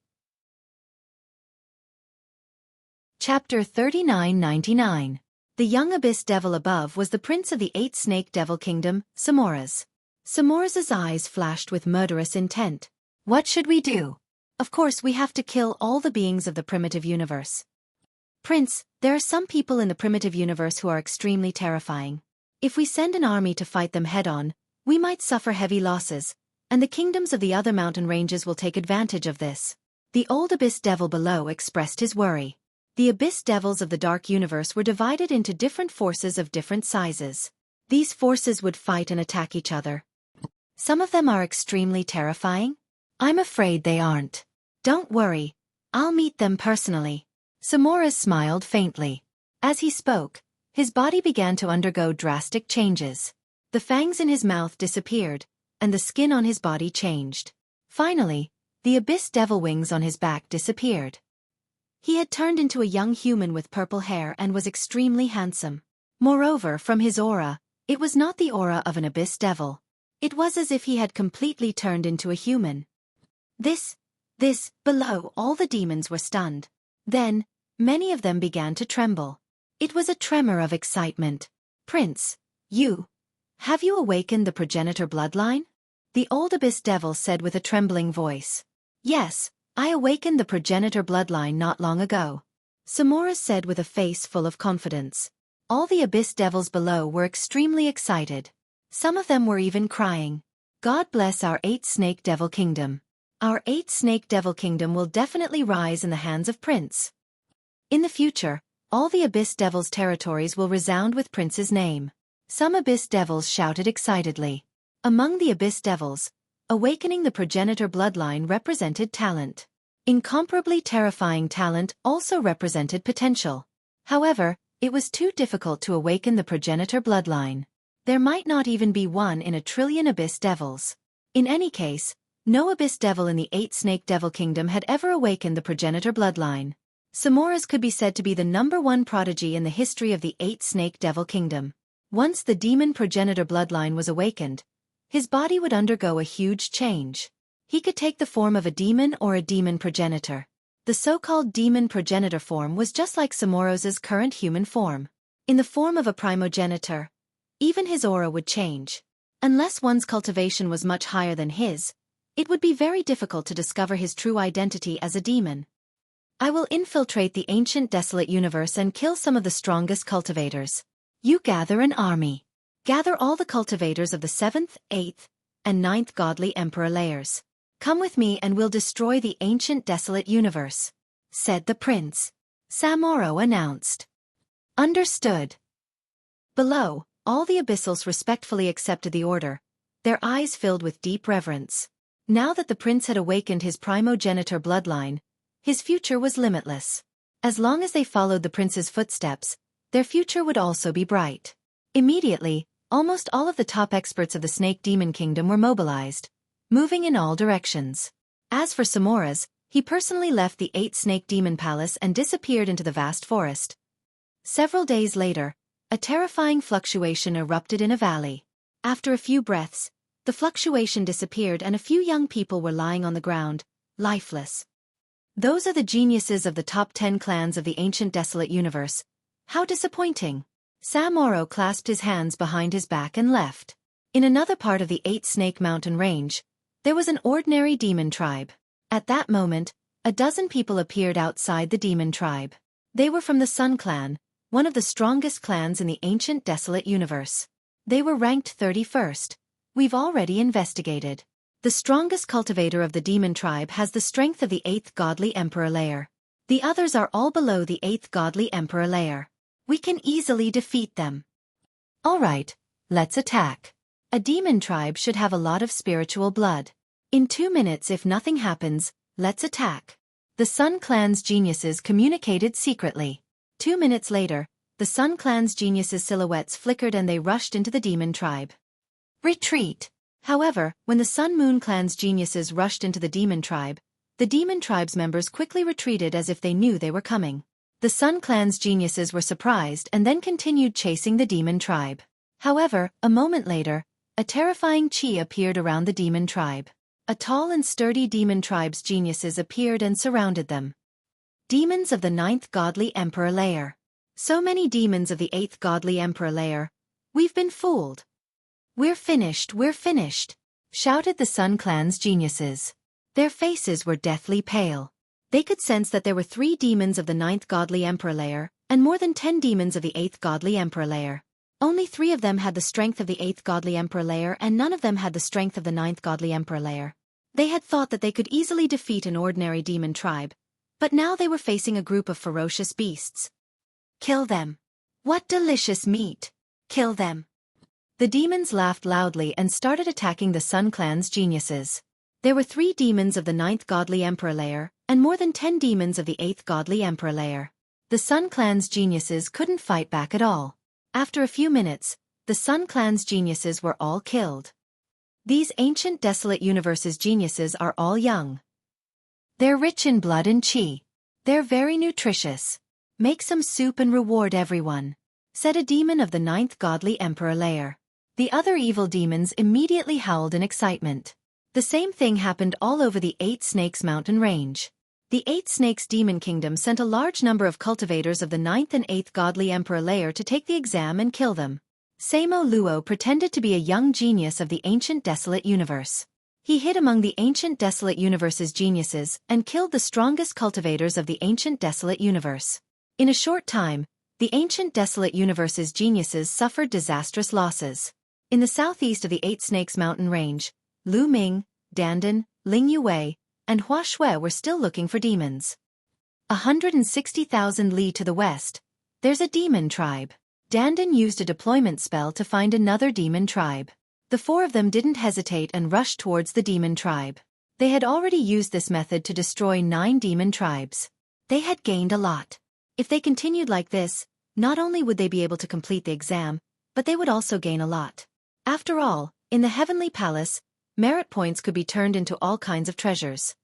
A: Chapter 3999. The young abyss devil above was the prince of the 8 Snake Devil Kingdom, Samoras. Samoras' eyes flashed with murderous intent. What should we do? Of course we have to kill all the beings of the primitive universe. Prince, there are some people in the primitive universe who are extremely terrifying. If we send an army to fight them head-on, we might suffer heavy losses, and the kingdoms of the other mountain ranges will take advantage of this. The old abyss devil below expressed his worry. The abyss devils of the dark universe were divided into different forces of different sizes. These forces would fight and attack each other. Some of them are extremely terrifying. I'm afraid they aren't. Don't worry, I'll meet them personally. Samoras smiled faintly. As he spoke, his body began to undergo drastic changes. The fangs in his mouth disappeared, and the skin on his body changed. Finally, the abyss devil wings on his back disappeared. He had turned into a young human with purple hair and was extremely handsome. Moreover, from his aura, it was not the aura of an abyss devil. It was as if he had completely turned into a human. Below, all the demons were stunned. Then, many of them began to tremble. It was a tremor of excitement. Prince, have you awakened the progenitor bloodline? The old abyss devil said with a trembling voice. Yes, I awakened the progenitor bloodline not long ago. Samoras said with a face full of confidence. All the abyss devils below were extremely excited. Some of them were even crying. God bless our 8 Snake Devil Kingdom. Our 8 Snake Devil Kingdom will definitely rise in the hands of Prince. In the future, all the abyss devils' territories will resound with Prince's name. Some abyss devils shouted excitedly. Among the abyss devils, awakening the progenitor bloodline represented talent. Incomparably terrifying talent also represented potential. However, it was too difficult to awaken the progenitor bloodline. There might not even be 1 in a trillion abyss devils. In any case, no abyss devil in the 8 Snake Devil Kingdom had ever awakened the progenitor bloodline. Samoras could be said to be the #1 prodigy in the history of the 8 Snake Devil Kingdom. Once the demon progenitor bloodline was awakened, his body would undergo a huge change. He could take the form of a demon or a demon progenitor. The so-called demon progenitor form was just like Samoras's current human form. In the form of a primogenitor, even his aura would change. Unless one's cultivation was much higher than his, it would be very difficult to discover his true identity as a demon. I will infiltrate the ancient desolate universe and kill some of the strongest cultivators. You gather an army. Gather all the cultivators of the 7th, 8th, and 9th godly emperor layers. Come with me and we'll destroy the ancient desolate universe, said the prince. Samoro announced. Understood. Below, all the abyssals respectfully accepted the order, their eyes filled with deep reverence. Now that the prince had awakened his primogenitor bloodline, his future was limitless. As long as they followed the prince's footsteps, their future would also be bright. Immediately, almost all of the top experts of the Snake Demon Kingdom were mobilized, moving in all directions. As for Samoras, he personally left the 8 Snake Demon Palace and disappeared into the vast forest. Several days later, a terrifying fluctuation erupted in a valley. After a few breaths, the fluctuation disappeared and a few young people were lying on the ground, lifeless. Those are the geniuses of the top 10 clans of the ancient desolate universe. How disappointing. Samoro clasped his hands behind his back and left. In another part of the 8 Snake Mountain Range, there was an ordinary demon tribe. At that moment, a dozen people appeared outside the demon tribe. They were from the Sun Clan, one of the strongest clans in the ancient desolate universe. They were ranked 31st. We've already investigated. The strongest cultivator of the demon tribe has the strength of the 8th godly emperor layer. The others are all below the 8th godly emperor layer. We can easily defeat them. Alright, let's attack. A demon tribe should have a lot of spiritual blood. In 2 minutes, if nothing happens, Let's attack. The Sun Clan's geniuses communicated secretly. 2 minutes later, the Sun Clan's geniuses' silhouettes flickered and they rushed into the demon tribe. Retreat! However, when the Sun Moon Clan's geniuses rushed into the demon tribe's members quickly retreated as if they knew they were coming. The Sun Clan's geniuses were surprised and then continued chasing the demon tribe. However, a moment later, a terrifying chi appeared around the demon tribe. A tall and sturdy demon tribe's geniuses appeared and surrounded them. Demons of the 9th Godly Emperor Layer. So many demons of the 8th Godly Emperor Layer. We've been fooled. We're finished, shouted the Sun Clan's geniuses. Their faces were deathly pale. They could sense that there were 3 demons of the 9th Godly Emperor Layer, and more than 10 demons of the 8th Godly Emperor Layer. Only 3 of them had the strength of the 8th Godly Emperor Layer and none of them had the strength of the 9th Godly Emperor Layer. They had thought that they could easily defeat an ordinary demon tribe, but now they were facing a group of ferocious beasts. Kill them. What delicious meat. Kill them. The demons laughed loudly and started attacking the Sun Clan's geniuses. There were 3 demons of the 9th Godly Emperor Layer, and more than 10 demons of the 8th Godly Emperor Layer. The Sun Clan's geniuses couldn't fight back at all. After a few minutes, the Sun Clan's geniuses were all killed. These ancient desolate universes' geniuses are all young. They're rich in blood and chi. They're very nutritious. Make some soup and reward everyone, said a demon of the 9th Godly Emperor Layer. The other evil demons immediately howled in excitement. The same thing happened all over the 8 Snakes mountain range. The 8 Snakes Demon Kingdom sent a large number of cultivators of the 9th and 8th Godly Emperor Layer to take the exam and kill them. Samo Luo pretended to be a young genius of the ancient desolate universe. He hid among the ancient desolate universe's geniuses and killed the strongest cultivators of the ancient desolate universe. In a short time, the ancient desolate universe's geniuses suffered disastrous losses. In the southeast of the 8 Snakes mountain range, Lu Ming, Dandan, Ling Yue, and Hua Shui were still looking for demons. 160,000 li to the west, there's a demon tribe. Dandan used a deployment spell to find another demon tribe. The 4 of them didn't hesitate and rushed towards the demon tribe. They had already used this method to destroy 9 demon tribes. They had gained a lot. If they continued like this, not only would they be able to complete the exam, but they would also gain a lot. After all, in the Heavenly Palace, merit points could be turned into all kinds of treasures.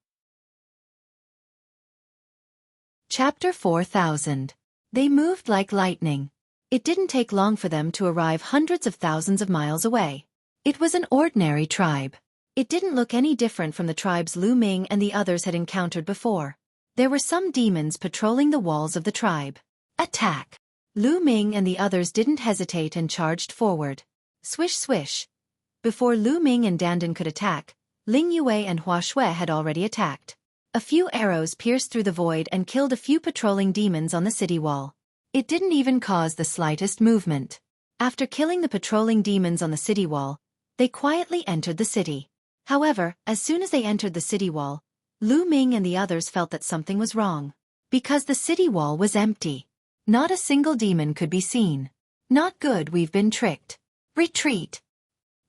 A: Chapter 4000. They moved like lightning. It didn't take long for them to arrive hundreds of thousands of miles away. It was an ordinary tribe. It didn't look any different from the tribes Lu Ming and the others had encountered before. There were some demons patrolling the walls of the tribe. Attack! Lu Ming and the others didn't hesitate and charged forward. Swish swish. Before Lu Ming and Dandan could attack, Ling Yue and Hua Shui had already attacked. A few arrows pierced through the void and killed a few patrolling demons on the city wall. It didn't even cause the slightest movement. After killing the patrolling demons on the city wall, they quietly entered the city. However, as soon as they entered the city wall, Lu Ming and the others felt that something was wrong. Because the city wall was empty. Not a single demon could be seen. Not good, we've been tricked. Retreat!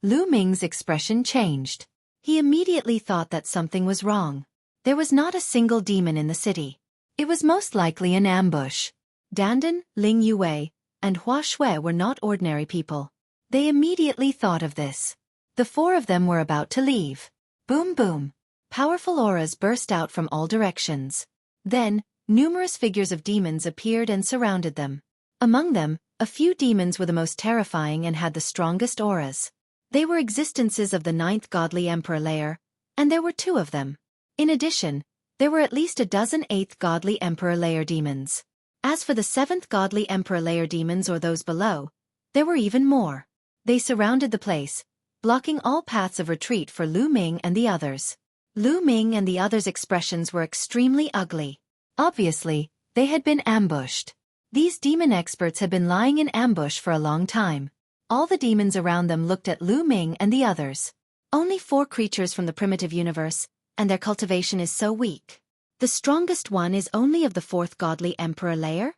A: Lu Ming's expression changed. He immediately thought that something was wrong. There was not a single demon in the city. It was most likely an ambush. Dandan, Ling Yue, and Hua Shui were not ordinary people. They immediately thought of this. The 4 of them were about to leave. Boom boom. Powerful auras burst out from all directions. Then, numerous figures of demons appeared and surrounded them. Among them, a few demons were the most terrifying and had the strongest auras. They were existences of the 9th Godly Emperor Layer, and there were 2 of them. In addition, there were at least a dozen 8th Godly Emperor Layer demons. As for the 7th Godly Emperor Layer demons or those below, there were even more. They surrounded the place, blocking all paths of retreat for Lu Ming and the others. Lu Ming and the others' expressions were extremely ugly. Obviously, they had been ambushed. These demon experts had been lying in ambush for a long time. All the demons around them looked at Lu Ming and the others. Only 4 creatures from the primitive universe, and their cultivation is so weak. The strongest one is only of the 4th Godly Emperor Layer?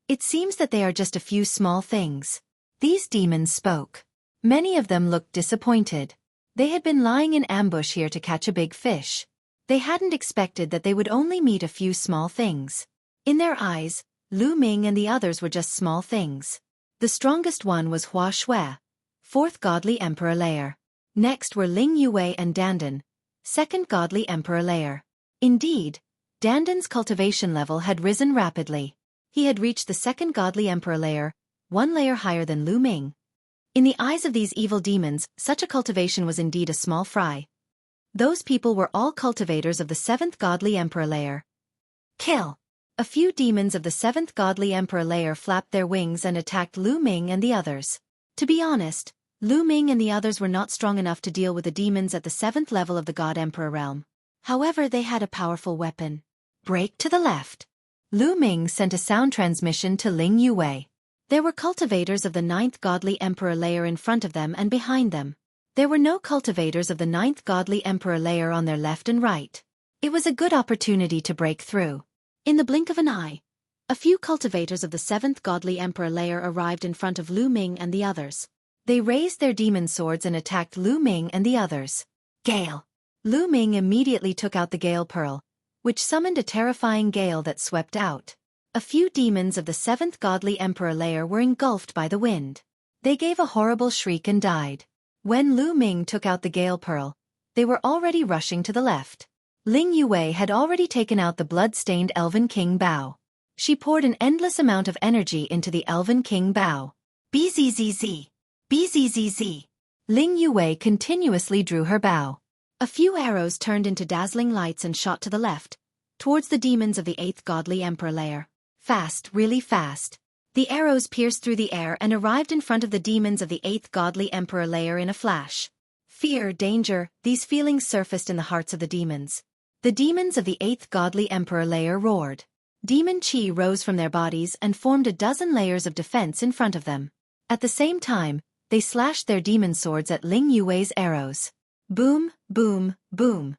A: It seems that they are just a few small things. These demons spoke. Many of them looked disappointed. They had been lying in ambush here to catch a big fish. They hadn't expected that they would only meet a few small things. In their eyes, Lu Ming and the others were just small things. The strongest one was Xueqi, fourth godly emperor layer. Next were Ling Yue and Dandan, second godly emperor layer. Indeed, Dandan's cultivation level had risen rapidly. He had reached the second godly emperor layer, one layer higher than Lu Ming. In the eyes of these evil demons, such a cultivation was indeed a small fry. Those people were all cultivators of the seventh godly emperor layer. Kill! A few demons of the seventh godly emperor layer flapped their wings and attacked Lu Ming and the others. To be honest, Lu Ming and the others were not strong enough to deal with the demons at the seventh level of the God Emperor realm. However, they had a powerful weapon. Break to the left. Lu Ming sent a sound transmission to Ling Yue. There were cultivators of the ninth godly emperor layer in front of them and behind them. There were no cultivators of the ninth godly emperor layer on their left and right. It was a good opportunity to break through. In the blink of an eye, a few cultivators of the seventh godly emperor layer arrived in front of Lu Ming and the others. They raised their demon swords and attacked Lu Ming and the others. Gale! Lu Ming immediately took out the Gale Pearl, which summoned a terrifying gale that swept out. A few demons of the seventh godly emperor layer were engulfed by the wind. They gave a horrible shriek and died. When Lu Ming took out the Gale Pearl, they were already rushing to the left. Ling Yue had already taken out the blood-stained Elven King Bow. She poured an endless amount of energy into the Elven King Bow. Bzzz. Bzzz. Ling Yue continuously drew her bow. A few arrows turned into dazzling lights and shot to the left, towards the demons of the eighth godly emperor layer. Fast, really fast. The arrows pierced through the air and arrived in front of the demons of the eighth godly emperor layer in a flash. Fear, danger, these feelings surfaced in the hearts of the demons. The demons of the eighth godly emperor layer roared. Demon chi rose from their bodies and formed a dozen layers of defense in front of them. At the same time, they slashed their demon swords at Ling Yue's arrows. Boom, boom, boom.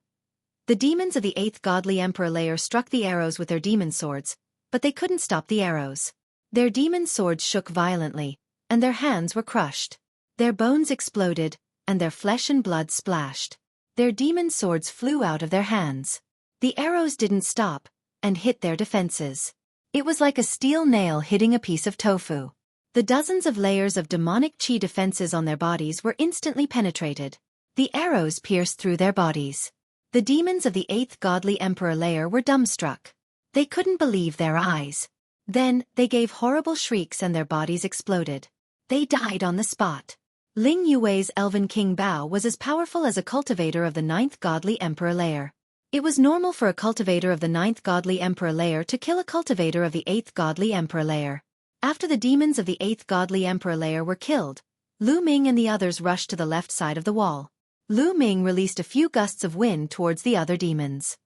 A: The demons of the eighth godly emperor layer struck the arrows with their demon swords, but they couldn't stop the arrows. Their demon swords shook violently, and their hands were crushed. Their bones exploded, and their flesh and blood splashed. Their demon swords flew out of their hands. The arrows didn't stop, and hit their defenses. It was like a steel nail hitting a piece of tofu. The dozens of layers of demonic chi defenses on their bodies were instantly penetrated. The arrows pierced through their bodies. The demons of the eighth godly emperor layer were dumbstruck. They couldn't believe their eyes. Then, they gave horrible shrieks and their bodies exploded. They died on the spot. Ling Yue's Elven King Bao was as powerful as a cultivator of the ninth godly emperor layer. It was normal for a cultivator of the ninth godly emperor layer to kill a cultivator of the eighth godly emperor layer. After the demons of the eighth godly emperor layer were killed, Lu Ming and the others rushed to the left side of the wall. Lu Ming released a few gusts of wind towards the other demons.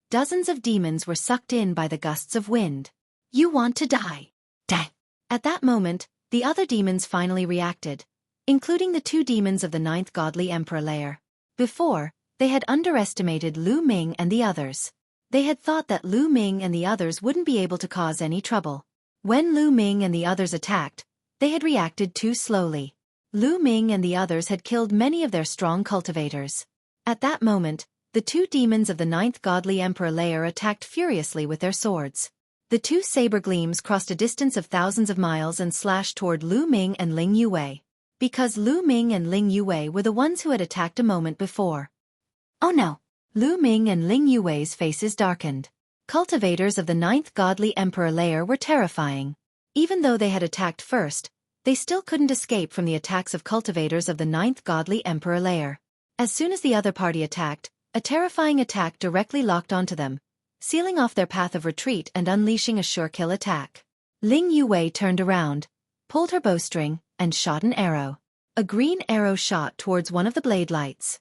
A: Dozens of demons were sucked in by the gusts of wind. You want to die. Die. At that moment, the other demons finally reacted, including the two demons of the ninth godly emperor layer. Before, they had underestimated Lu Ming and the others. They had thought that Lu Ming and the others wouldn't be able to cause any trouble. When Lu Ming and the others attacked, they had reacted too slowly. Lu Ming and the others had killed many of their strong cultivators. At that moment, the two demons of the ninth godly emperor layer attacked furiously with their swords. The two saber gleams crossed a distance of thousands of miles and slashed toward Lu Ming and Ling Yue. Because Lu Ming and Ling Yue were the ones who had attacked a moment before. Oh no! Lu Ming and Ling Yue's faces darkened. Cultivators of the ninth godly emperor layer were terrifying. Even though they had attacked first, they still couldn't escape from the attacks of cultivators of the ninth godly emperor layer. As soon as the other party attacked, a terrifying attack directly locked onto them, sealing off their path of retreat and unleashing a sure-kill attack. Ling Yue turned around, pulled her bowstring, and shot an arrow. A green arrow shot towards one of the blade lights.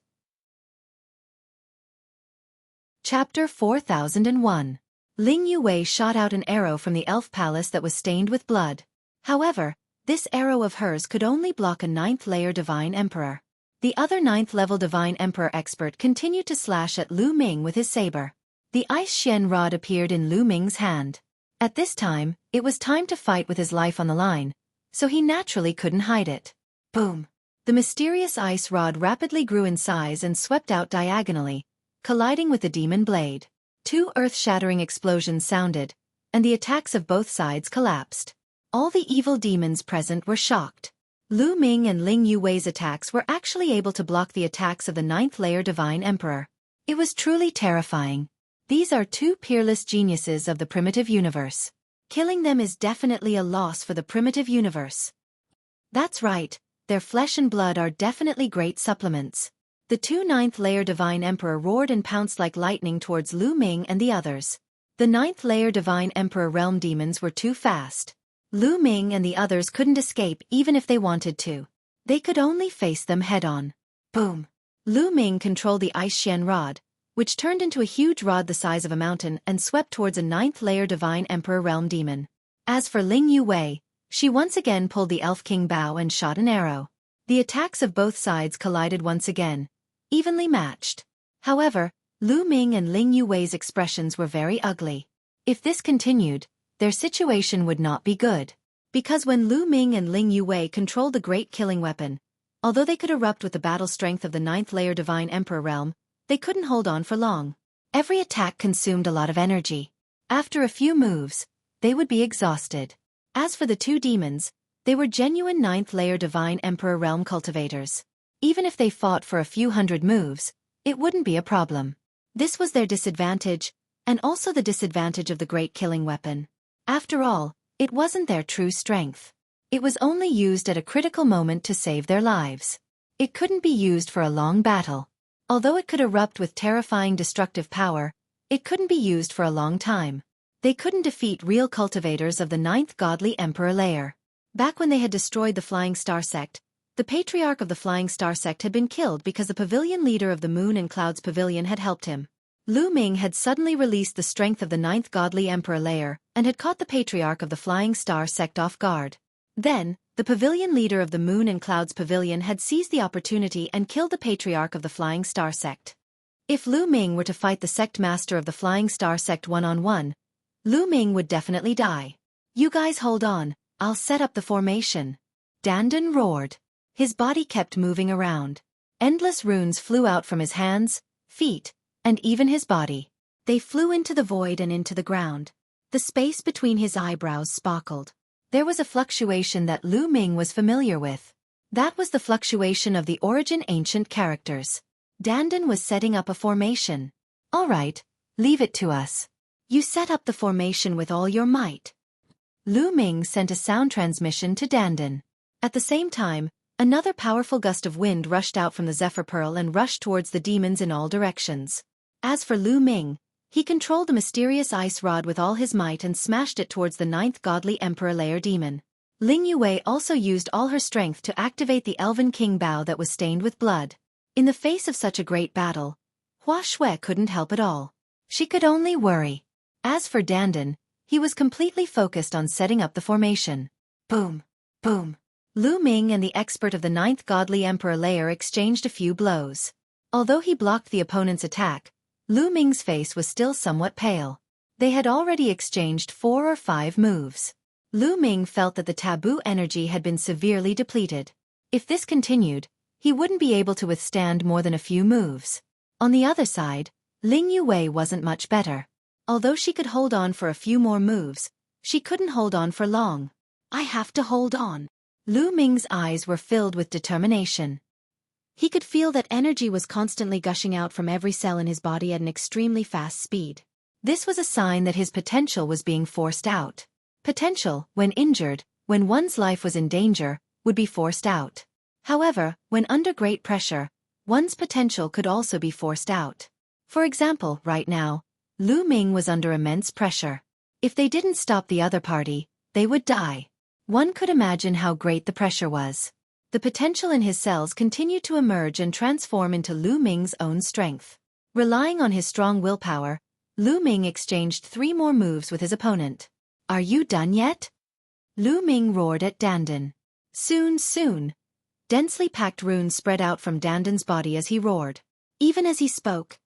A: Chapter 4001. Ling Yue shot out an arrow from the elf palace that was stained with blood. However, this arrow of hers could only block a ninth-layer divine emperor. The other ninth-level divine emperor expert continued to slash at Lu Ming with his saber. The ice Xian rod appeared in Lu Ming's hand. At this time, it was time to fight with his life on the line, so he naturally couldn't hide it. Boom! The mysterious ice rod rapidly grew in size and swept out diagonally, colliding with the demon blade. Two earth-shattering explosions sounded, and the attacks of both sides collapsed. All the evil demons present were shocked. Lu Ming and Ling Yuwei's attacks were actually able to block the attacks of the ninth-layer Divine Emperor. It was truly terrifying. These are two peerless geniuses of the primitive universe. Killing them is definitely a loss for the primitive universe. That's right, their flesh and blood are definitely great supplements. The two ninth-layer Divine Emperor roared and pounced like lightning towards Lu Ming and the others. The ninth-layer Divine Emperor realm demons were too fast. Lu Ming and the others couldn't escape even if they wanted to. They could only face them head-on. Boom! Lu Ming controlled the Ice Xian rod, which turned into a huge rod the size of a mountain and swept towards a ninth-layer Divine Emperor realm demon. As for Ling Yuwei, she once again pulled the Elf King bow and shot an arrow. The attacks of both sides collided once again, evenly matched. However, Lu Ming and Ling Yuwei's expressions were very ugly. If this continued, their situation would not be good. Because when Lu Ming and Ling Yuwei controlled the great killing weapon, although they could erupt with the battle strength of the ninth-layer Divine Emperor realm, they couldn't hold on for long. Every attack consumed a lot of energy. After a few moves, they would be exhausted. As for the two demons, they were genuine ninth-layer Divine Emperor realm cultivators. Even if they fought for a few hundred moves, it wouldn't be a problem. This was their disadvantage, and also the disadvantage of the great killing weapon. After all, it wasn't their true strength. It was only used at a critical moment to save their lives. It couldn't be used for a long battle. Although it could erupt with terrifying destructive power, it couldn't be used for a long time. They couldn't defeat real cultivators of the ninth godly emperor layer. Back when they had destroyed the Flying Star Sect, the patriarch of the Flying Star Sect had been killed because the pavilion leader of the Moon and Clouds Pavilion had helped him. Lu Ming had suddenly released the strength of the ninth godly emperor layer and had caught the patriarch of the Flying Star Sect off guard. Then, the pavilion leader of the Moon and Clouds Pavilion had seized the opportunity and killed the patriarch of the Flying Star Sect. If Lu Ming were to fight the sect master of the Flying Star Sect one-on-one, Lu Ming would definitely die. You guys hold on, I'll set up the formation. Dandan roared. His body kept moving around. Endless runes flew out from his hands, feet, and even his body. They flew into the void and into the ground. The space between his eyebrows sparkled. There was a fluctuation that Lu Ming was familiar with. That was the fluctuation of the origin ancient characters. Dandan was setting up a formation. All right, leave it to us. You set up the formation with all your might. Lu Ming sent a sound transmission to Dandan. At the same time, another powerful gust of wind rushed out from the Zephyr Pearl and rushed towards the demons in all directions. As for Lu Ming, he controlled the mysterious ice rod with all his might and smashed it towards the ninth godly emperor layer demon. Ling Yuwei also used all her strength to activate the Elven King bow that was stained with blood. In the face of such a great battle, Xueqi couldn't help at all. She could only worry. As for Dandan, he was completely focused on setting up the formation. Boom! Boom! Lu Ming and the expert of the ninth godly emperor layer exchanged a few blows. Although he blocked the opponent's attack, Lu Ming's face was still somewhat pale. They had already exchanged 4 or 5 moves. Lu Ming felt that the taboo energy had been severely depleted. If this continued, he wouldn't be able to withstand more than a few moves. On the other side, Ling Yuwei wasn't much better. Although she could hold on for a few more moves, she couldn't hold on for long. I have to hold on. Lu Ming's eyes were filled with determination. He could feel that energy was constantly gushing out from every cell in his body at an extremely fast speed. This was a sign that his potential was being forced out. Potential, when injured, when one's life was in danger, would be forced out. However, when under great pressure, one's potential could also be forced out. For example, right now, Lu Ming was under immense pressure. If they didn't stop the other party, they would die. One could imagine how great the pressure was. The potential in his cells continued to emerge and transform into Lu Ming's own strength. Relying on his strong willpower, Lu Ming exchanged 3 more moves with his opponent. Are you done yet? Lu Ming roared at Dandan. Soon, soon. Densely packed runes spread out from Dandan's body as he roared. Even as he spoke,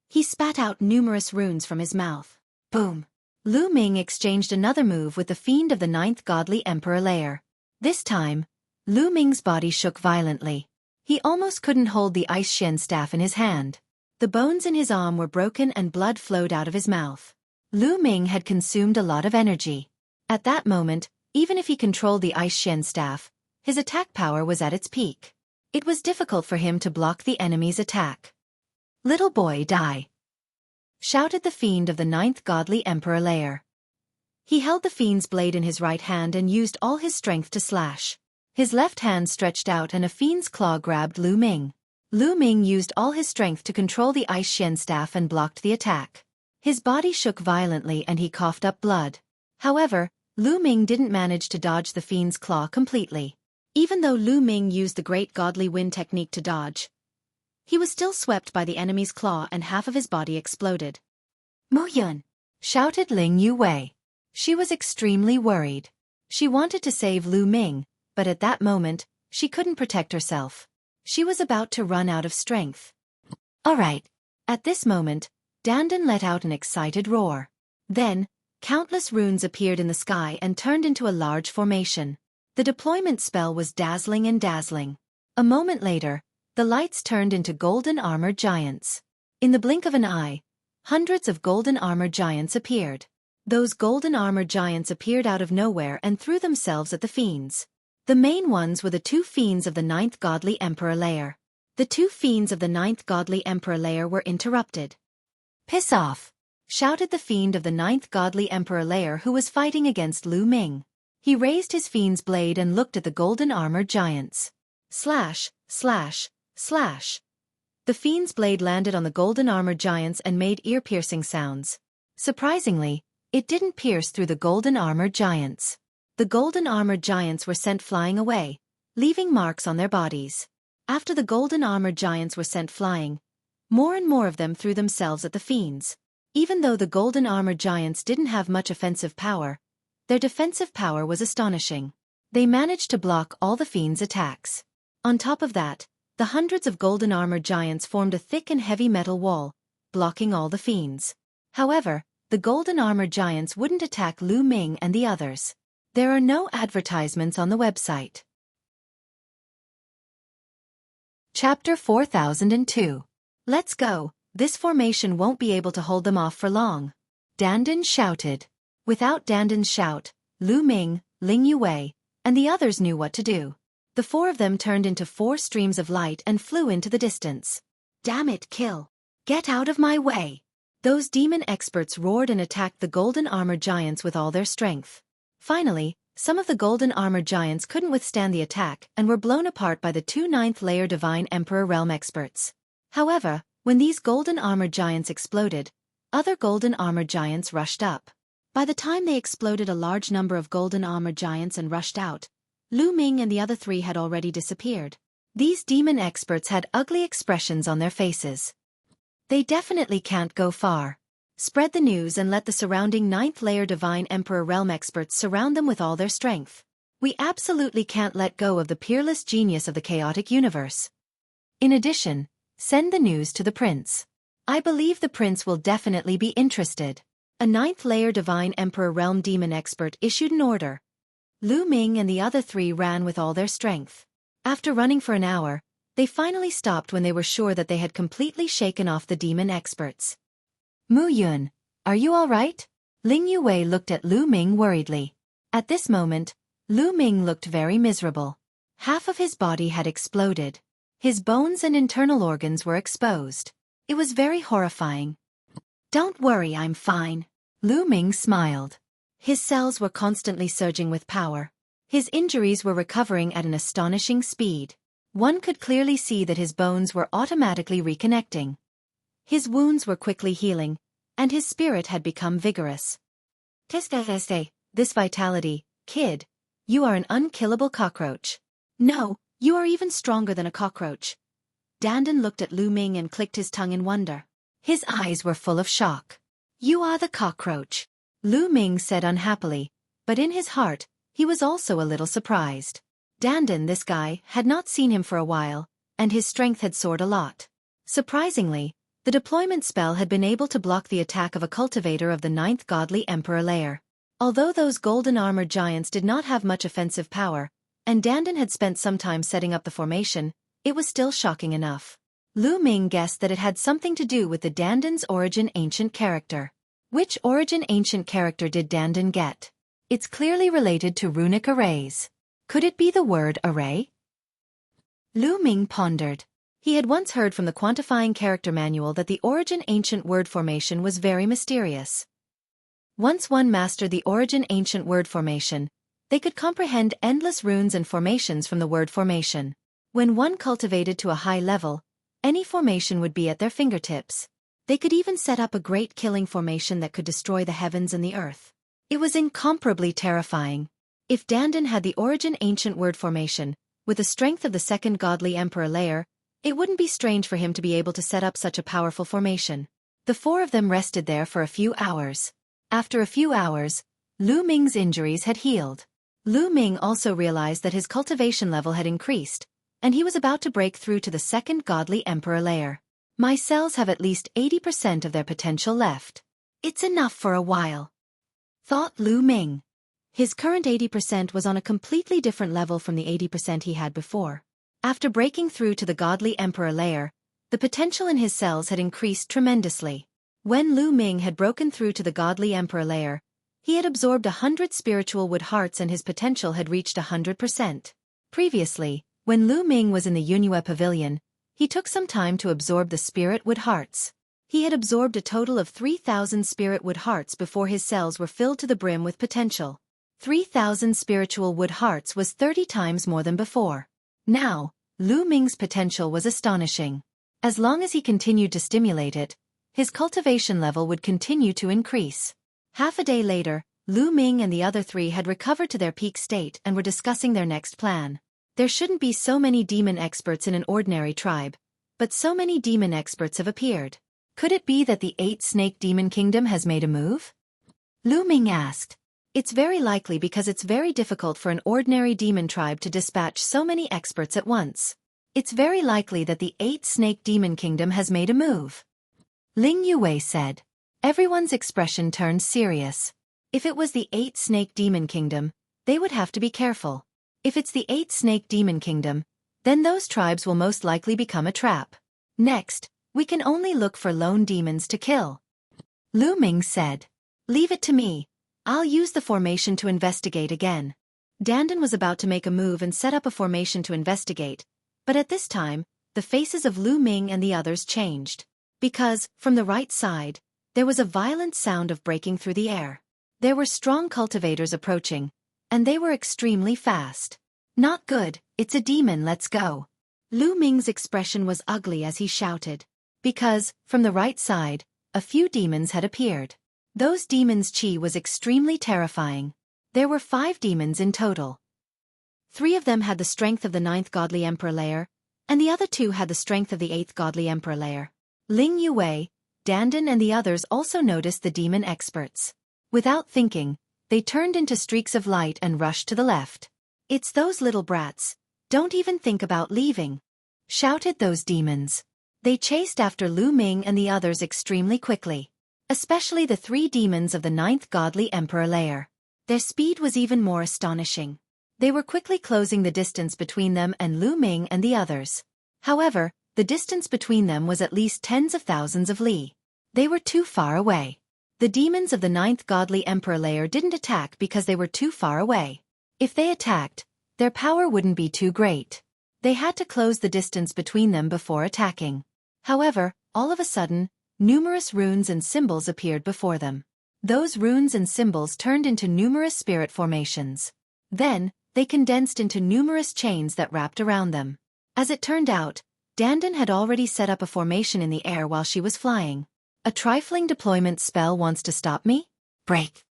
A: he spat out numerous runes from his mouth. Boom. Lu Ming exchanged another move with the fiend of the ninth godly emperor layer. This time, Lu Ming's body shook violently. He almost couldn't hold the Ice Shen staff in his hand. The bones in his arm were broken and blood flowed out of his mouth. Lu Ming had consumed a lot of energy. At that moment, even if he controlled the Ice Shen staff, his attack power was at its peak. It was difficult for him to block the enemy's attack. "Little boy, die!" shouted the fiend of the 9th godly emperor layer. He held the fiend's blade in his right hand and used all his strength to slash. His left hand stretched out and a fiend's claw grabbed Lu Ming. Lu Ming used all his strength to control the Ice Shen staff and blocked the attack. His body shook violently and he coughed up blood. However, Lu Ming didn't manage to dodge the fiend's claw completely. Even though Lu Ming used the Great Godly Wind technique to dodge, he was still swept by the enemy's claw and half of his body exploded. "Mu Yun!" shouted Ling Yuwei. She was extremely worried. She wanted to save Lu Ming, but at that moment, she couldn't protect herself. She was about to run out of strength. "All right." At this moment, Dandan let out an excited roar. Then, countless runes appeared in the sky and turned into a large formation. The deployment spell was dazzling and dazzling. A moment later, the lights turned into golden armored giants. In the blink of an eye, hundreds of golden armored giants appeared. Those golden armored giants appeared out of nowhere and threw themselves at the fiends. The main ones were the 2 fiends of the 9th godly emperor layer. The 2 fiends of the 9th godly emperor layer were interrupted. "Piss off!" shouted the fiend of the 9th godly emperor layer who was fighting against Lu Ming. He raised his fiend's blade and looked at the golden armored giants. Slash, slash, slash. The fiend's blade landed on the golden armored giants and made ear-piercing sounds. Surprisingly, it didn't pierce through the golden armored giants. The golden armored giants were sent flying away, leaving marks on their bodies. After the golden armored giants were sent flying, more and more of them threw themselves at the fiends. Even though the golden armored giants didn't have much offensive power, their defensive power was astonishing. They managed to block all the fiends' attacks. On top of that, the hundreds of golden armored giants formed a thick and heavy metal wall, blocking all the fiends. However, the golden armored giants wouldn't attack Lu Ming and the others. There are no advertisements on the website. Chapter 4002. "Let's go, this formation won't be able to hold them off for long," Dandan shouted. Without Dandan's shout, Lu Ming, Ling Yuwei, and the others knew what to do. The 4 of them turned into 4 streams of light and flew into the distance. "Damn it, kill! Get out of my way!" Those demon experts roared and attacked the golden armored giants with all their strength. Finally, some of the golden armored giants couldn't withstand the attack and were blown apart by the 2 9th layer divine emperor realm experts. However, when these golden armored giants exploded, other golden armored giants rushed up. By the time they exploded, a large number of golden armored giants and rushed out, Lu Ming and the other 3 had already disappeared. These demon experts had ugly expressions on their faces. They definitely can't go far. Spread the news and let the surrounding 9th layer divine emperor realm experts surround them with all their strength. We absolutely can't let go of the peerless genius of the chaotic universe. In addition, send the news to the prince. I believe the prince will definitely be interested. A 9th layer divine emperor realm demon expert issued an order. Lu Ming and the other 3 ran with all their strength. After running for an hour, they finally stopped when they were sure that they had completely shaken off the demon experts. "Mu Yun, are you all right?" Ling Yuwei looked at Lu Ming worriedly. At this moment, Lu Ming looked very miserable. Half of his body had exploded. His bones and internal organs were exposed. It was very horrifying. "Don't worry, I'm fine." Lu Ming smiled. His cells were constantly surging with power. His injuries were recovering at an astonishing speed. One could clearly see that his bones were automatically reconnecting. His wounds were quickly healing, and his spirit had become vigorous. "Teste, this vitality, kid. You are an unkillable cockroach." "No, you are even stronger than a cockroach." Dandan looked at Lu Ming and clicked his tongue in wonder. His eyes were full of shock. "You are the cockroach," Lu Ming said unhappily, but in his heart, he was also a little surprised. Dandan, this guy, had not seen him for a while, and his strength had soared a lot. Surprisingly, the deployment spell had been able to block the attack of a cultivator of the 9th godly emperor layer. Although those golden armored giants did not have much offensive power, and Dandan had spent some time setting up the formation, it was still shocking enough. Lu Ming guessed that it had something to do with the Dandan's origin ancient character. Which origin ancient character did Dandan get? It's clearly related to runic arrays. Could it be the word array? Lu Ming pondered. He had once heard from the quantifying character manual that the origin ancient word formation was very mysterious. Once one mastered the origin ancient word formation, they could comprehend endless runes and formations from the word formation. When one cultivated to a high level, any formation would be at their fingertips. They could even set up a great killing formation that could destroy the heavens and the earth. It was incomparably terrifying. If Dandan had the origin ancient word formation, with the strength of the second godly emperor layer, it wouldn't be strange for him to be able to set up such a powerful formation. The four of them rested there for a few hours. After a few hours, Lu Ming's injuries had healed. Lu Ming also realized that his cultivation level had increased, and he was about to break through to the second godly emperor layer. My cells have at least 80% of their potential left. It's enough for a while, thought Lu Ming. His current 80% was on a completely different level from the 80% he had before. After breaking through to the godly emperor layer, the potential in his cells had increased tremendously. When Lu Ming had broken through to the godly emperor layer, he had absorbed 100 spiritual wood hearts and his potential had reached 100%. Previously, when Lu Ming was in the Yunhue Pavilion, he took some time to absorb the spirit wood hearts. He had absorbed a total of 3,000 spirit wood hearts before his cells were filled to the brim with potential. 3,000 spiritual wood hearts was 30 times more than before. Now, Lu Ming's potential was astonishing. As long as he continued to stimulate it, his cultivation level would continue to increase. Half a day later, Lu Ming and the other three had recovered to their peak state and were discussing their next plan. There shouldn't be so many demon experts in an ordinary tribe, but so many demon experts have appeared. Could it be that the 8-snake demon kingdom has made a move? Lu Ming asked. It's very likely because it's very difficult for an ordinary demon tribe to dispatch so many experts at once. It's very likely that the 8-snake demon kingdom has made a move. Ling Yue said. Everyone's expression turned serious. If it was the 8-snake demon kingdom, they would have to be careful. If it's the 8-snake demon kingdom, then those tribes will most likely become a trap. Next, we can only look for lone demons to kill. Lu Ming said. Leave it to me. I'll use the formation to investigate again. Dandan was about to make a move and set up a formation to investigate, but at this time, the faces of Lu Ming and the others changed. Because, from the right side, there was a violent sound of breaking through the air. There were strong cultivators approaching, and they were extremely fast. Not good, it's a demon, let's go. Lu Ming's expression was ugly as he shouted. Because, from the right side, a few demons had appeared. Those demons' chi was extremely terrifying. There were 5 demons in total. 3 of them had the strength of the 9th godly emperor layer, and the other 2 had the strength of the 8th godly emperor layer. Ling Yue, Dandan and the others also noticed the demon experts. Without thinking, they turned into streaks of light and rushed to the left. It's those little brats. Don't even think about leaving, shouted those demons. They chased after Lu Ming and the others extremely quickly. Especially the 3 demons of the 9th godly emperor layer. Their speed was even more astonishing. They were quickly closing the distance between them and Lu Ming and the others. However, the distance between them was at least tens of thousands of li. They were too far away. The demons of the 9th godly emperor layer didn't attack because they were too far away. If they attacked, their power wouldn't be too great. They had to close the distance between them before attacking. However, all of a sudden, numerous runes and symbols appeared before them. Those runes and symbols turned into numerous spirit formations. Then, they condensed into numerous chains that wrapped around them. As it turned out, Dandan had already set up a formation in the air while she was flying. A trifling deployment spell wants to stop me? Break.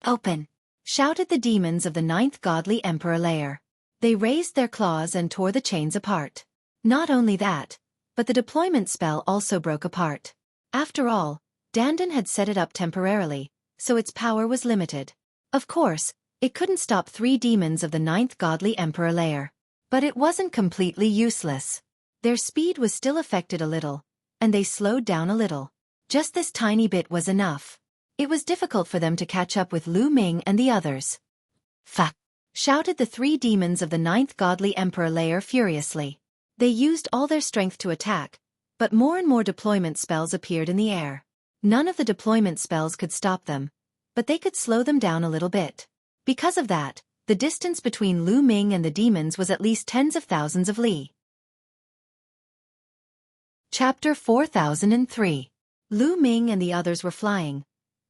A: Open. Shouted the demons of the 9th godly emperor layer. They raised their claws and tore the chains apart. Not only that, but the deployment spell also broke apart. After all, Dandan had set it up temporarily, so its power was limited. Of course, it couldn't stop 3 demons of the 9th godly emperor layer. But it wasn't completely useless. Their speed was still affected a little, and they slowed down a little. Just this tiny bit was enough. It was difficult for them to catch up with Lu Ming and the others. Fuck! Shouted the 3 demons of the 9th godly emperor layer furiously. They used all their strength to attack, But more and more deployment spells appeared in the air. None of the deployment spells could stop them, but they could slow them down a little bit. Because of that, the distance between Lu Ming and the demons was at least tens of thousands of li. Chapter 4003. Lu Ming and the others were flying,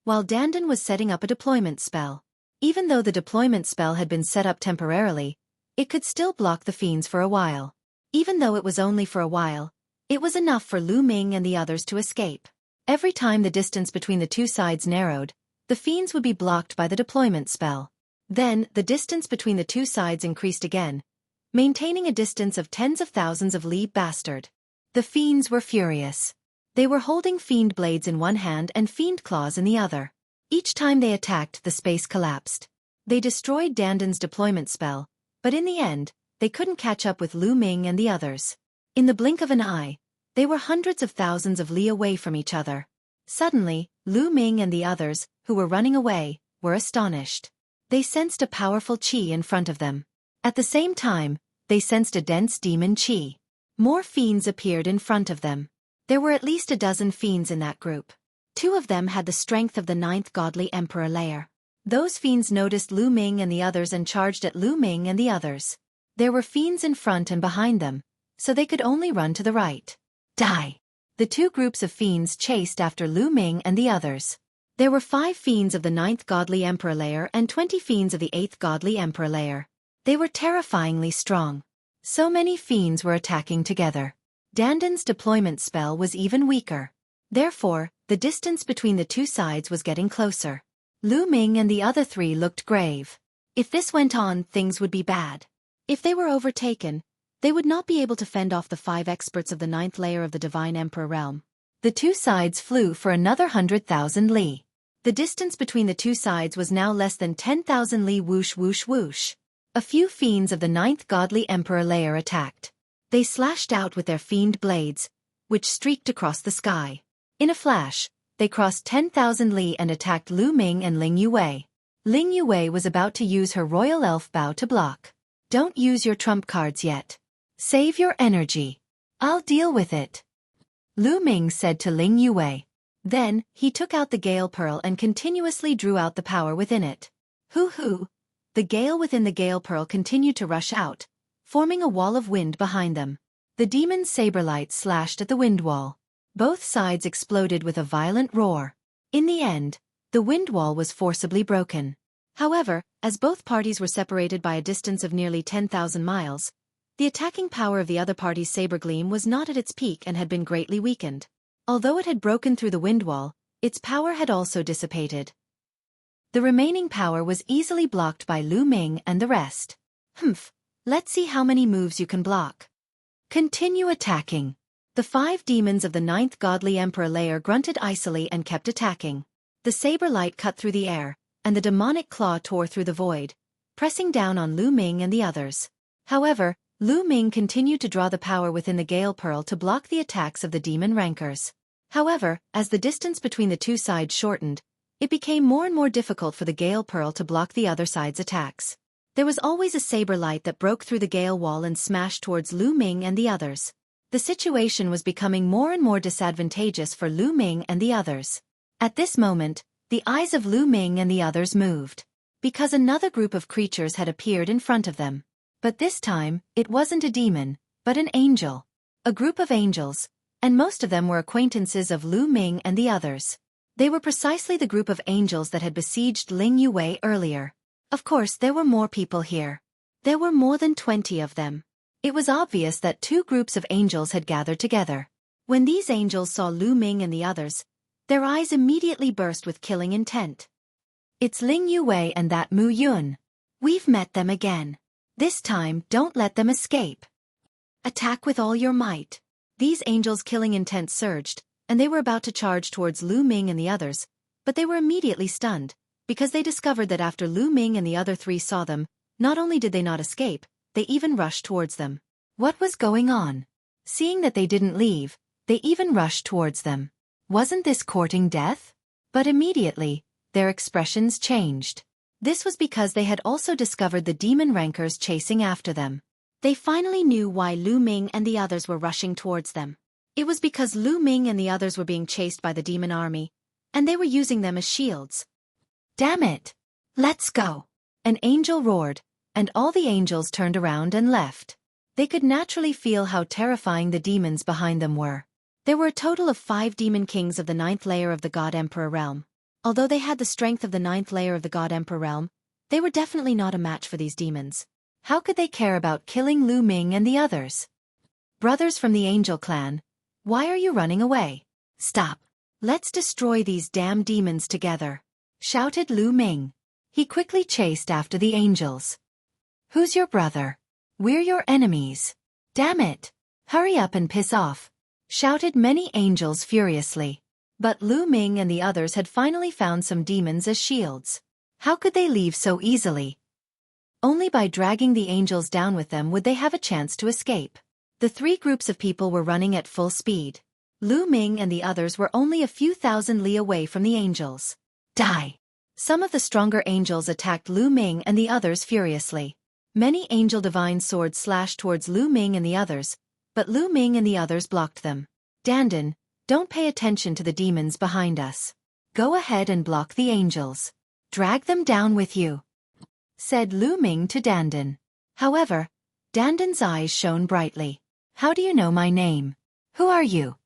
A: while Dandan was setting up a deployment spell. Even though the deployment spell had been set up temporarily, it could still block the fiends for a while. Even though it was only for a while, it was enough for Lu Ming and the others to escape. Every time the distance between the two sides narrowed, the fiends would be blocked by the deployment spell. Then, the distance between the two sides increased again, maintaining a distance of tens of thousands of li bastard. The fiends were furious. They were holding fiend blades in one hand and fiend claws in the other. Each time they attacked, the space collapsed. They destroyed Dandan's deployment spell, but in the end, they couldn't catch up with Lu Ming and the others. In the blink of an eye, they were hundreds of thousands of li away from each other. Suddenly, Lu Ming and the others, who were running away, were astonished. They sensed a powerful qi in front of them. At the same time, they sensed a dense demon qi. More fiends appeared in front of them. There were at least a dozen fiends in that group. 2 of them had the strength of the 9th godly emperor layer. Those fiends noticed Lu Ming and the others and charged at Lu Ming and the others. There were fiends in front and behind them, so they could only run to the right. Die! The 2 groups of fiends chased after Lu Ming and the others. There were 5 fiends of the 9th godly emperor layer and 20 fiends of the 8th godly emperor layer. They were terrifyingly strong. So many fiends were attacking together. Dandan's deployment spell was even weaker. Therefore, the distance between the two sides was getting closer. Lu Ming and the other 3 looked grave. If this went on, things would be bad. If they were overtaken, they would not be able to fend off the 5 experts of the 9th layer of the Divine Emperor realm. The 2 sides flew for another 100,000 li. The distance between the 2 sides was now less than 10,000 li. Whoosh whoosh whoosh. A few fiends of the 9th godly emperor layer attacked. They slashed out with their fiend blades, which streaked across the sky. In a flash, they crossed 10,000 li and attacked Lu Ming and Ling Yue. Ling Yue was about to use her royal elf bow to block. Don't use your trump cards yet. Save your energy. I'll deal with it. Lu Ming said to Ling Yue. Then, he took out the Gale Pearl and continuously drew out the power within it. Hoo-hoo! The gale within the Gale Pearl continued to rush out, forming a wall of wind behind them. The demon's saber light slashed at the wind wall. Both sides exploded with a violent roar. In the end, the wind wall was forcibly broken. However, as both parties were separated by a distance of nearly 10,000 miles, the attacking power of the other party's saber gleam was not at its peak and had been greatly weakened. Although it had broken through the wind wall, its power had also dissipated. The remaining power was easily blocked by Lu Ming and the rest. Let's see how many moves you can block. Continue attacking. The 5 demons of the 9th godly emperor layer grunted icily and kept attacking. The saber light cut through the air, and the demonic claw tore through the void, pressing down on Lu Ming and the others. However, Lu Ming continued to draw the power within the Gale Pearl to block the attacks of the demon rankers. However, as the distance between the 2 sides shortened, it became more and more difficult for the Gale Pearl to block the other side's attacks. There was always a saber light that broke through the Gale Wall and smashed towards Lu Ming and the others. The situation was becoming more and more disadvantageous for Lu Ming and the others. At this moment, the eyes of Lu Ming and the others moved, because another group of creatures had appeared in front of them. But this time, it wasn't a demon, but an angel. A group of angels, and most of them were acquaintances of Lu Ming and the others. They were precisely the group of angels that had besieged Ling Yue earlier. Of course, there were more people here. There were more than 20 of them. It was obvious that 2 groups of angels had gathered together. When these angels saw Lu Ming and the others, their eyes immediately burst with killing intent. It's Ling Yue and that Mu Yun. We've met them again. This time, don't let them escape. Attack with all your might. These angels' killing intent surged, and they were about to charge towards Lu Ming and the others, but they were immediately stunned, because they discovered that after Lu Ming and the other 3 saw them, not only did they not escape, they even rushed towards them. What was going on? Seeing that they didn't leave, they even rushed towards them. Wasn't this courting death? But immediately, their expressions changed. This was because they had also discovered the demon rankers chasing after them. They finally knew why Lu Ming and the others were rushing towards them. It was because Lu Ming and the others were being chased by the demon army, and they were using them as shields. Damn it! Let's go! An angel roared, and all the angels turned around and left. They could naturally feel how terrifying the demons behind them were. There were a total of 5 demon kings of the 9th layer of the God Emperor realm. Although they had the strength of the 9th layer of the God Emperor realm, they were definitely not a match for these demons. How could they care about killing Lu Ming and the others? Brothers from the angel clan, why are you running away? Stop. Let's destroy these damn demons together, shouted Lu Ming. He quickly chased after the angels. Who's your brother? We're your enemies. Damn it. Hurry up and piss off, shouted many angels furiously. But Lu Ming and the others had finally found some demons as shields. How could they leave so easily? Only by dragging the angels down with them would they have a chance to escape. The 3 groups of people were running at full speed. Lu Ming and the others were only a few thousand li away from the angels. Die! Some of the stronger angels attacked Lu Ming and the others furiously. Many angel divine swords slashed towards Lu Ming and the others, but Lu Ming and the others blocked them. Dandan, don't pay attention to the demons behind us. Go ahead and block the angels. Drag them down with you, said Lu Ming to Dandan. However, Dandan's eyes shone brightly. How do you know my name? Who are you?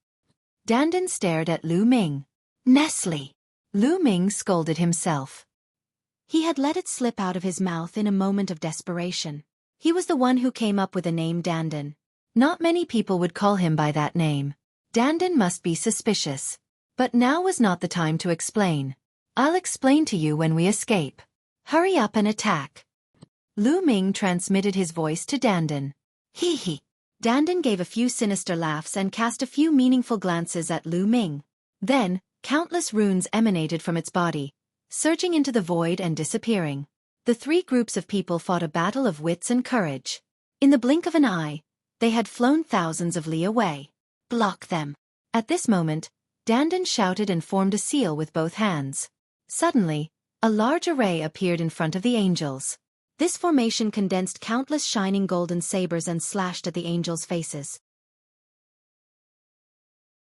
A: Dandan stared at Lu Ming. Nestle. Lu Ming scolded himself. He had let it slip out of his mouth in a moment of desperation. He was the one who came up with the name Dandan. Not many people would call him by that name. Dandan must be suspicious. But now was not the time to explain. I'll explain to you when we escape. Hurry up and attack. Lu Ming transmitted his voice to Dandan. Hee hee. Dandan gave a few sinister laughs and cast a few meaningful glances at Lu Ming. Then, countless runes emanated from its body, surging into the void and disappearing. The 3 groups of people fought a battle of wits and courage. In the blink of an eye, they had flown thousands of li away. Block them. At this moment, Dandan shouted and formed a seal with both hands. Suddenly, a large array appeared in front of the angels. This formation condensed countless shining golden sabers and slashed at the angels' faces.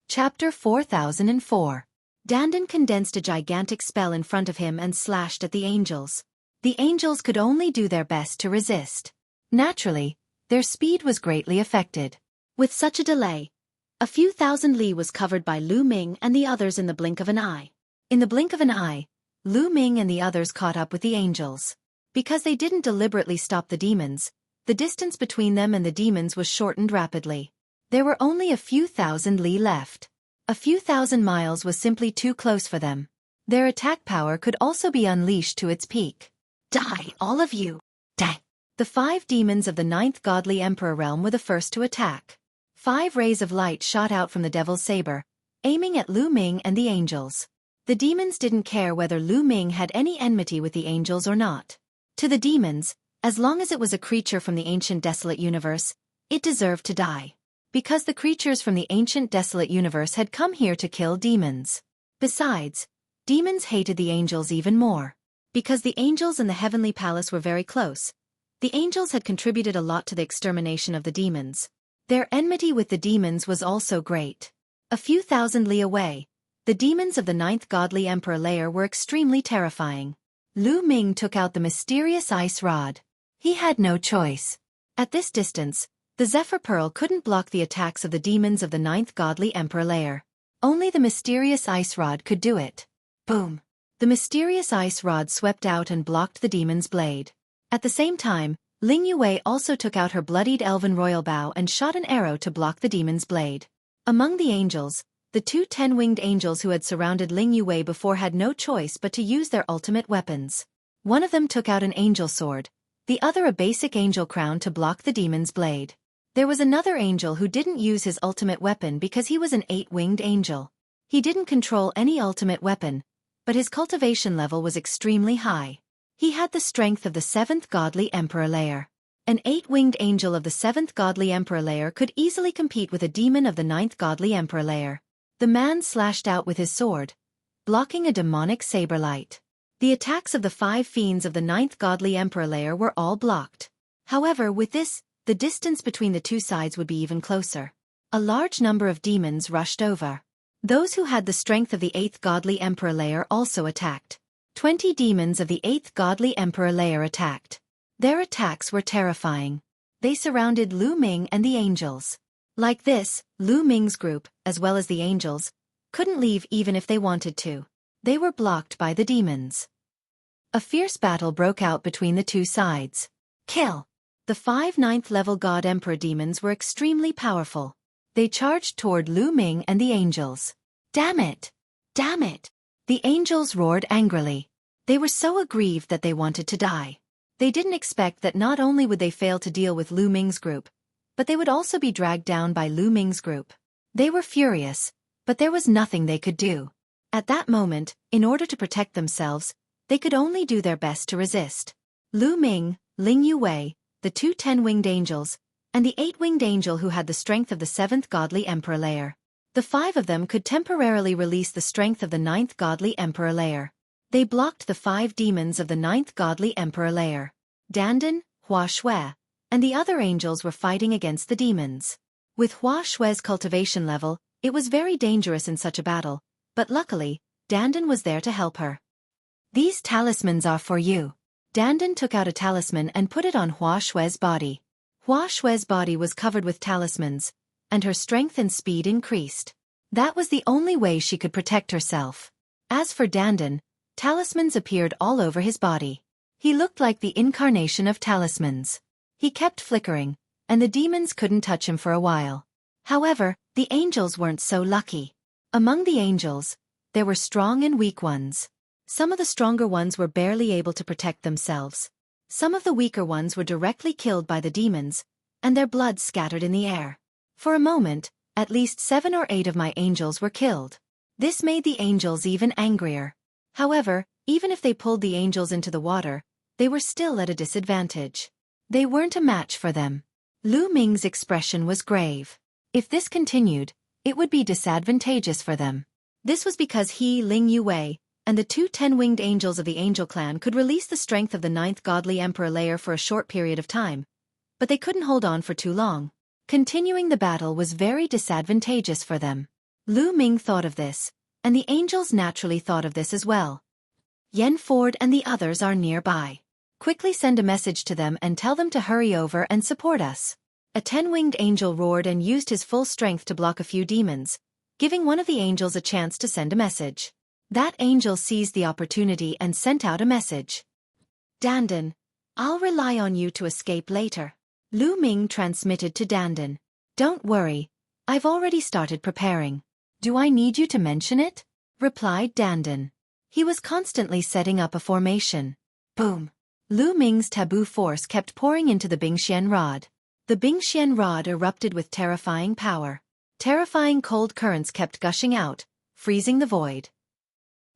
A: Chapter 4004. Dandan condensed a gigantic spell in front of him and slashed at the angels. The angels could only do their best to resist. Naturally, their speed was greatly affected. With such a delay, a few thousand li was covered by Lu Ming and the others in the blink of an eye. In the blink of an eye, Lu Ming and the others caught up with the angels. Because they didn't deliberately stop the demons, the distance between them and the demons was shortened rapidly. There were only a few thousand li left. A few thousand miles was simply too close for them. Their attack power could also be unleashed to its peak. Die, all of you! Die! The 5 demons of the 9th godly emperor realm were the first to attack. 5 rays of light shot out from the devil's saber, aiming at Lu Ming and the angels. The demons didn't care whether Lu Ming had any enmity with the angels or not. To the demons, as long as it was a creature from the ancient desolate universe, it deserved to die. Because the creatures from the ancient desolate universe had come here to kill demons. Besides, demons hated the angels even more. Because the angels and the heavenly palace were very close, the angels had contributed a lot to the extermination of the demons. Their enmity with the demons was also great. A few thousand li away, the demons of the 9th godly emperor layer were extremely terrifying. Lu Ming took out the mysterious ice rod. He had no choice. At this distance, the Zephyr Pearl couldn't block the attacks of the demons of the 9th godly emperor layer. Only the mysterious ice rod could do it. Boom! The mysterious ice rod swept out and blocked the demon's blade. At the same time, Ling Yue also took out her bloodied elven royal bow and shot an arrow to block the demon's blade. Among the angels, the 2 10-winged angels who had surrounded Ling Yue before had no choice but to use their ultimate weapons. One of them took out an angel sword, the other a basic angel crown to block the demon's blade. There was another angel who didn't use his ultimate weapon because he was an 8-winged angel. He didn't control any ultimate weapon, but his cultivation level was extremely high. He had the strength of the 7th godly emperor layer. An 8-winged angel of the 7th godly emperor layer could easily compete with a demon of the 9th godly emperor layer. The man slashed out with his sword, blocking a demonic saber light. The attacks of the 5 fiends of the 9th godly emperor layer were all blocked. However, with this, the distance between the 2 sides would be even closer. A large number of demons rushed over. Those who had the strength of the 8th Godly Emperor layer also attacked. 20 demons of the 8th Godly Emperor layer attacked. Their attacks were terrifying. They surrounded Lu Ming and the angels. Like this, Lu Ming's group, as well as the angels, couldn't leave even if they wanted to. They were blocked by the demons. A fierce battle broke out between the two sides. Kill! The 5 9th-level God Emperor demons were extremely powerful. They charged toward Lu Ming and the angels. Damn it! Damn it! The angels roared angrily. They were so aggrieved that they wanted to die. They didn't expect that not only would they fail to deal with Lu Ming's group, but they would also be dragged down by Lu Ming's group. They were furious, but there was nothing they could do. At that moment, in order to protect themselves, they could only do their best to resist. Lu Ming, Ling Yue, the 2 10-winged angels, and the 8-winged angel who had the strength of the 7th Godly Emperor layer. The 5 of them could temporarily release the strength of the 9th Godly Emperor layer. They blocked the 5 demons of the 9th Godly Emperor layer. Dandan, Hua Shui, and the other angels were fighting against the demons. With Hua Shui's cultivation level, it was very dangerous in such a battle, but luckily, Dandan was there to help her. These talismans are for you. Dandan took out a talisman and put it on Hua Shui's body. Hua Shui's body was covered with talismans, and her strength and speed increased. That was the only way she could protect herself. As for Dandan, talismans appeared all over his body. He looked like the incarnation of talismans. He kept flickering, and the demons couldn't touch him for a while. However, the angels weren't so lucky. Among the angels, there were strong and weak ones. Some of the stronger ones were barely able to protect themselves. Some of the weaker ones were directly killed by the demons, and their blood scattered in the air. For a moment, at least 7 or 8 of my angels were killed. This made the angels even angrier. However, even if they pulled the angels into the water, they were still at a disadvantage. They weren't a match for them. Lu Ming's expression was grave. If this continued, it would be disadvantageous for them. This was because he, Ling Yue, and the 2 10-winged angels of the Angel Clan could release the strength of the 9th Godly Emperor layer for a short period of time, but they couldn't hold on for too long. Continuing the battle was very disadvantageous for them. Lu Ming thought of this, and the angels naturally thought of this as well. Yen Ford and the others are nearby. Quickly send a message to them and tell them to hurry over and support us. A 10-winged angel roared and used his full strength to block a few demons, giving one of the angels a chance to send a message. That angel seized the opportunity and sent out a message. Dandan, I'll rely on you to escape later. Lu Ming transmitted to Dandan. Don't worry, I've already started preparing. Do I need you to mention it? Replied Dandan. He was constantly setting up a formation. Boom. Lu Ming's taboo force kept pouring into the Bingxian rod. The Bingxian rod erupted with terrifying power. Terrifying cold currents kept gushing out, freezing the void.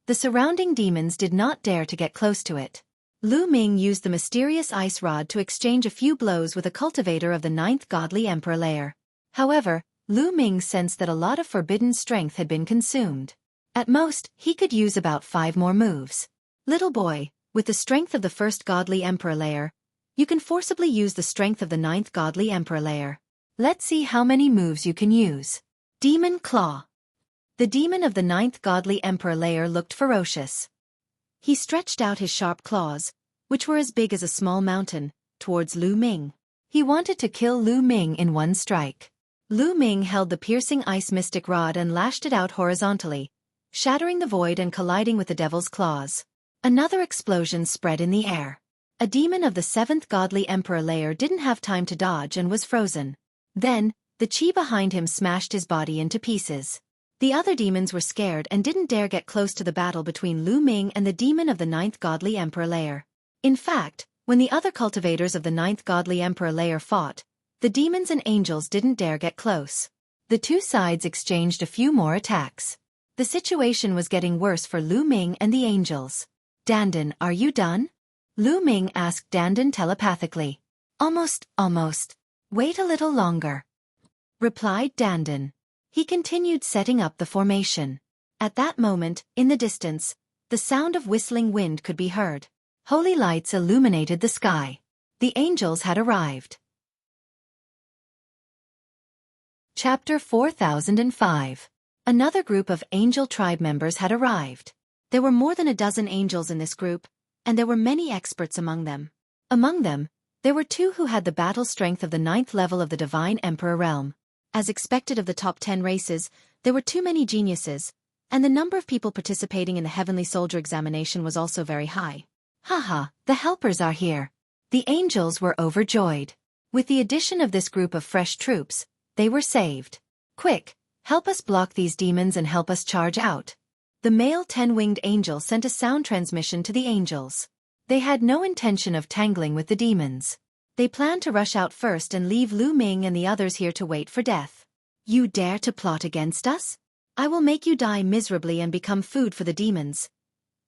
A: The surrounding demons did not dare to get close to it. Lu Ming used the mysterious ice rod to exchange a few blows with a cultivator of the 9th Godly Emperor layer. However, Lu Ming sensed that a lot of forbidden strength had been consumed. At most, he could use about 5 more moves. Little boy, with the strength of the 1st Godly Emperor layer, you can forcibly use the strength of the 9th Godly Emperor layer. Let's see how many moves you can use. Demon Claw. The demon of the 9th Godly Emperor layer looked ferocious. He stretched out his sharp claws, which were as big as a small mountain, towards Lu Ming. He wanted to kill Lu Ming in one strike. Lu Ming held the piercing ice mystic rod and lashed it out horizontally, shattering the void and colliding with the devil's claws. Another explosion spread in the air. A demon of the 7th Godly Emperor layer didn't have time to dodge and was frozen. Then, the chi behind him smashed his body into pieces. The other demons were scared and didn't dare get close to the battle between Lu Ming and the demon of the 9th Godly Emperor layer. In fact, when the other cultivators of the 9th Godly Emperor layer fought, the demons and angels didn't dare get close. The two sides exchanged a few more attacks. The situation was getting worse for Lu Ming and the angels. Dandan, are you done? Lu Ming asked Dandan telepathically. Almost. Wait a little longer, replied Dandan. He continued setting up the formation. At that moment, in the distance, the sound of whistling wind could be heard. Holy lights illuminated the sky. The angels had arrived. Chapter 4005. Another group of angel tribe members had arrived. There were more than a dozen angels in this group, and there were many experts among them. Among them, there were 2 who had the battle strength of the 9th level of the Divine Emperor realm. As expected of the top 10 races, there were too many geniuses, and the number of people participating in the Heavenly Soldier examination was also very high. Haha, the helpers are here. The angels were overjoyed. With the addition of this group of fresh troops, they were saved. Quick, help us block these demons and help us charge out. The male 10-winged angel sent a sound transmission to the angels. They had no intention of tangling with the demons. They planned to rush out first and leave Lu Ming and the others here to wait for death. You dare to plot against us? I will make you die miserably and become food for the demons.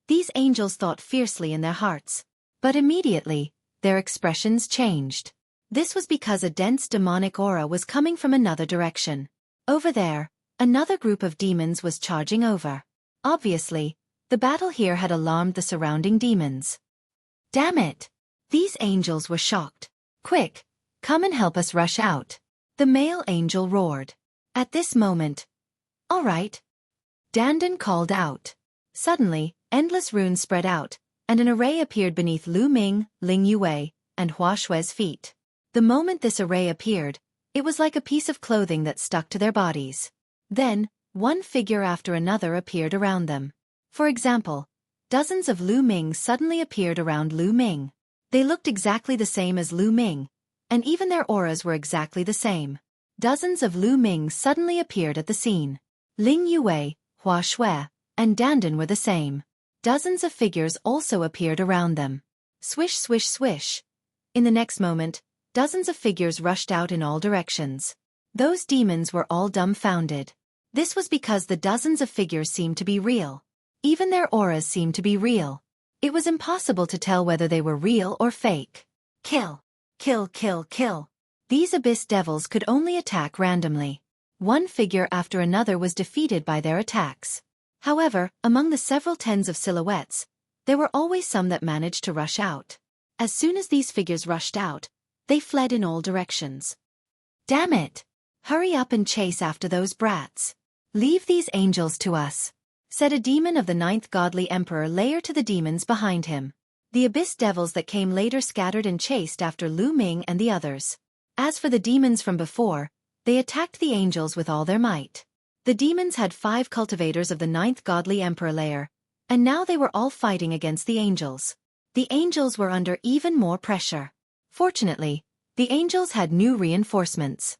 A: These angels thought fiercely in their hearts. But immediately, their expressions changed. This was because a dense demonic aura was coming from another direction. Over there, another group of demons was charging over. Obviously, the battle here had alarmed the surrounding demons. Damn it! These angels were shocked. Quick, come and help us rush out. The male angel roared. At this moment, all right. Dandan called out. Suddenly, endless runes spread out, and an array appeared beneath Lu Ming, Ling Yue, and Hua Xue's feet. The moment this array appeared, it was like a piece of clothing that stuck to their bodies. Then, one figure after another appeared around them. For example, dozens of Lu Ming suddenly appeared around Lu Ming. They looked exactly the same as Lu Ming, and even their auras were exactly the same. Dozens of Lu Ming suddenly appeared at the scene. Ling Yue, Hua Xue, and Dandan were the same. Dozens of figures also appeared around them. Swish, swish, swish. In the next moment, dozens of figures rushed out in all directions. Those demons were all dumbfounded. This was because the dozens of figures seemed to be real. Even their auras seemed to be real. It was impossible to tell whether they were real or fake. Kill. Kill, kill, kill. These abyss devils could only attack randomly. One figure after another was defeated by their attacks. However, among the several tens of silhouettes, there were always some that managed to rush out. As soon as these figures rushed out, they fled in all directions. Damn it! Hurry up and chase after those brats. Leave these angels to us, said a demon of the 9th godly emperor layer to the demons behind him. The abyss devils that came later scattered and chased after Lu Ming and the others. As for the demons from before, they attacked the angels with all their might. The demons had 5 cultivators of the 9th godly emperor layer, and now they were all fighting against the angels. The angels were under even more pressure. Fortunately, the angels had new reinforcements.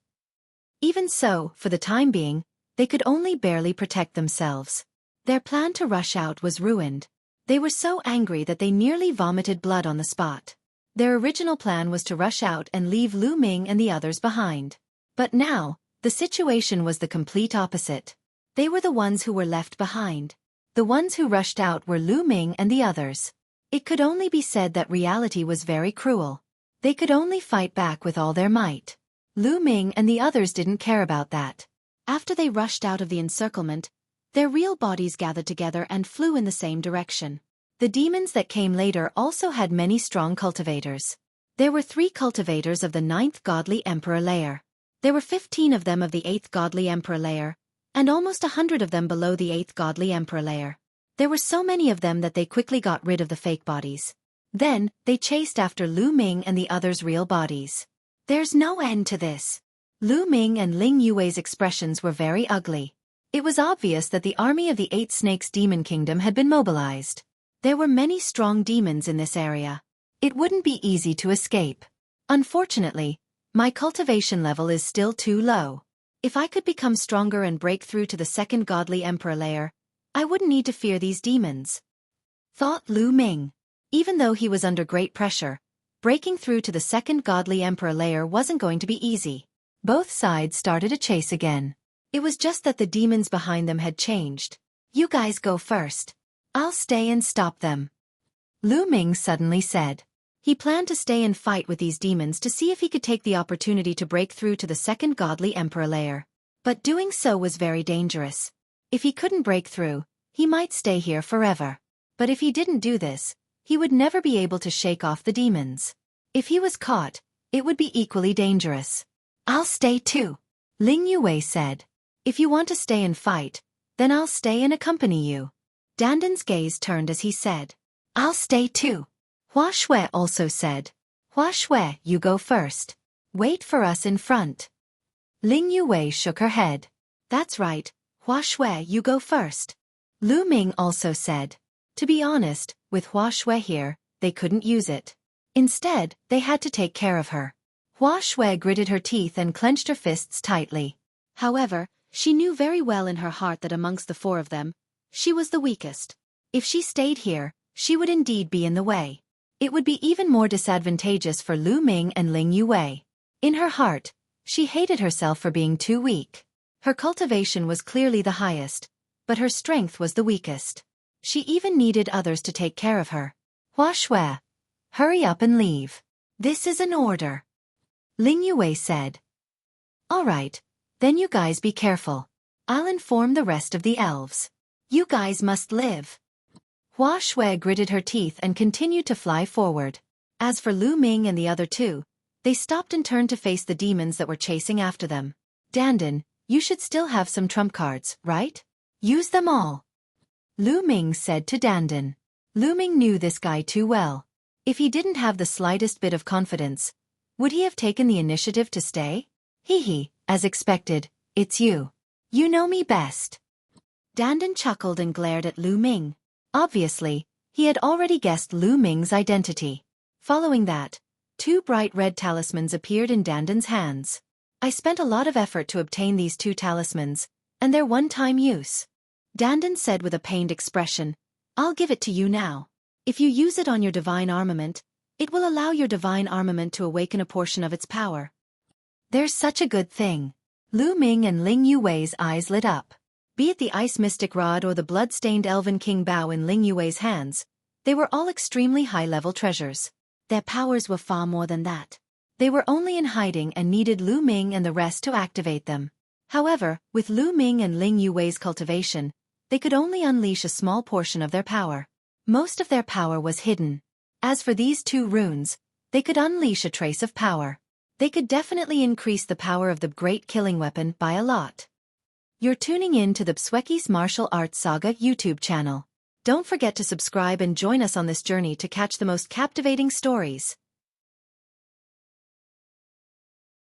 A: Even so, for the time being, they could only barely protect themselves. Their plan to rush out was ruined. They were so angry that they nearly vomited blood on the spot. Their original plan was to rush out and leave Lu Ming and the others behind. But now, the situation was the complete opposite. They were the ones who were left behind. The ones who rushed out were Lu Ming and the others. It could only be said that reality was very cruel. They could only fight back with all their might. Lu Ming and the others didn't care about that. After they rushed out of the encirclement, their real bodies gathered together and flew in the same direction. The demons that came later also had many strong cultivators. There were 3 cultivators of the 9th godly emperor layer. There were 15 of them of the 8th godly emperor layer, and almost 100 of them below the 8th godly emperor layer. There were so many of them that they quickly got rid of the fake bodies. Then, they chased after Lu Ming and the others' real bodies. There's no end to this. Lu Ming and Ling Yue's expressions were very ugly. It was obvious that the army of the 8 Snakes Demon Kingdom had been mobilized. There were many strong demons in this area. It wouldn't be easy to escape. Unfortunately, my cultivation level is still too low. If I could become stronger and break through to the 2nd godly emperor layer, I wouldn't need to fear these demons, thought Lu Ming. Even though he was under great pressure, breaking through to the 2nd godly emperor layer wasn't going to be easy. Both sides started a chase again. It was just that the demons behind them had changed. You guys go first. I'll stay and stop them, Lu Ming suddenly said. He planned to stay and fight with these demons to see if he could take the opportunity to break through to the 2nd godly emperor layer. But doing so was very dangerous. If he couldn't break through, he might stay here forever. But if he didn't do this, he would never be able to shake off the demons. If he was caught, it would be equally dangerous. I'll stay too, Ling Yue said. If you want to stay and fight, then I'll stay and accompany you. Dandan's gaze turned as he said, I'll stay too. Hua Shui also said, Hua Shui, you go first. Wait for us in front. Ling Yue shook her head. That's right, Hua Shui, you go first. Lu Ming also said. To be honest, with Hua Shui here, they couldn't use it. Instead, they had to take care of her. Hua Shui gritted her teeth and clenched her fists tightly. However, she knew very well in her heart that amongst the four of them, she was the weakest. If she stayed here, she would indeed be in the way. It would be even more disadvantageous for Lu Ming and Ling Yue. In her heart, she hated herself for being too weak. Her cultivation was clearly the highest, but her strength was the weakest. She even needed others to take care of her. Hua Shui, hurry up and leave. This is an order. Ling Yue said. All right, then you guys be careful. I'll inform the rest of the elves. You guys must live. Hua Shui gritted her teeth and continued to fly forward. As for Lu Ming and the other two, they stopped and turned to face the demons that were chasing after them. Dandan, you should still have some trump cards, right? Use them all. Lu Ming said to Dandan. Lu Ming knew this guy too well. If he didn't have the slightest bit of confidence, would he have taken the initiative to stay? Hee, as expected, it's you. You know me best. Dandan chuckled and glared at Lu Ming. Obviously, he had already guessed Lu Ming's identity. Following that, two bright red talismans appeared in Dandan's hands. I spent a lot of effort to obtain these two talismans, and their one-time use. Dandan said with a pained expression, I'll give it to you now. If you use it on your divine armament, it will allow your divine armament to awaken a portion of its power. There's such a good thing. Lu Ming and Ling Yue's eyes lit up. Be it the Ice Mystic Rod or the blood-stained Elven King Bao in Ling Yue's hands, they were all extremely high-level treasures. Their powers were far more than that. They were only in hiding and needed Lu Ming and the rest to activate them. However, with Lu Ming and Ling Yue's cultivation, they could only unleash a small portion of their power. Most of their power was hidden. As for these two runes, they could unleash a trace of power. They could definitely increase the power of the great killing weapon by a lot. You're tuning in to the Xueqi's Martial Arts Saga YouTube channel. Don't forget to subscribe and join us on this journey to catch the most captivating stories.